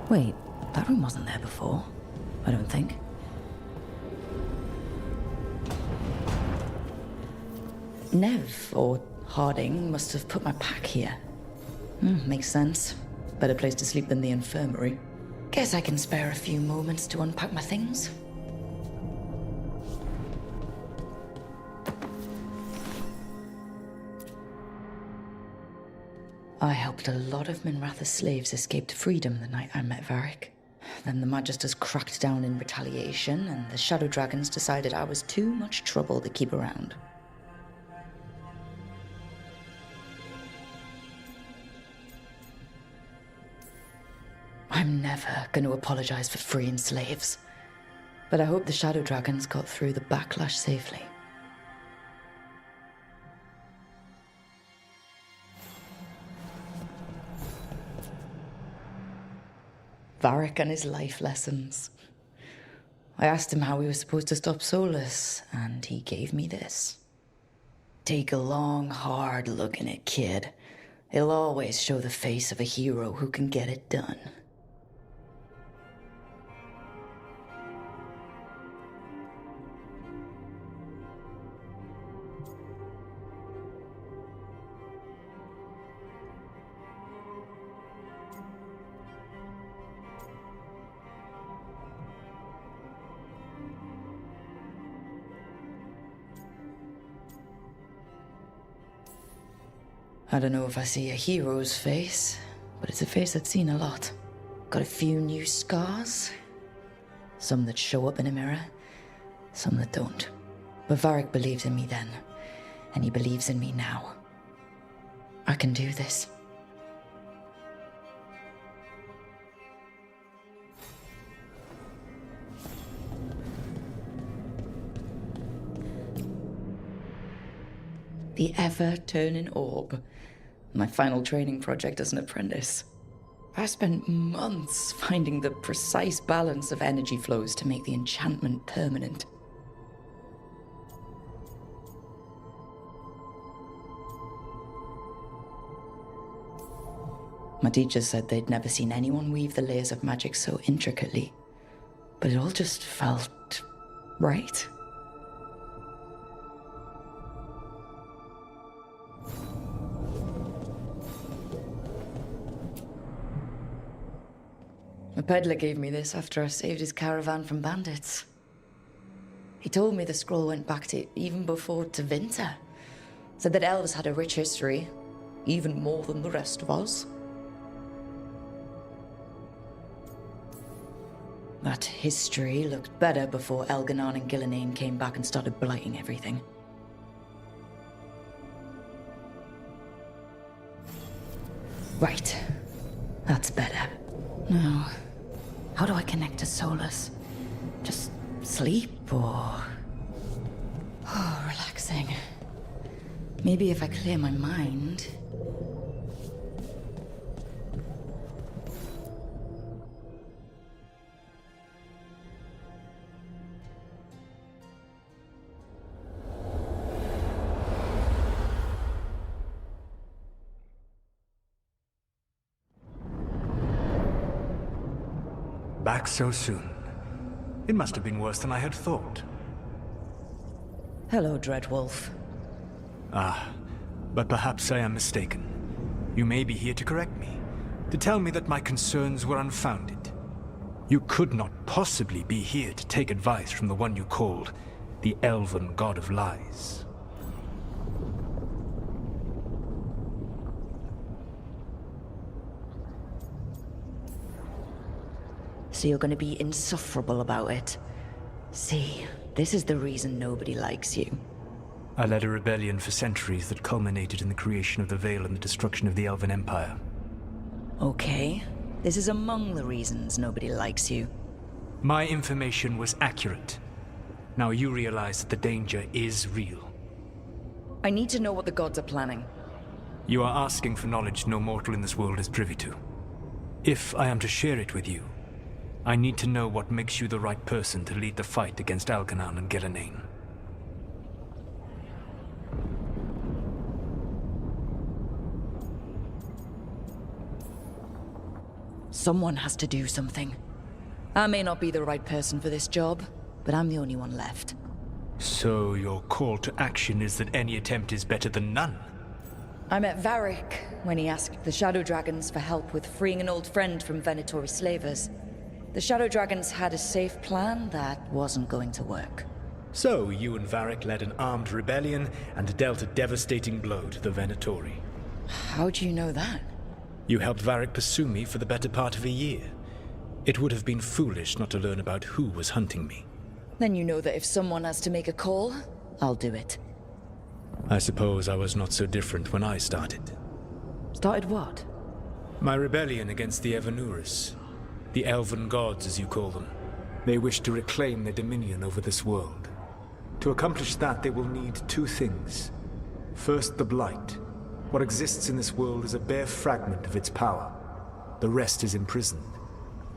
Wait, that room wasn't there before. I don't think. Nev, or Harding, must have put my pack here. Makes sense. Better place to sleep than the infirmary. Guess I can spare a few moments to unpack my things. I helped a lot of Minratha's slaves escape to freedom the night I met Varric. Then the Magisters cracked down in retaliation, and the Shadow Dragons decided I was too much trouble to keep around. I'm never going to apologize for freeing slaves, but I hope the Shadow Dragons got through the backlash safely. Varric and his life lessons. I asked him how we were supposed to stop Solus, and he gave me this. Take a long, hard look in it, kid. It'll always show the face of a hero who can get it done. I don't know if I see a hero's face, but it's a face I've seen a lot. Got a few new scars. Some that show up in a mirror, some that don't. But Varric believed in me then, and he believes in me now. I can do this. The ever-turning orb. My final training project as an apprentice. I spent months finding the precise balance of energy flows to make the enchantment permanent. My teachers said they'd never seen anyone weave the layers of magic so intricately, but it all just felt right. A peddler gave me this after I saved his caravan from bandits. He told me the scroll went back to even before Tevinter. Said that elves had a rich history, even more than the rest of us. That history looked better before Elganon and Gillenane came back and started blighting everything. Right. That's better. Now, how do I connect to Solus? Just sleep or... Oh, relaxing. Maybe if I clear my mind...
Back so soon. It must have been worse than I had thought.
Hello, Dreadwolf.
Ah, but perhaps I am mistaken. You may be here to correct me, to tell me that my concerns were unfounded. You could not possibly be here to take advice from the one you called the Elven God of Lies.
So you're going to be insufferable about it. See, this is the reason nobody likes you.
I led a rebellion for centuries that culminated in the creation of the Veil and the destruction of the Elven Empire.
Okay, this is among the reasons nobody likes you.
My information was accurate. Now you realize that the danger is real.
I need to know what the gods are planning.
You are asking for knowledge no mortal in this world is privy to. If I am to share it with you, I need to know what makes you the right person to lead the fight against Elganon and Gillenane.
Someone has to do something. I may not be the right person for this job, but I'm the only one left.
So your call to action is that any attempt is better than none?
I met Varric when he asked the Shadow Dragons for help with freeing an old friend from Venatori slavers. The Shadow Dragons had a safe plan that wasn't going to work.
So you and Varric led an armed rebellion and dealt a devastating blow to the Venatori.
How do you know that?
You helped Varric pursue me for the better part of a year. It would have been foolish not to learn about who was hunting me.
Then you know that if someone has to make a call, I'll do it.
I suppose I was not so different when I started.
Started what?
My rebellion against the Evanurus. The Elven Gods, as you call them. They wish to reclaim their dominion over this world. To accomplish that, they will need two things. First, the Blight. What exists in this world is a bare fragment of its power. The rest is imprisoned,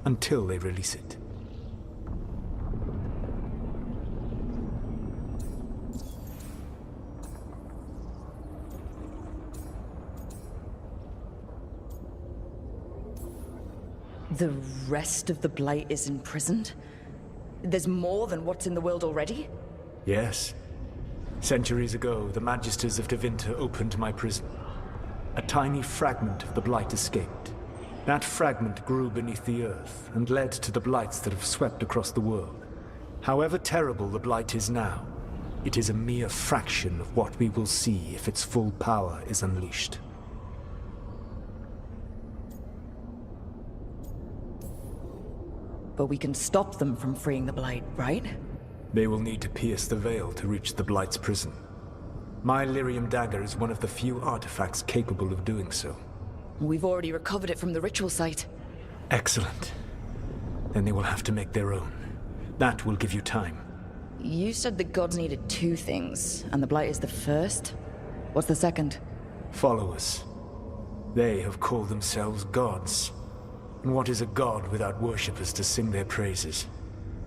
until they release it.
The rest of the Blight is imprisoned? There's more than what's in the world already?
Yes. Centuries ago, the Magisters of Tevinter opened my prison. A tiny fragment of the Blight escaped. That fragment grew beneath the earth and led to the Blights that have swept across the world. However terrible the Blight is now, it is a mere fraction of what we will see if its full power is unleashed.
But we can stop them from freeing the Blight, right?
They will need to pierce the veil to reach the Blight's prison. My Lyrium dagger is one of the few artifacts capable of doing so.
We've already recovered it from the ritual site.
Excellent. Then they will have to make their own. That will give you time.
You said the gods needed two things, and the Blight is the first? What's the second?
Followers. They have called themselves gods. And what is a god without worshippers to sing their praises?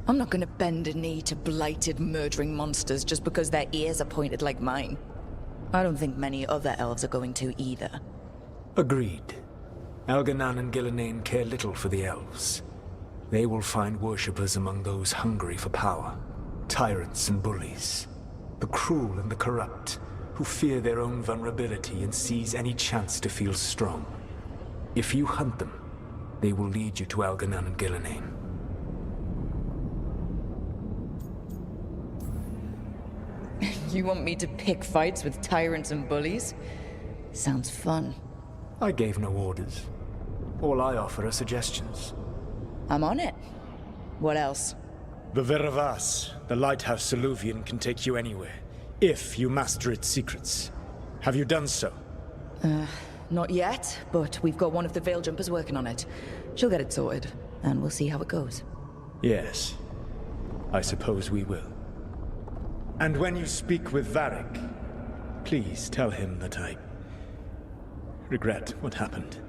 I'm not gonna bend a knee to blighted, murdering monsters just because their ears are pointed like mine. I don't think many other elves are going to either.
Agreed. Elganan and Gillenane care little for the elves. They will find worshippers among those hungry for power. Tyrants and bullies. The cruel and the corrupt, who fear their own vulnerability and seize any chance to feel strong. If you hunt them, they will lead you to Elganan and Gillenane.
You want me to pick fights with tyrants and bullies? Sounds fun.
I gave no orders. All I offer are suggestions.
I'm on it. What else?
The Veravas, the lighthouse Soluvian, can take you anywhere, if you master its secrets. Have you done so?
Not yet, but we've got one of the Veil Jumpers working on it. She'll get it sorted, and we'll see how it goes.
Yes. I suppose we will. And when you speak with Varric, please tell him that I regret what happened.